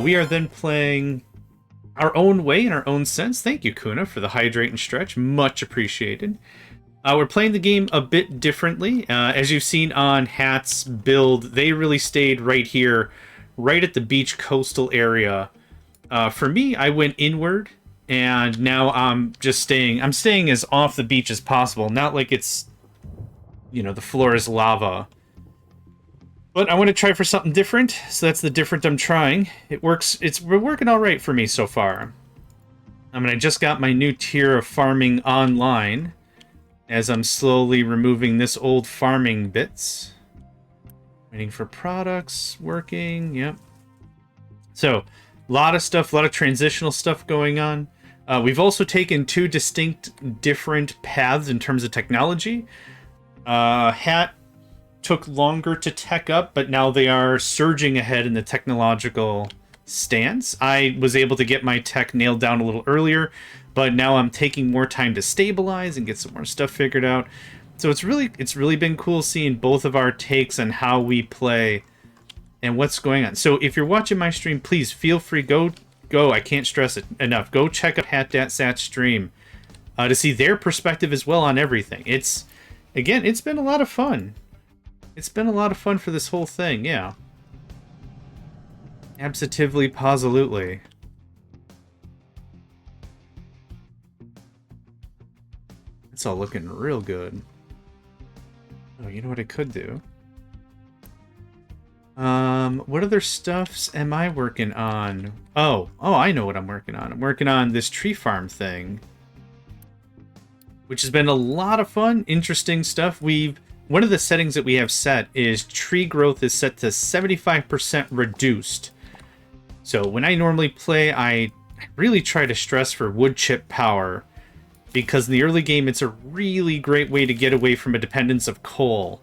We are then playing our own way in our own sense. Thank you, Kuna, for the hydrate and stretch. Much appreciated. We're playing the game a bit differently. As you've seen on Hat's build, they really stayed right here, right at the beach coastal area. For me, I went inward, and now I'm staying as off the beach as possible. Not like it's, the floor is lava. But I want to try for something different, so that's the different I'm trying. It works. We're working all right for me so far. I just got my new tier of farming online, as I'm slowly removing this old farming bits. Waiting for products, working, yep. So, a lot of stuff, a lot of transitional stuff going on. We've also taken two distinct different paths in terms of technology. Hat took longer to tech up, but now they are surging ahead in the technological stance. I was able to get my tech nailed down a little earlier, but now I'm taking more time to stabilize and get some more stuff figured out. So it's really been cool seeing both of our takes on how we play and what's going on. So if you're watching my stream, please feel free, go, I can't stress it enough, go check out Hatdatsat's stream to see their perspective as well on everything. It's been a lot of fun. It's been a lot of fun for this whole thing, yeah. Absolutely, positively. It's all looking real good. Oh, you know what I could do? What other stuffs am I working on? Oh, I know what I'm working on. I'm working on this tree farm thing, which has been a lot of fun, interesting stuff. One of the settings that we have set is tree growth is set to 75% reduced. So when I normally play, I really try to stress for wood chip power, because in the early game, it's a really great way to get away from a dependence of coal.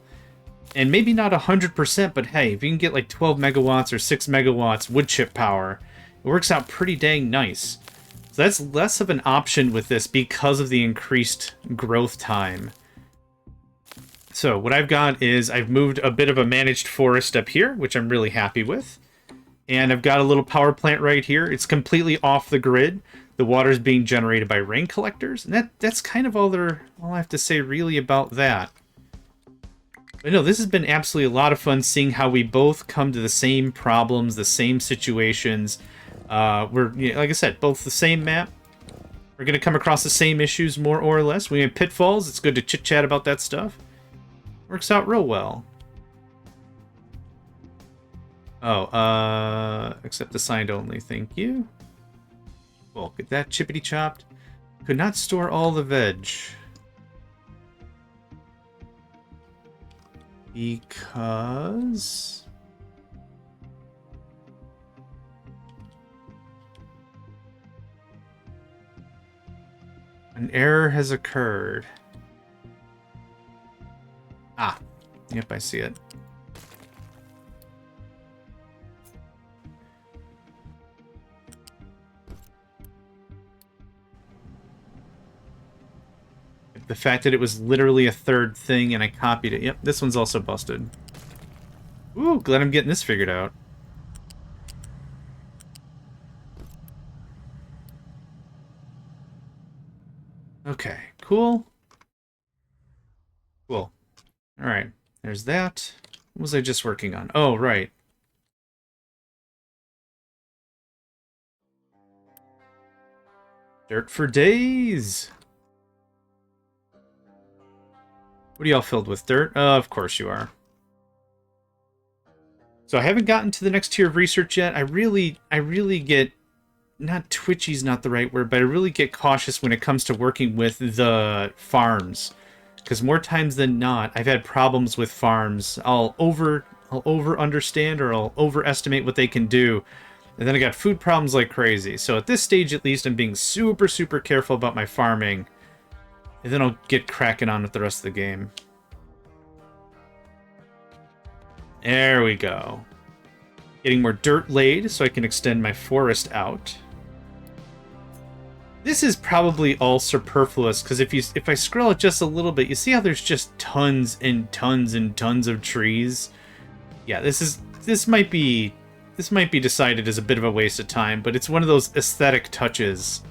And maybe not 100%, but hey, if you can get like 12 megawatts or 6 megawatts wood chip power, it works out pretty dang nice. So that's less of an option with this because of the increased growth time. So what I've got is I've moved a bit of a managed forest up here, which I'm really happy with. And I've got a little power plant right here. It's completely off the grid. The water's being generated by rain collectors. And that's kind of all I have to say really about that. But no, this has been absolutely a lot of fun seeing how we both come to the same problems, the same situations. We're, like I said, both the same map. We're going to come across the same issues more or less. We have pitfalls. It's good to chit-chat about that stuff. Works out real well. Oh, accept assigned only. Thank you. Cool. Get that chippity chopped. Could not store all the veg. Because... an error has occurred. Ah. Yep, I see it. The fact that it was literally a third thing and I copied it. Yep, this one's also busted. Ooh, glad I'm getting this figured out. Okay, cool. Cool. Alright, there's that. What was I just working on? Oh, right. Dirt for days! What are y'all filled with? Dirt? Of course you are. So I haven't gotten to the next tier of research yet. I really get... not twitchy's not the right word, but I really get cautious when it comes to working with the farms. Because more times than not, I've had problems with farms. I'll over understand or I'll overestimate what they can do. And then I got food problems like crazy. So at this stage, at least, I'm being super, super careful about my farming. And then I'll get cracking on with the rest of the game. There we go. Getting more dirt laid so I can extend my forest out. This is probably all superfluous, because if I scroll it just a little bit, you see how there's just tons and tons and tons of trees? Yeah, this might be decided as a bit of a waste of time, but it's one of those aesthetic touches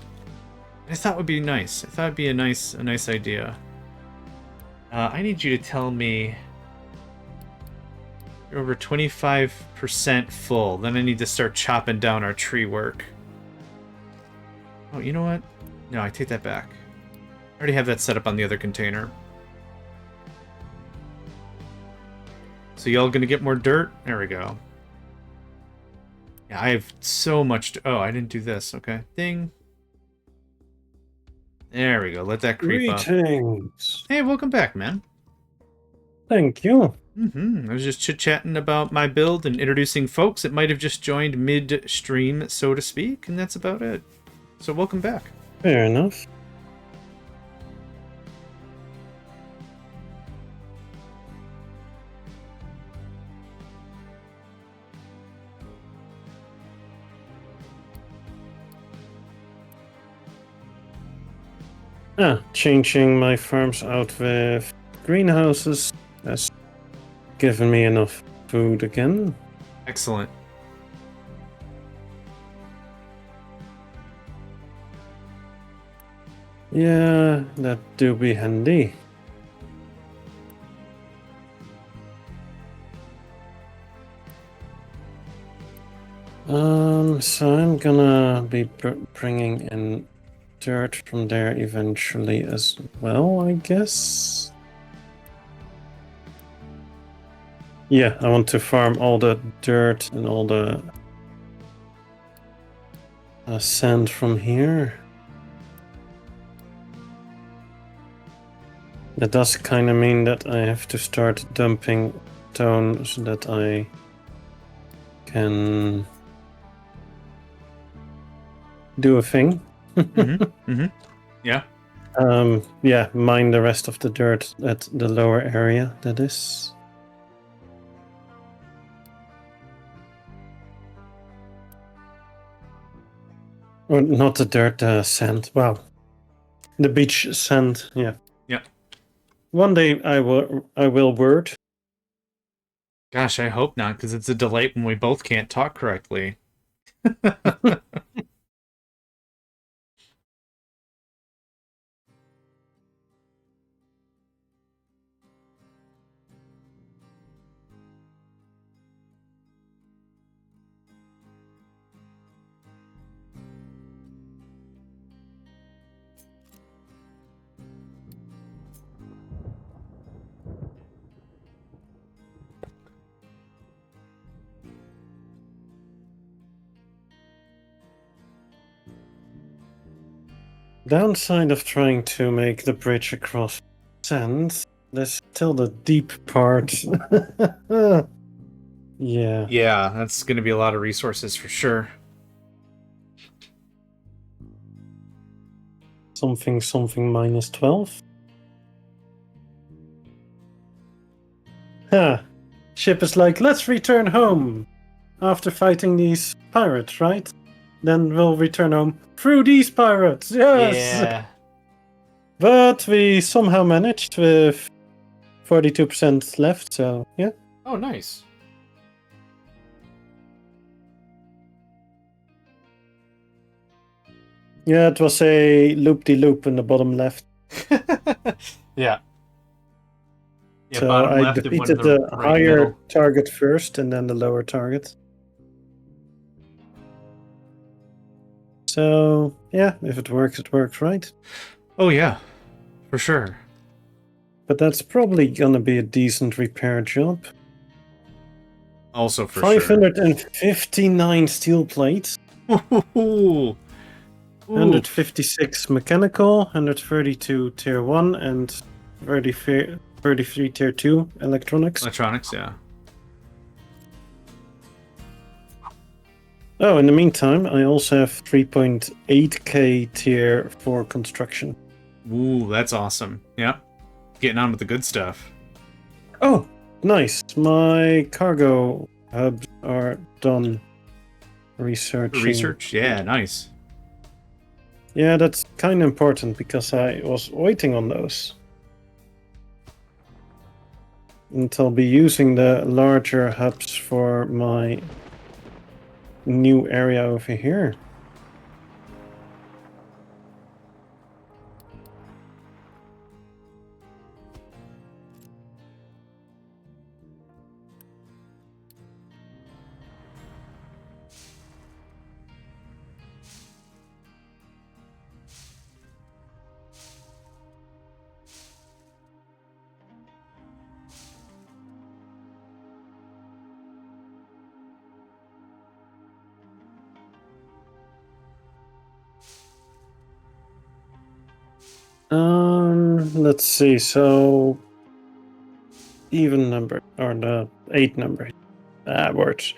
I thought would be nice. I thought it'd be a nice idea. I need you to tell me you're over 25% full. Then I need to start chopping down our tree work. Oh, you know what? No, I take that back. I already have that set up on the other container. So y'all gonna get more dirt? There we go. Yeah, I have so much... oh, I didn't do this. Okay. Ding. There we go. Let that creep up. Greetings. Hey, welcome back, man. Thank you. I was just chit-chatting about my build and introducing folks that might have just joined mid-stream, so to speak, and that's about it. So welcome back. Fair enough. Changing my farms out with greenhouses has given me enough food again. Excellent. Yeah, that do be handy. So I'm gonna be bringing in dirt from there eventually as well, I guess. Yeah, I want to farm all the dirt and all the sand from here. That does kind of mean that I have to start dumping stone so that I can do a thing. Yeah. Yeah, mine the rest of the dirt at the lower area, that is. Or not the dirt, the sand. Wow. The beach sand, yeah. Yeah. One day I will word. Gosh, I hope not, because it's a delight when we both can't talk correctly. Downside of trying to make the bridge across sand, there's still the deep part. Yeah. Yeah, that's going to be a lot of resources for sure. Something minus 12. Huh. Ship is like, let's return home after fighting these pirates, right? Then we'll return home through these pirates. Yes. Yeah. But we somehow managed with 42% left, so yeah. Oh, nice. Yeah, it was a loop-de-loop in the bottom left. Yeah. Yeah, So bottom I left and one in defeated the the right higher middle. target first and then the lower target. So yeah, if it works, right? Oh, yeah. For sure. But that's probably gonna be a decent repair job. Also for 559 steel plates. sure. 156 mechanical, 132 tier 1, and 33 tier 2 electronics. Electronics, yeah. Oh, in the meantime, I also have 3.8k tier 4 construction. Ooh, that's awesome. Yeah. Getting on with the good stuff. Oh, nice. My cargo hubs are done researching. Research? Yeah, nice. Yeah, that's kind of important because I was waiting on those. And I'll be using the larger hubs for my new area over here. Let's see. So even number or the 8 number words.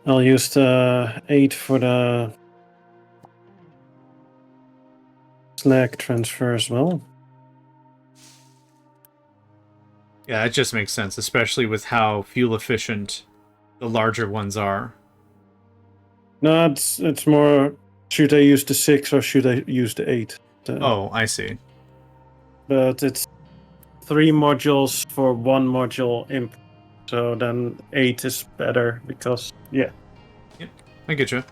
I'll use the 8 for the slag transfer as well. Yeah, it just makes sense, especially with how fuel efficient the larger ones are. No, it's more. Should I use the 6 or should I use the 8? Oh, I see. But it's 3 modules for 1 module input. So then 8 is better because, yeah. Yep, I get you.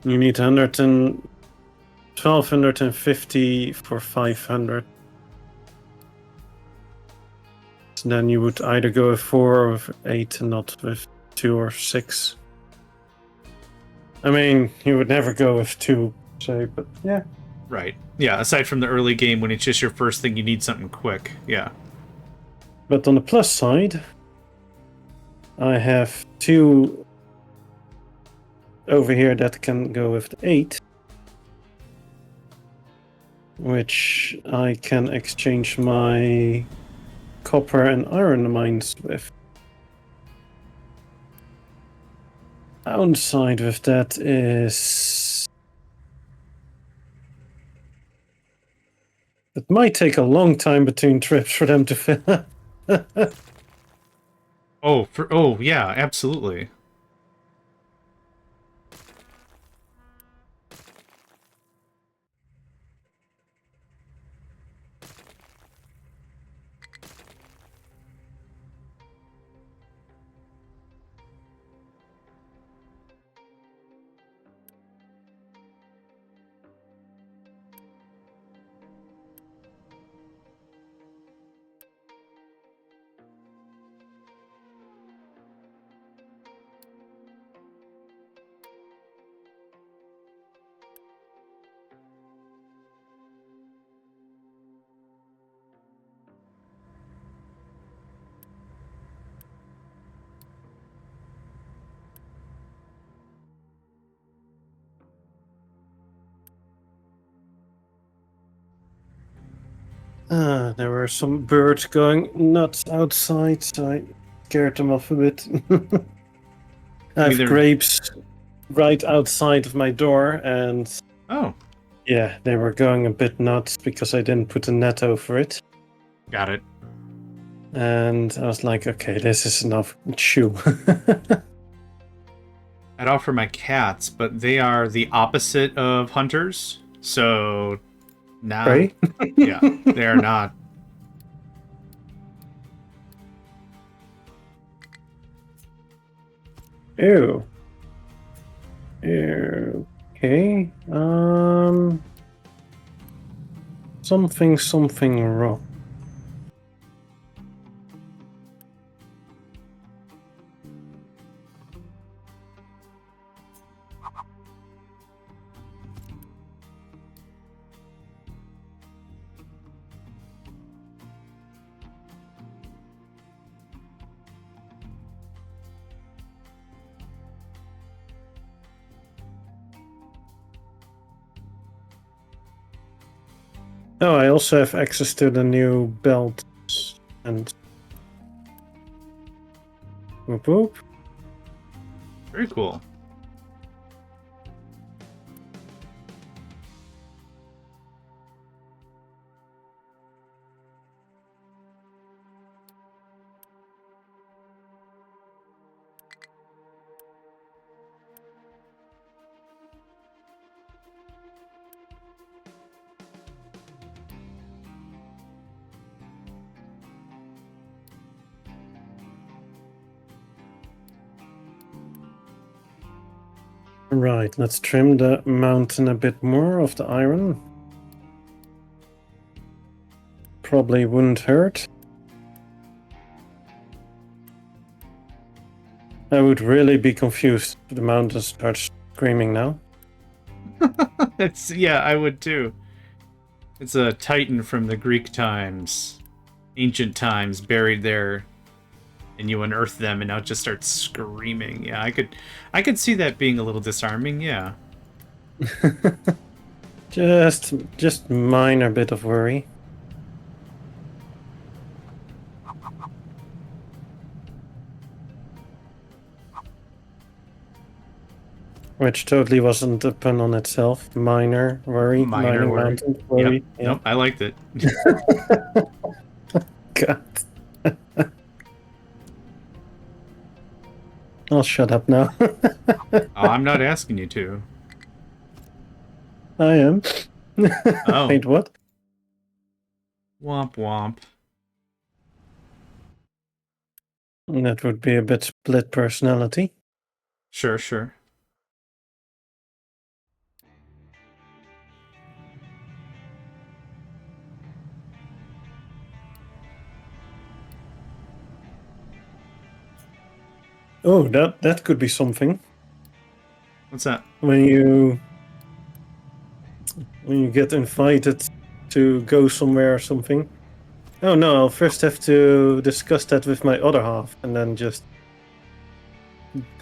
You need 1250 for 500. So then you would either go with 4 or with 8 and not with 2 or 6. I mean, you would never go with 2, say, but yeah. Right. Yeah, aside from the early game when it's just your first thing, you need something quick. Yeah. But on the plus side, I have 2 over here that can go with the 8, which I can exchange my copper and iron mines with. Downside with that is it might take a long time between trips for them to fill. Oh, yeah, absolutely. There were some birds going nuts outside, so I scared them off a bit. I have Either. grapes right outside of my door, and Oh, yeah, they were going a bit nuts because I didn't put a net over it. got it. And I was like, okay, this is enough. Chew. I'd offer my cats, but they are the opposite of hunters. So, nah. Right? Yeah, they are not. Ew. Ew. Okay. Something wrong. Oh, I also have access to the new belt and whoop whoop. Very cool. Right, let's trim the mountain a bit more of the iron. Probably wouldn't hurt. I would really be confused if the mountain starts screaming now. Yeah, I would too. It's a titan from the Greek times, ancient times, buried there, and you unearth them, and now it just starts screaming. Yeah, I could see that being a little disarming. Yeah. Just minor bit of worry. Which totally wasn't a pun on itself. Minor worry, Minor mining worry. mountain Yep. worry. Yeah. Nope. I liked it. God. I'll shut up now. I'm not asking you to. I am. Oh. Wait, what? Womp womp. That would be a bit split personality. Sure, sure. Oh, that could be something. What's that? When you get invited to go somewhere or something. Oh no, I'll first have to discuss that with my other half and then just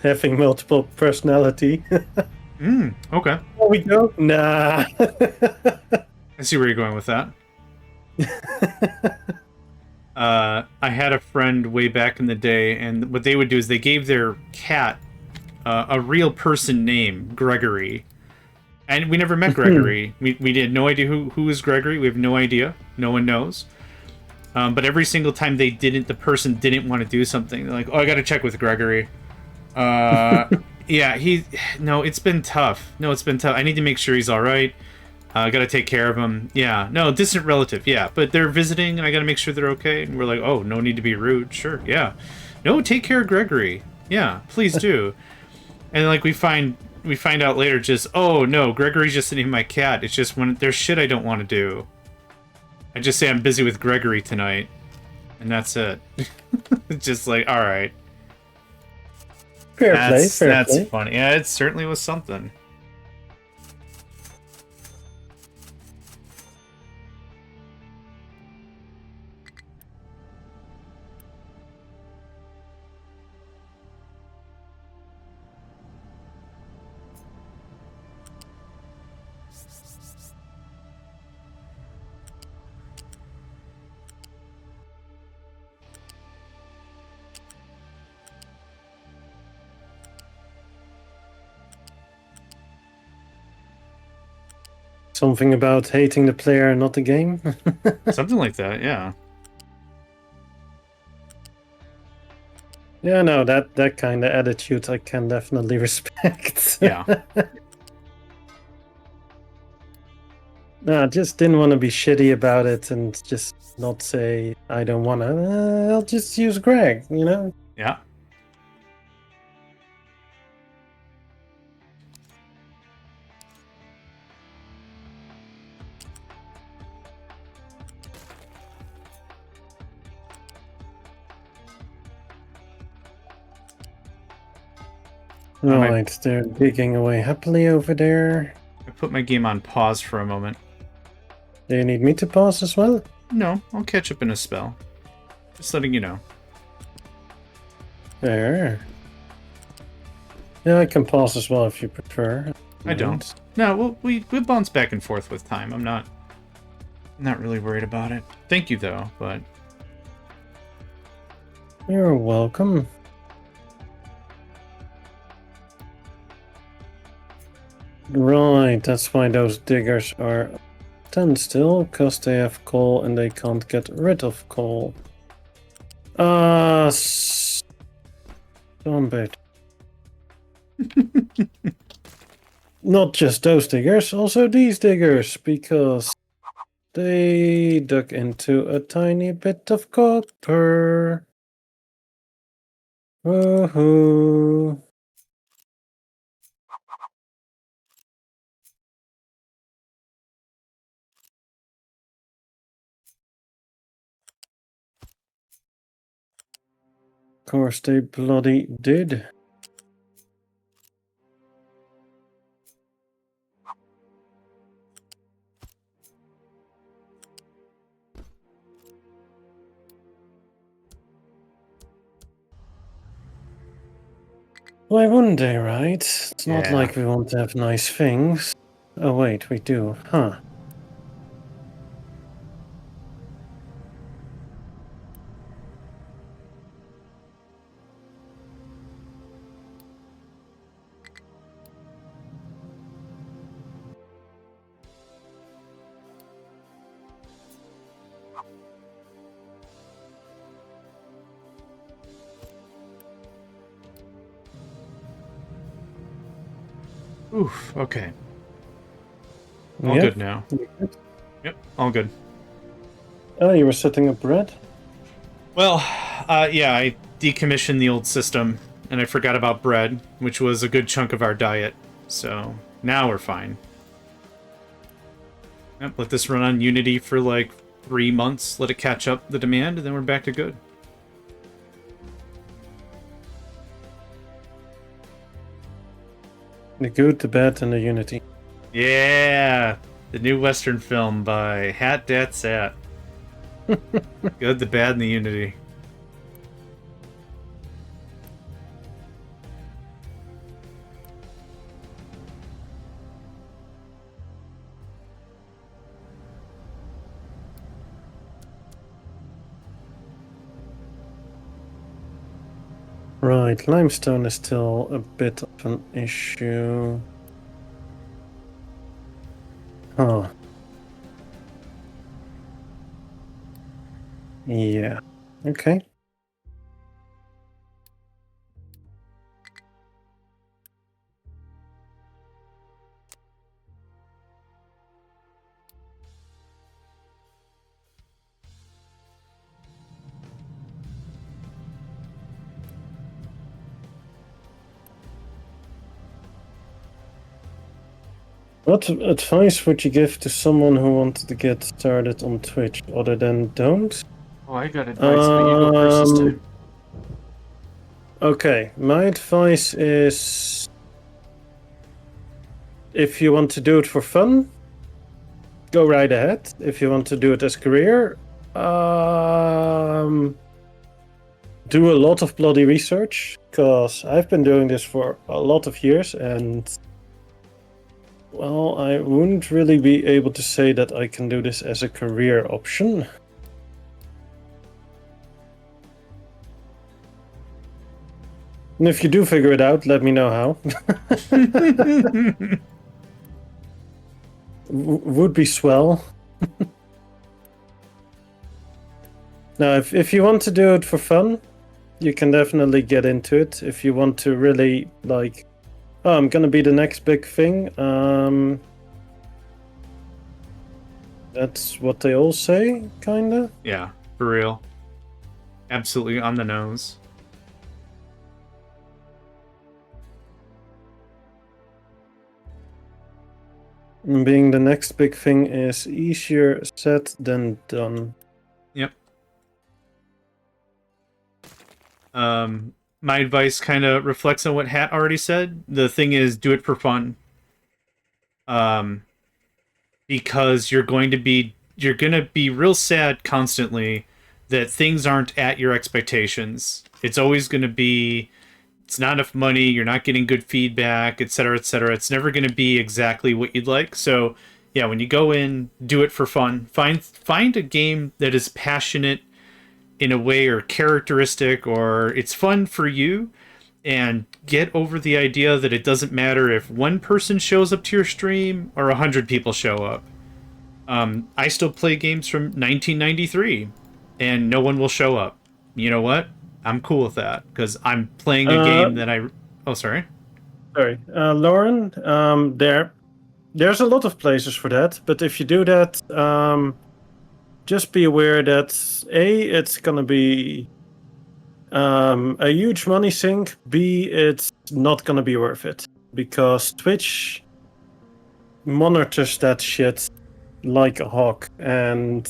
having multiple personality. Okay. There we go. Nah. I see where you're going with that. I had a friend way back in the day, and what they would do is they gave their cat a real person name, Gregory. And we never met Gregory. We had no idea who was Gregory. We have no idea. No one knows. But every single time the person didn't want to do something, they're like, "Oh, I got to check with Gregory." Yeah, no, it's been tough. No, it's been tough. I need to make sure he's all right. I got to take care of him. Yeah, no, distant relative. Yeah, but they're visiting, and I got to make sure they're okay. And we're like, "Oh, no need to be rude." Sure, yeah. No, take care of Gregory. Yeah, please do. And like we find out later, just oh no, Gregory's just sitting my cat. It's just when there's shit I don't want to do. I just say I'm busy with Gregory tonight, and that's it. It's just like, all right. Fair That's play. funny. Yeah, it certainly was something. Something about hating the player, not the game. Something like that, yeah. Yeah, no, that kind of attitude I can definitely respect. Yeah. No, I just didn't want to be shitty about it and just not say I don't want to. I'll just use Greg, you know? Yeah. Right, they're digging away happily over there. I put my game on pause for a moment. Do you need me to pause as well? No, I'll catch up in a spell. Just letting you know. There. Yeah, I can pause as well if you prefer. I don't. No, we bounce back and forth with time. I'm not really worried about it. Thank you though, but You're welcome. Right, that's why those diggers are standstill, because they have coal and they can't get rid of coal. Stompit. Not just those diggers, also these diggers, because they dug into a tiny bit of copper. Woohoo. Of course they bloody did. Why wouldn't they, right? It's not Yeah. like we want to have nice things. Oh wait, we do, huh? Oof, okay. All Yep. good now. Yep, all good. Oh, you were setting up bread? Well, yeah, I decommissioned the old system, and I forgot about bread, which was a good chunk of our diet. So now we're fine. Yep, let this run on Unity for like 3 months, let it catch up the demand, and then we're back to good. The good, the bad, and the unity. Yeah! The new Western film by Hatdatsat. Good, the bad, and the Unity. Right, limestone is still a bit of an issue. Huh. Yeah. Okay. What advice would you give to someone who wanted to get started on Twitch other than don't? Oh, I got advice, but you go first this time. Okay, my advice is if you want to do it for fun, go right ahead. If you want to do it as a career, do a lot of bloody research, because I've been doing this for a lot of years, and well, I wouldn't really be able to say that I can do this as a career option. And if you do figure it out, let me know how. would be swell. Now, if you want to do it for fun, you can definitely get into it. If you want to really like, oh, I'm gonna be the next big thing. That's what they all say, kinda. Yeah, for real. Absolutely on the nose. And being the next big thing is easier said than done. Yep. My advice kind of reflects on what Hat already said. The thing is, do it for fun. Because you're gonna be real sad constantly that things aren't at your expectations. It's always gonna be, it's not enough money, you're not getting good feedback, etc., etc. It's never gonna be exactly what you'd like. So yeah, when you go in, do it for fun. Find a game that is passionate in a way or characteristic, or it's fun for you, and get over the idea that it doesn't matter if one person shows up to your stream or 100 people show up. I still play games from 1993 and no one will show up. You know what? I'm cool with that because I'm playing a game that I... Oh, sorry. Sorry. Lauren, there's a lot of places for that, but if you do that, just be aware that A, it's gonna be a huge money sink. B, it's not gonna be worth it because Twitch monitors that shit like a hawk, and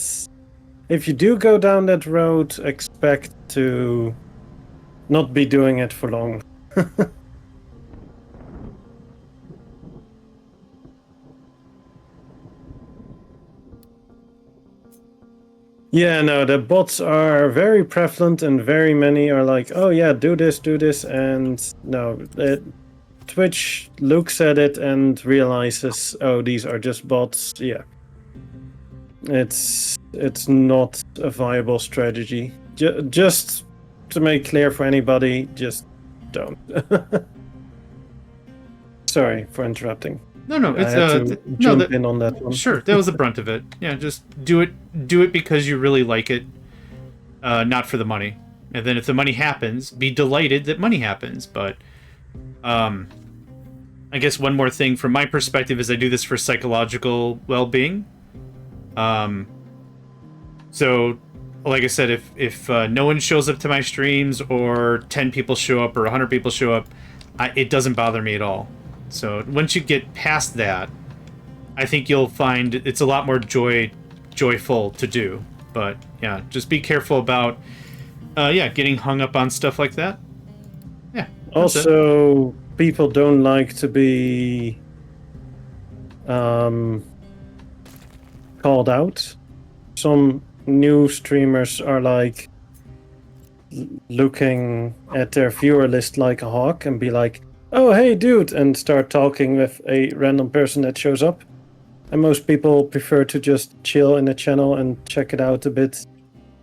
if you do go down that road, expect to not be doing it for long. Yeah, no, the bots are very prevalent and very many are like, oh yeah, do this, and no, Twitch looks at it and realizes, oh, these are just bots. Yeah, it's not a viable strategy. Just to make clear for anybody, just don't. Sorry for interrupting. No, it's I had to jump in on that one. Sure, that was the brunt of it. Yeah, just do it because you really like it, not for the money. And then if the money happens, be delighted that money happens. But I guess one more thing from my perspective is I do this for psychological well-being. So, like I said, if no one shows up to my streams, or 10 people show up, or 100 people show up, it doesn't bother me at all. So once you get past that, I think you'll find it's a lot more joyful to do. But yeah, just be careful about getting hung up on stuff like that. Yeah. Also, people don't like to be called out. Some new streamers are like looking at their viewer list like a hawk and be like, oh, hey, dude, and start talking with a random person that shows up. And most people prefer to just chill in the channel and check it out a bit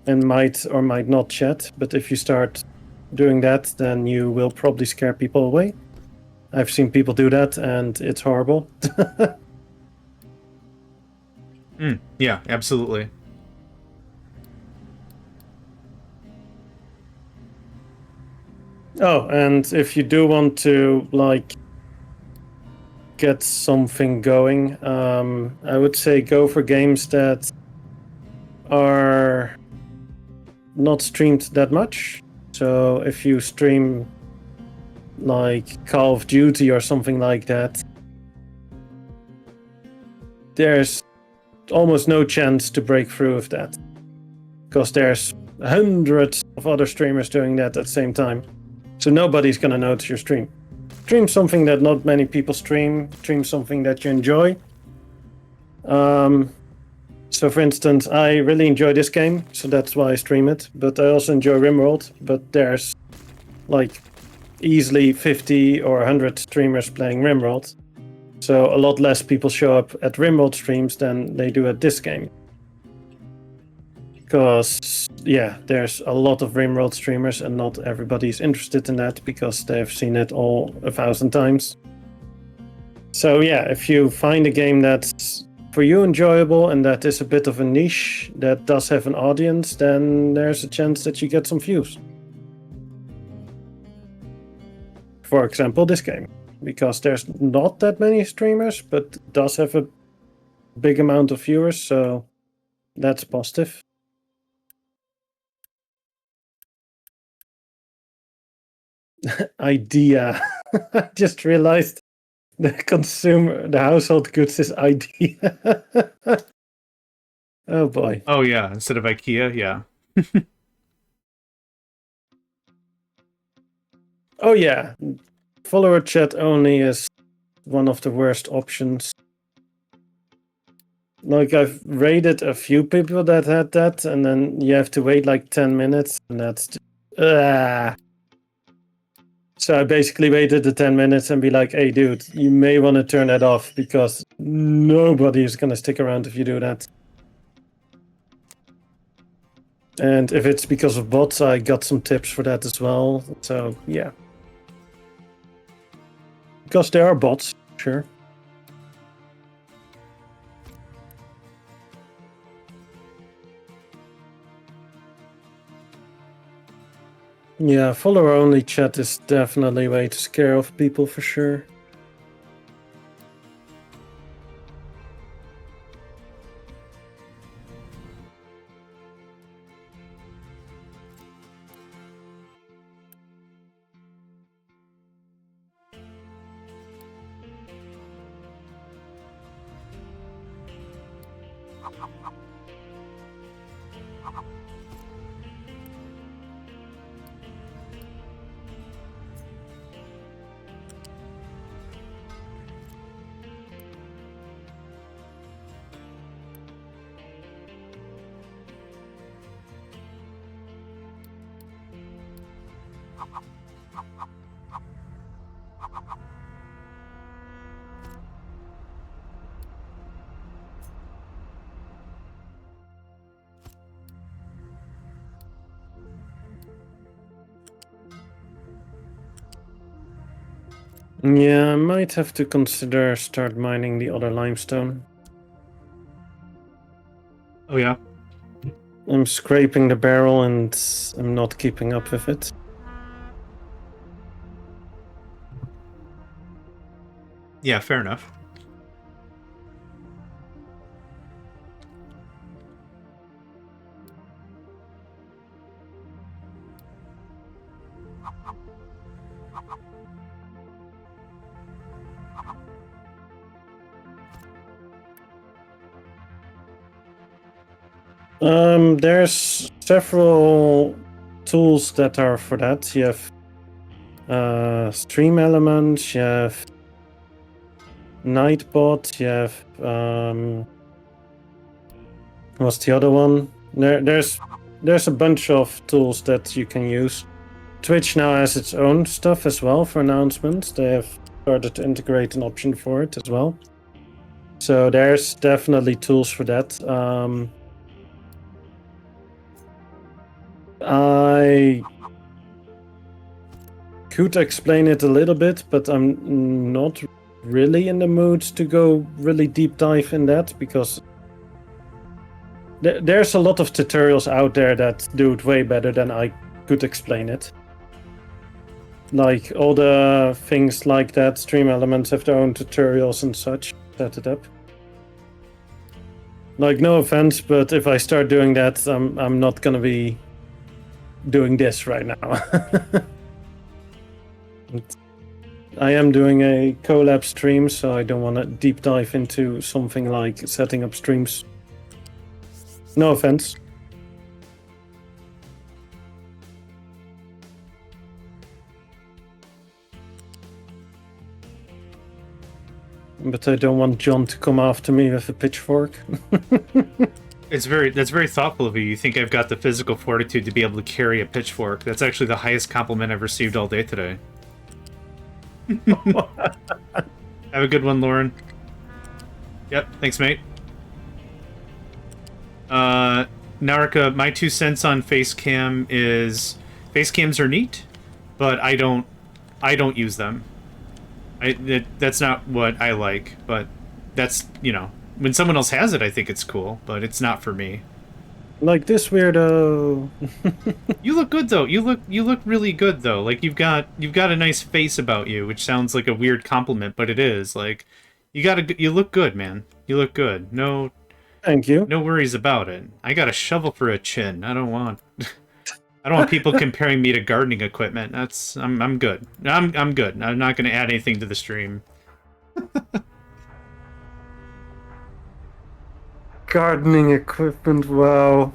and might or might not chat. But if you start doing that, then you will probably scare people away. I've seen people do that, and it's horrible. Yeah, absolutely. Oh, and if you do want to, like, get something going, I would say go for games that are not streamed that much. So if you stream, like, Call of Duty or something like that, there's almost no chance to break through with that. Because there's hundreds of other streamers doing that at the same time. So nobody's gonna notice your stream. Stream something that not many people stream. Stream something that you enjoy. So for instance, I really enjoy this game, so that's why I stream it. But I also enjoy RimWorld. But there's like easily 50 or 100 streamers playing RimWorld. So a lot less people show up at RimWorld streams than they do at this game. Because, yeah, there's a lot of RimWorld streamers and not everybody's interested in that because they've seen it all 1,000 times. So, yeah, if you find a game that's for you enjoyable and that is a bit of a niche that does have an audience, then there's a chance that you get some views. For example, this game, because there's not that many streamers, but does have a big amount of viewers, so that's positive. Idea. I just realized the household goods is idea. Oh boy. Oh yeah, instead of IKEA, yeah. Oh yeah. Follower chat only is one of the worst options. Like, I've raided a few people that had that, and then you have to wait like 10 minutes, and that's just, So I basically waited the 10 minutes and be like, hey dude, you may want to turn that off, because nobody is going to stick around if you do that. And if it's because of bots, I got some tips for that as well. So yeah. Because there are bots, sure. Yeah, follower-only chat is definitely a way to scare off people for sure. Yeah, I might have to consider start mining the other limestone. Oh yeah. I'm scraping the barrel and I'm not keeping up with it. Yeah, fair enough. There's several tools that are for that. You have stream elements, you have Nightbot, you have what's the other one? There's a bunch of tools that you can use. Twitch now has its own stuff as well for announcements. They have started to integrate an option for it as well. So there's definitely tools for that. I could explain it a little bit, but I'm not really in the mood to go really deep dive in that, because there's a lot of tutorials out there that do it way better than I could explain it. Like all the things like that, stream elements have their own tutorials and such. Set it up. Like, no offense, but if I start doing that, I'm not gonna be doing this right now. I am doing a collab stream, so I don't want to deep dive into something like setting up streams. No offense. But I don't want John to come after me with a pitchfork. That's very thoughtful of you. You think I've got the physical fortitude to be able to carry a pitchfork. That's actually the highest compliment I've received all day today. Have a good one, Lauren. Yep, thanks, mate. Narika, my 2 cents on facecam is facecams are neat, but I don't use them. That's not what I like, but that's, you know, When someone else has it, I think it's cool, but it's not for me. Like this weirdo. You look good though. You look really good though. Like you've got a nice face about you, which sounds like a weird compliment, but it is. Like you look good, man. You look good. Thank you. No worries about it. I got a shovel for a chin. I don't want people comparing me to gardening equipment. I'm good. I'm good. I'm not going to add anything to the stream. Gardening equipment, wow.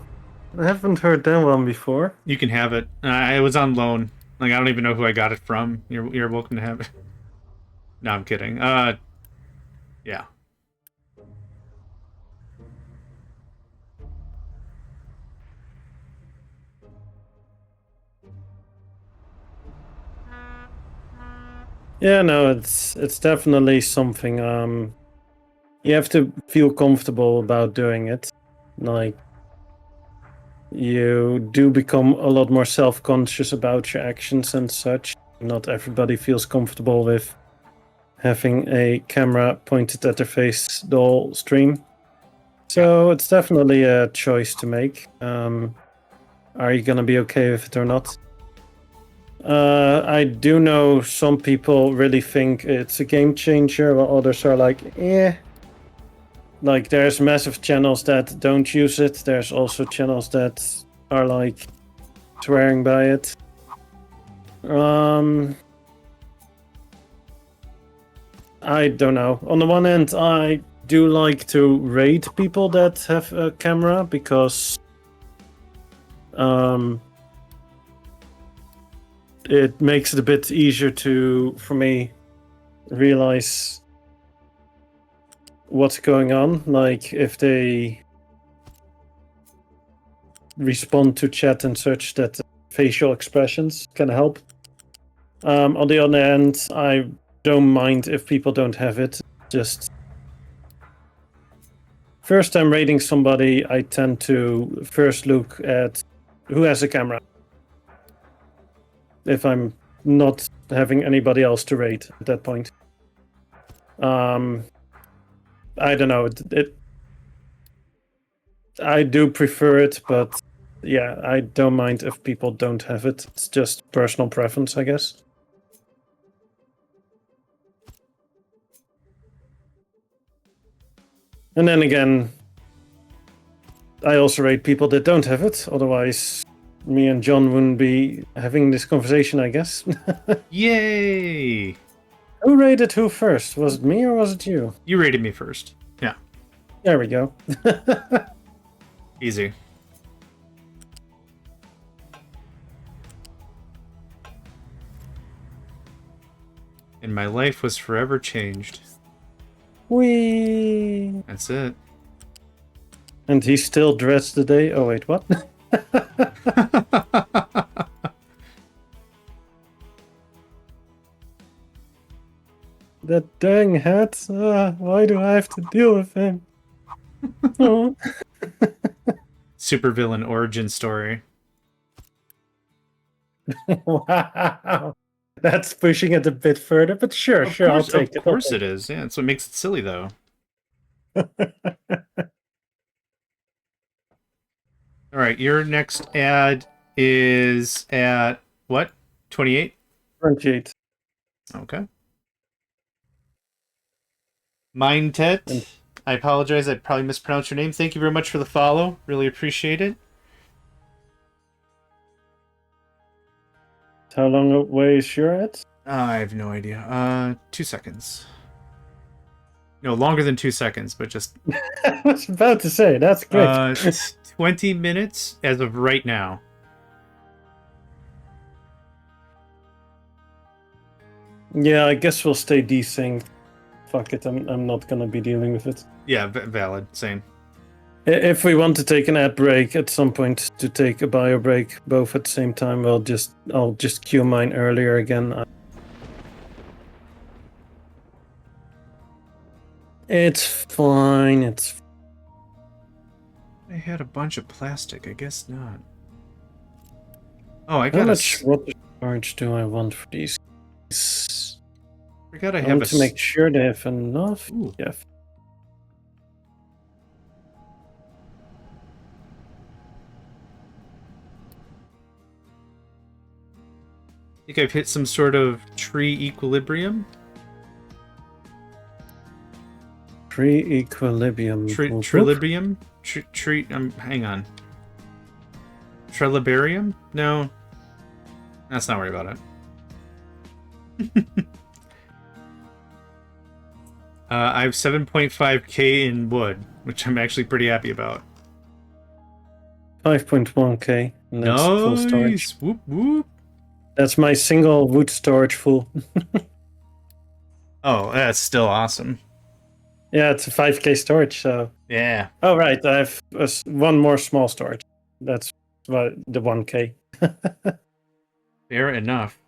I haven't heard that one before. You can have it. I was on loan. Like I don't even know who I got it from. You're welcome to have it. No, I'm kidding. Yeah. Yeah, no, it's definitely something. You have to feel comfortable about doing it. Like, you do become a lot more self-conscious about your actions and such. Not everybody feels comfortable with having a camera pointed at their face the whole stream. So it's definitely a choice to make. Are you gonna be okay with it or not? I do know some people really think it's a game changer, while others are like, eh. Like, there's massive channels that don't use it. There's also channels that are like swearing by it. I don't know. On the one hand, I do like to rate people that have a camera because it makes it a bit easier for me realize what's going on. Like, if they respond to chat and such, that facial expressions can help. On the other hand, I don't mind if people don't have it. Just first time rating somebody, I tend to first look at who has a camera. If I'm not having anybody else to rate at that point. I don't know. I do prefer it, but yeah, I don't mind if people don't have it. It's just personal preference, I guess. And then again, I also rate people that don't have it. Otherwise, me and John wouldn't be having this conversation, I guess. Yay! Who rated who first? Was it me or was it you? You rated me first. Yeah. There we go. Easy. And my life was forever changed. Whee! That's it. And he still dreads the day. Oh, wait, what? That dang hat. Why do I have to deal with him? Oh. Supervillain origin story. Wow. That's pushing it a bit further, but sure, I'll take it. Of course it is. Yeah, that's what makes it silly, though. All right, your next ad is at what? 28? 28. Okay. Mindtet. I apologize. I probably mispronounced your name. Thank you very much for the follow. Really appreciate it. How long away is your ad? I have no idea. 2 seconds. No, longer than 2 seconds, but just... I was about to say, that's great. 20 minutes as of right now. Yeah, I guess we'll stay desynced. Fuck it, I'm not gonna be dealing with it. Yeah, valid. Same. If we want to take an ad break at some point to take a bio break both at the same time, I'll just cue mine earlier again. It's fine. I had a bunch of plastic. I guess not. Oh, I How got much water storage do I want for these? Forgot I want have to make sure they have enough. Ooh. Yeah. think I've hit some sort of tree equilibrium. Tree equilibrium. Trilibrium? Tree. Hang on. Trilibarium? No. Let's not worry about it. I have 7.5k in wood, which I'm actually pretty happy about. 5.1k. And that's full storage. Nice! Whoop whoop! That's my single wood storage full. Oh, that's still awesome. Yeah, it's a 5k storage, so... Yeah. Oh, right, I have one more small storage. That's the 1k. Fair enough.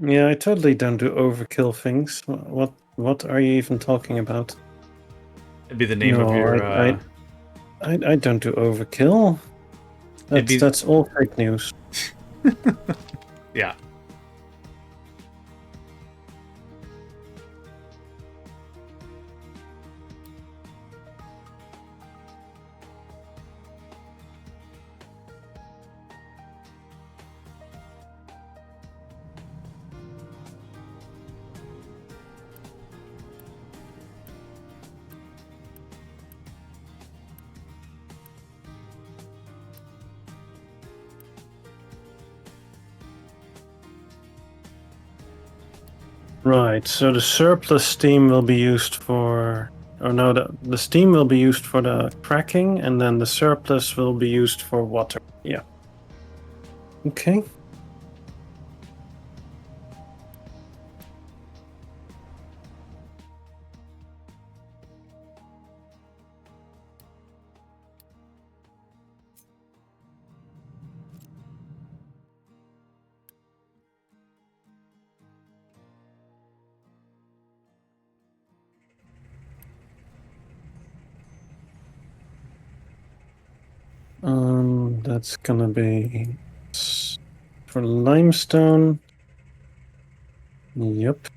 Yeah, I totally don't do overkill things. What are you even talking about? It'd be the name of your... I don't do overkill. That's all fake news. Yeah. Right, so the surplus steam will be used for... Oh no, the steam will be used for the cracking, and then the surplus will be used for water. Yeah. Okay. That's gonna be for limestone. Yep.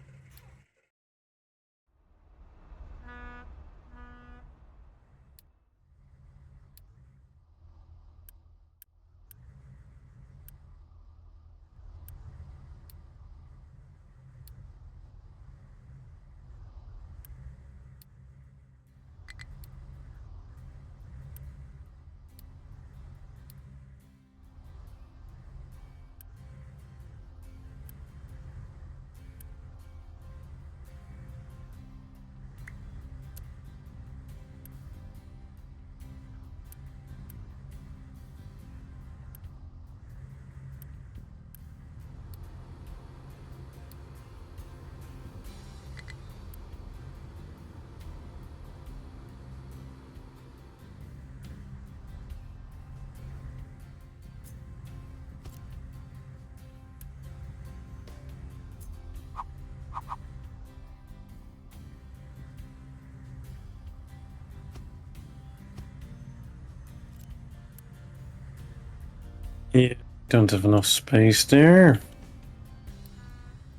Yeah, don't have enough space there.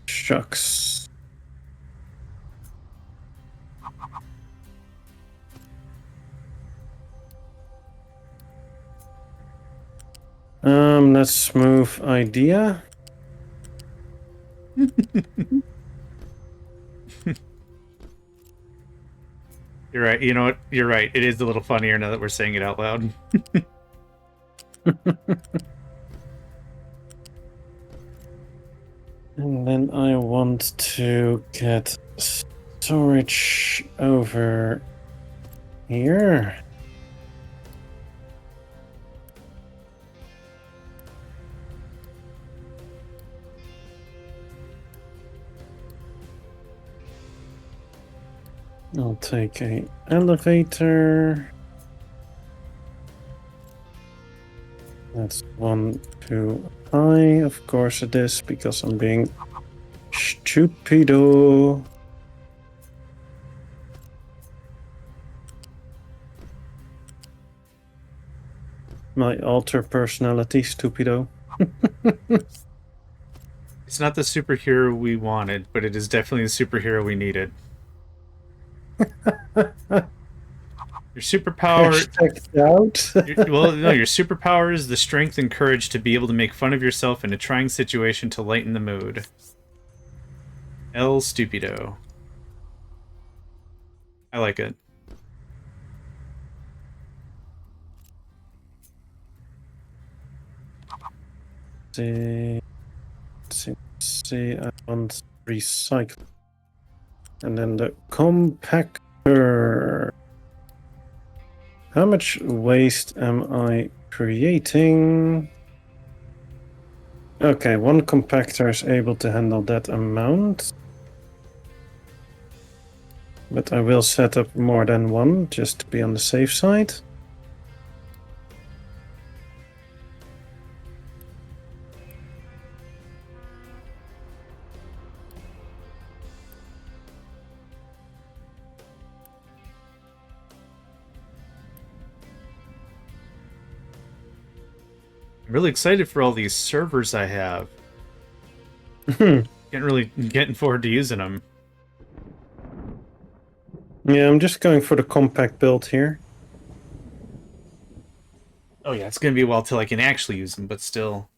Shucks. Let's smooth idea. You're right. You know what? You're right. It is a little funnier now that we're saying it out loud. And then I want to get storage over here. I'll take an elevator. That's 1 too high, of course it is, because I'm being Stupido. My alter personality, Stupido. It's not the superhero we wanted, but it is definitely the superhero we needed. Your superpower... Out. Well, no, your superpower is the strength and courage to be able to make fun of yourself in a trying situation to lighten the mood. El Stupido. I like it. See, I want recycle. And then the compactor. How much waste am I creating? Okay, one compactor is able to handle that amount. But I will set up more than one, just to be on the safe side. I'm really excited for all these servers I have. Getting forward to using them. Yeah, I'm just going for the compact build here. Oh yeah, it's gonna be a while till I can actually use them, but still.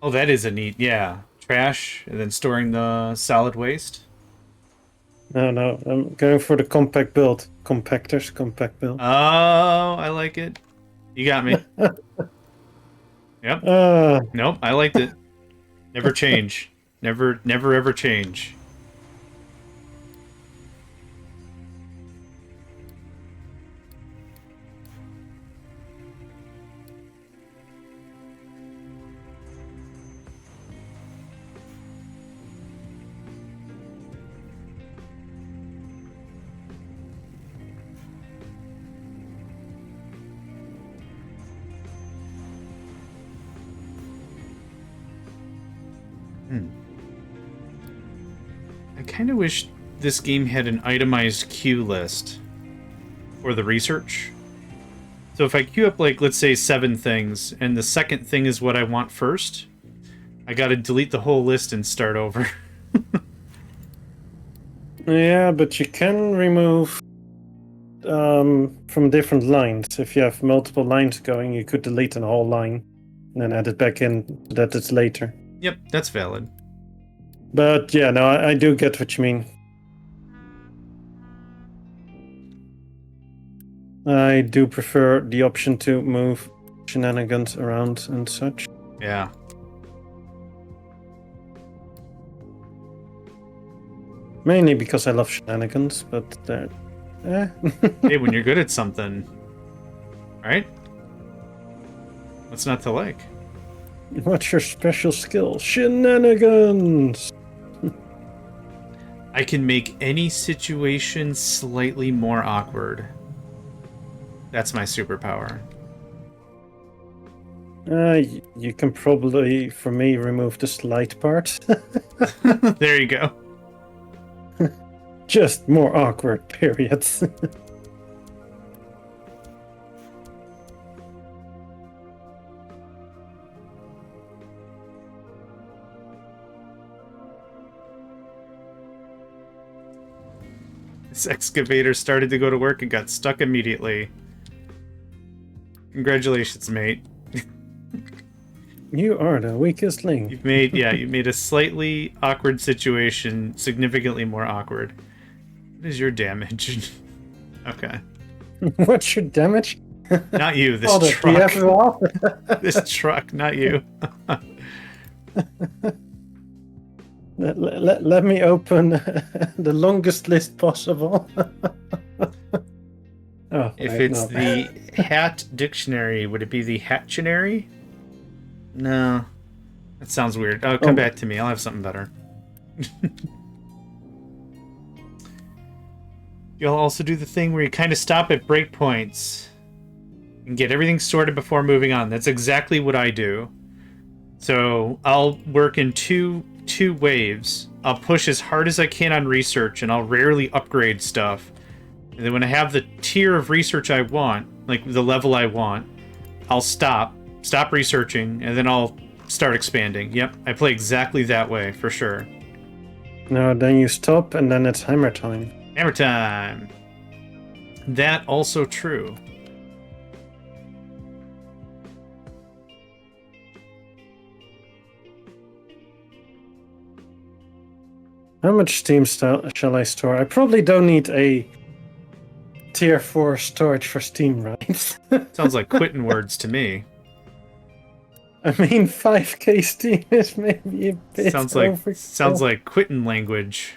Oh, that is a neat, yeah. Trash, and then storing the solid waste. No, I'm going for the compact build. Compactors, compact build. Oh, I like it. You got me. Yep. Nope, I liked it. Never change. Never ever change. I kind of wish this game had an itemized queue list for the research. So if I queue up, like, let's say 7 things, and the second thing is what I want first, I gotta delete the whole list and start over. Yeah, but you can remove from different lines. If you have multiple lines going, you could delete a whole line and then add it back in so that it's later. Yep, that's valid. But yeah, no, I do get what you mean. I do prefer the option to move shenanigans around and such. Yeah. Mainly because I love shenanigans, but Hey, when you're good at something, right? What's not to like? What's your special skill? Shenanigans! I can make any situation slightly more awkward. That's my superpower. You can probably, for me, remove the slight part. There you go. Just more awkward, period. This excavator started to go to work and got stuck immediately. Congratulations, mate. You are the weakest link. You've made a slightly awkward situation significantly more awkward. What is your damage? Okay. What's your damage? Not you, this truck. This truck, not you. Let me open the longest list possible. If it's the hat dictionary, would it be the Hatchinary? No. That sounds weird. Oh, come back to me. I'll have something better. You'll also do the thing where you kind of stop at breakpoints and get everything sorted before moving on. That's exactly what I do. So I'll work in 2 2 waves, I'll push as hard as I can on research, and I'll rarely upgrade stuff. And then when I have the tier of research I want, like the level I want, I'll stop researching, and then I'll start expanding. Yep, I play exactly that way, for sure. No, then you stop, and then it's hammer time. Hammer time! That also true. How much Steam shall I store? I probably don't need a tier 4 storage for Steam, right? Sounds like quitting words to me. I mean, 5k Steam is maybe a bit overkill. Sounds like quitting language.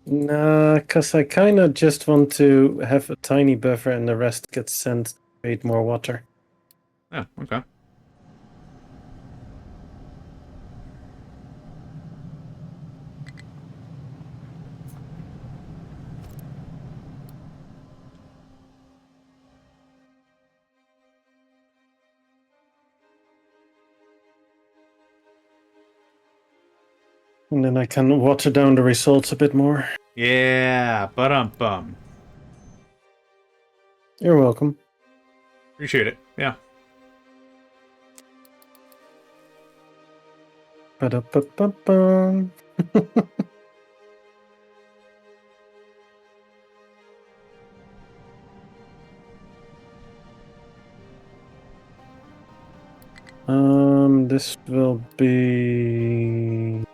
Nah, because I kind of just want to have a tiny buffer and the rest gets sent to create more water. Oh, okay. And then I can water down the results a bit more. Yeah, bum. You're welcome. Appreciate it. Yeah. Ba-da-ba-ba-bum. This will be...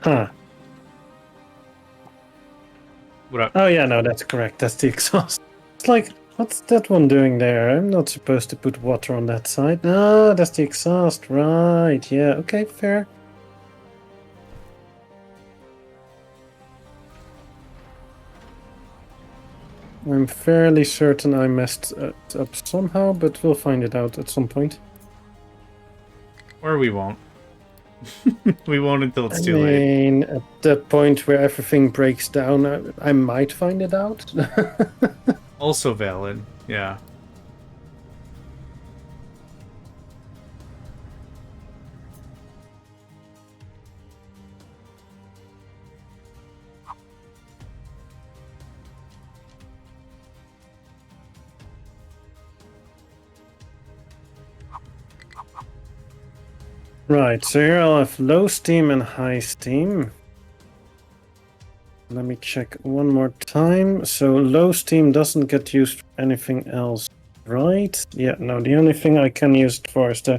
Huh. What up? Oh yeah, no, that's correct. That's the exhaust. It's like, what's that one doing there? I'm not supposed to put water on that side. Ah, that's the exhaust. Right, yeah. Okay, fair. I'm fairly certain I messed it up somehow, but we'll find it out at some point. Or we won't. We won't until it's I too late. mean, at the point where everything breaks down, I might find it out. Also valid. Yeah. Right, so here I'll have low steam and high steam. Let me check one more time. So low steam doesn't get used for anything else, right? Yeah, no, the only thing I can use it for is the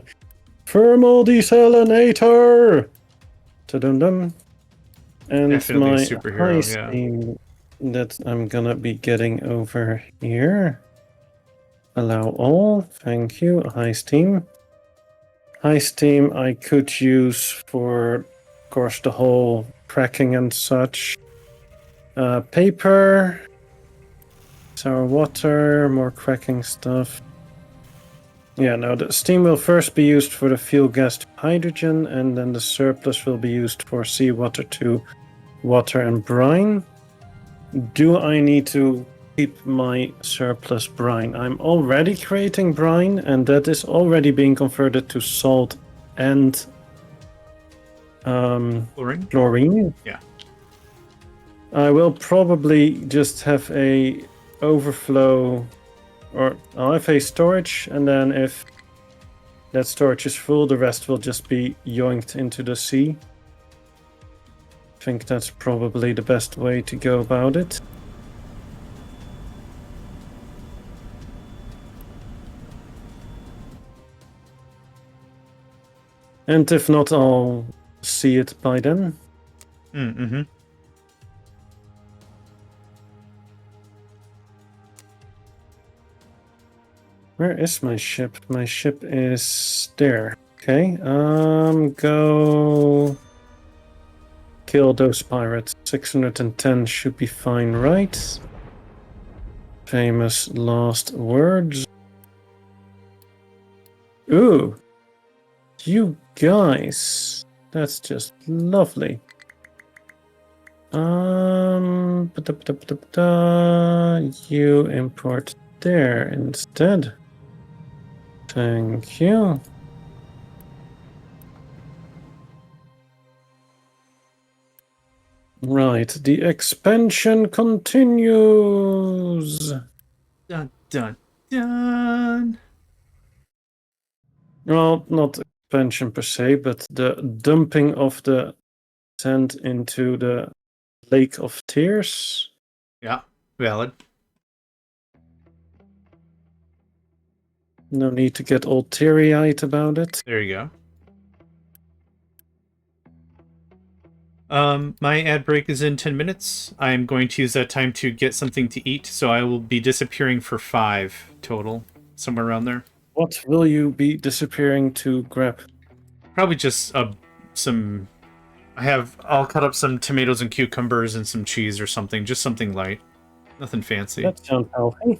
thermal desalinator. Ta-dum-dum. And Definitely a my superhero, high yeah. steam that I'm gonna be getting over here. Allow all, thank you. High steam. High steam I could use for, of course, the whole cracking and such. Paper, sour water, more cracking stuff. Yeah, no, the steam will first be used for the fuel gas to hydrogen, and then the surplus will be used for seawater to water and brine. Do I need to keep my surplus brine? I'm already creating brine, and that is already being converted to salt and chlorine. Yeah. I will probably just have a overflow, or I'll have a storage, and then if that storage is full, the rest will just be yoinked into the sea. I think that's probably the best way to go about it. And if not, I'll see it by then. Mm-hmm. Where is my ship? My ship is there. Okay, go kill those pirates. 610 should be fine, right? Famous last words. Ooh, you guys, that's just lovely. You import there instead. Thank you. Right, the expansion continues. Dun, dun, dun. Well, not expansion per se, but the dumping of the sand into the Lake of Tears. Yeah, valid. No need to get all teary-eyed about it. There you go. My ad break is in 10 minutes. I'm going to use that time to get something to eat, so I will be disappearing for 5 total, somewhere around there. What will you be disappearing to grab? Probably just some. I'll cut up some tomatoes and cucumbers and some cheese or something, just something light, nothing fancy. That sounds healthy.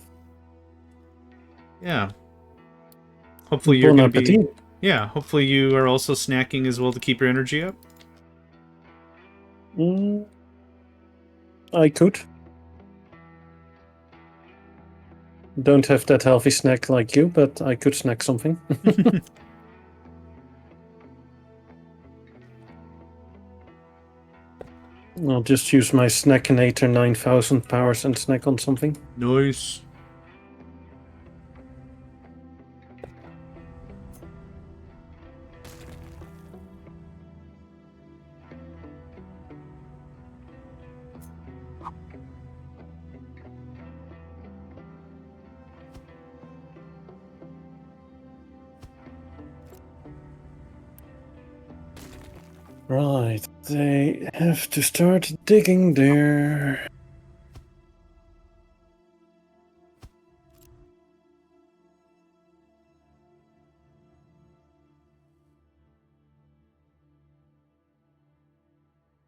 Yeah. Hopefully you're Bon going to be. appetit. Yeah. Hopefully you are also snacking as well to keep your energy up. I could. Don't have that healthy snack like you, but I could snack something. I'll just use my Snackinator 9000 powers and snack on something. Nice. Right, they have to start digging there.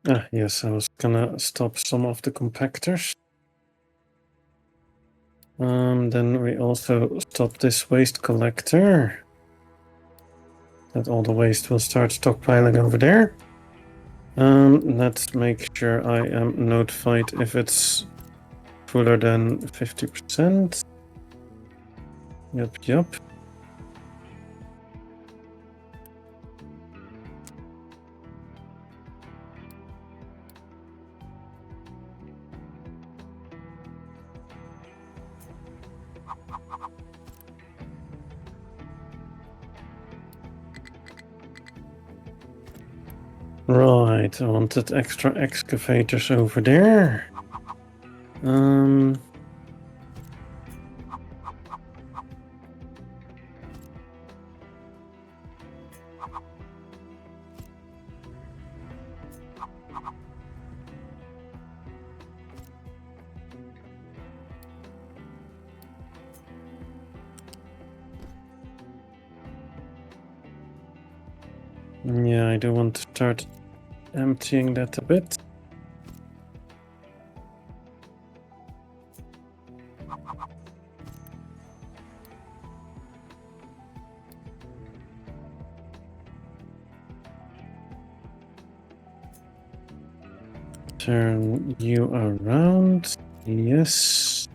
Ah, yes, I was gonna stop some of the compactors. Then we also stop this waste collector. That all the waste will start stockpiling over there. Let's make sure I am notified if it's fuller than 50%. Yep. Right, I wanted extra excavators over there. Yeah, I do want to start emptying that a bit. Turn you around. Yes.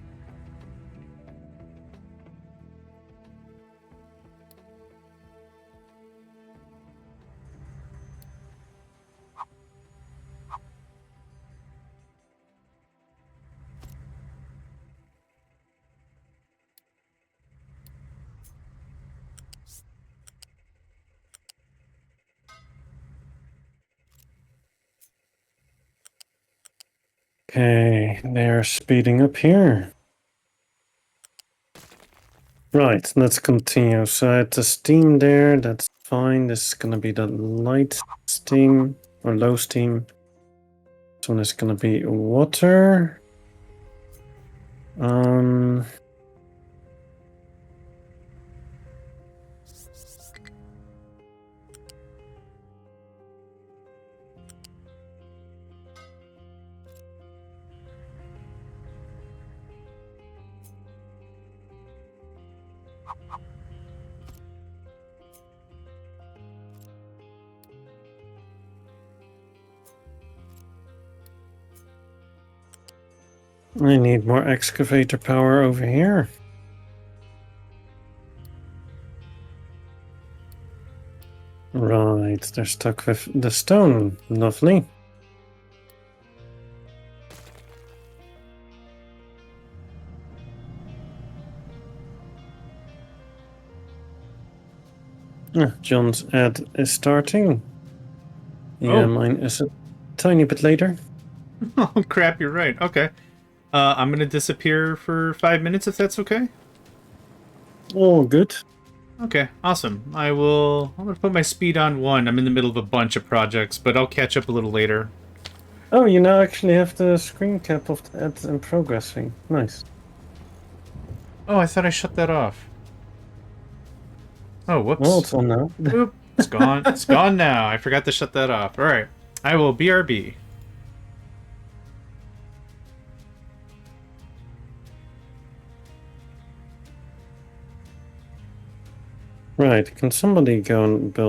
Okay, they're speeding up here. Right, let's continue. So I had the steam there, that's fine. This is gonna be the light steam or low steam. This one is gonna be water. I need more excavator power over here. Right, they're stuck with the stone. Lovely. John's ad is starting. Yeah, Oh. mine is a tiny bit later. Oh crap, you're right. Okay. I'm gonna disappear for 5 minutes if that's okay. Oh, good. Okay, awesome. I'm gonna put my speed on 1. I'm in the middle of a bunch of projects, but I'll catch up a little later. Oh, you now actually have the screen cap of the ad and progressing. Nice. Oh, I thought I shut that off. Oh, Well, whoops. it's on now. Oop, it's gone. It's gone now. I forgot to shut that off. All right. I will BRB. Right, can somebody go and build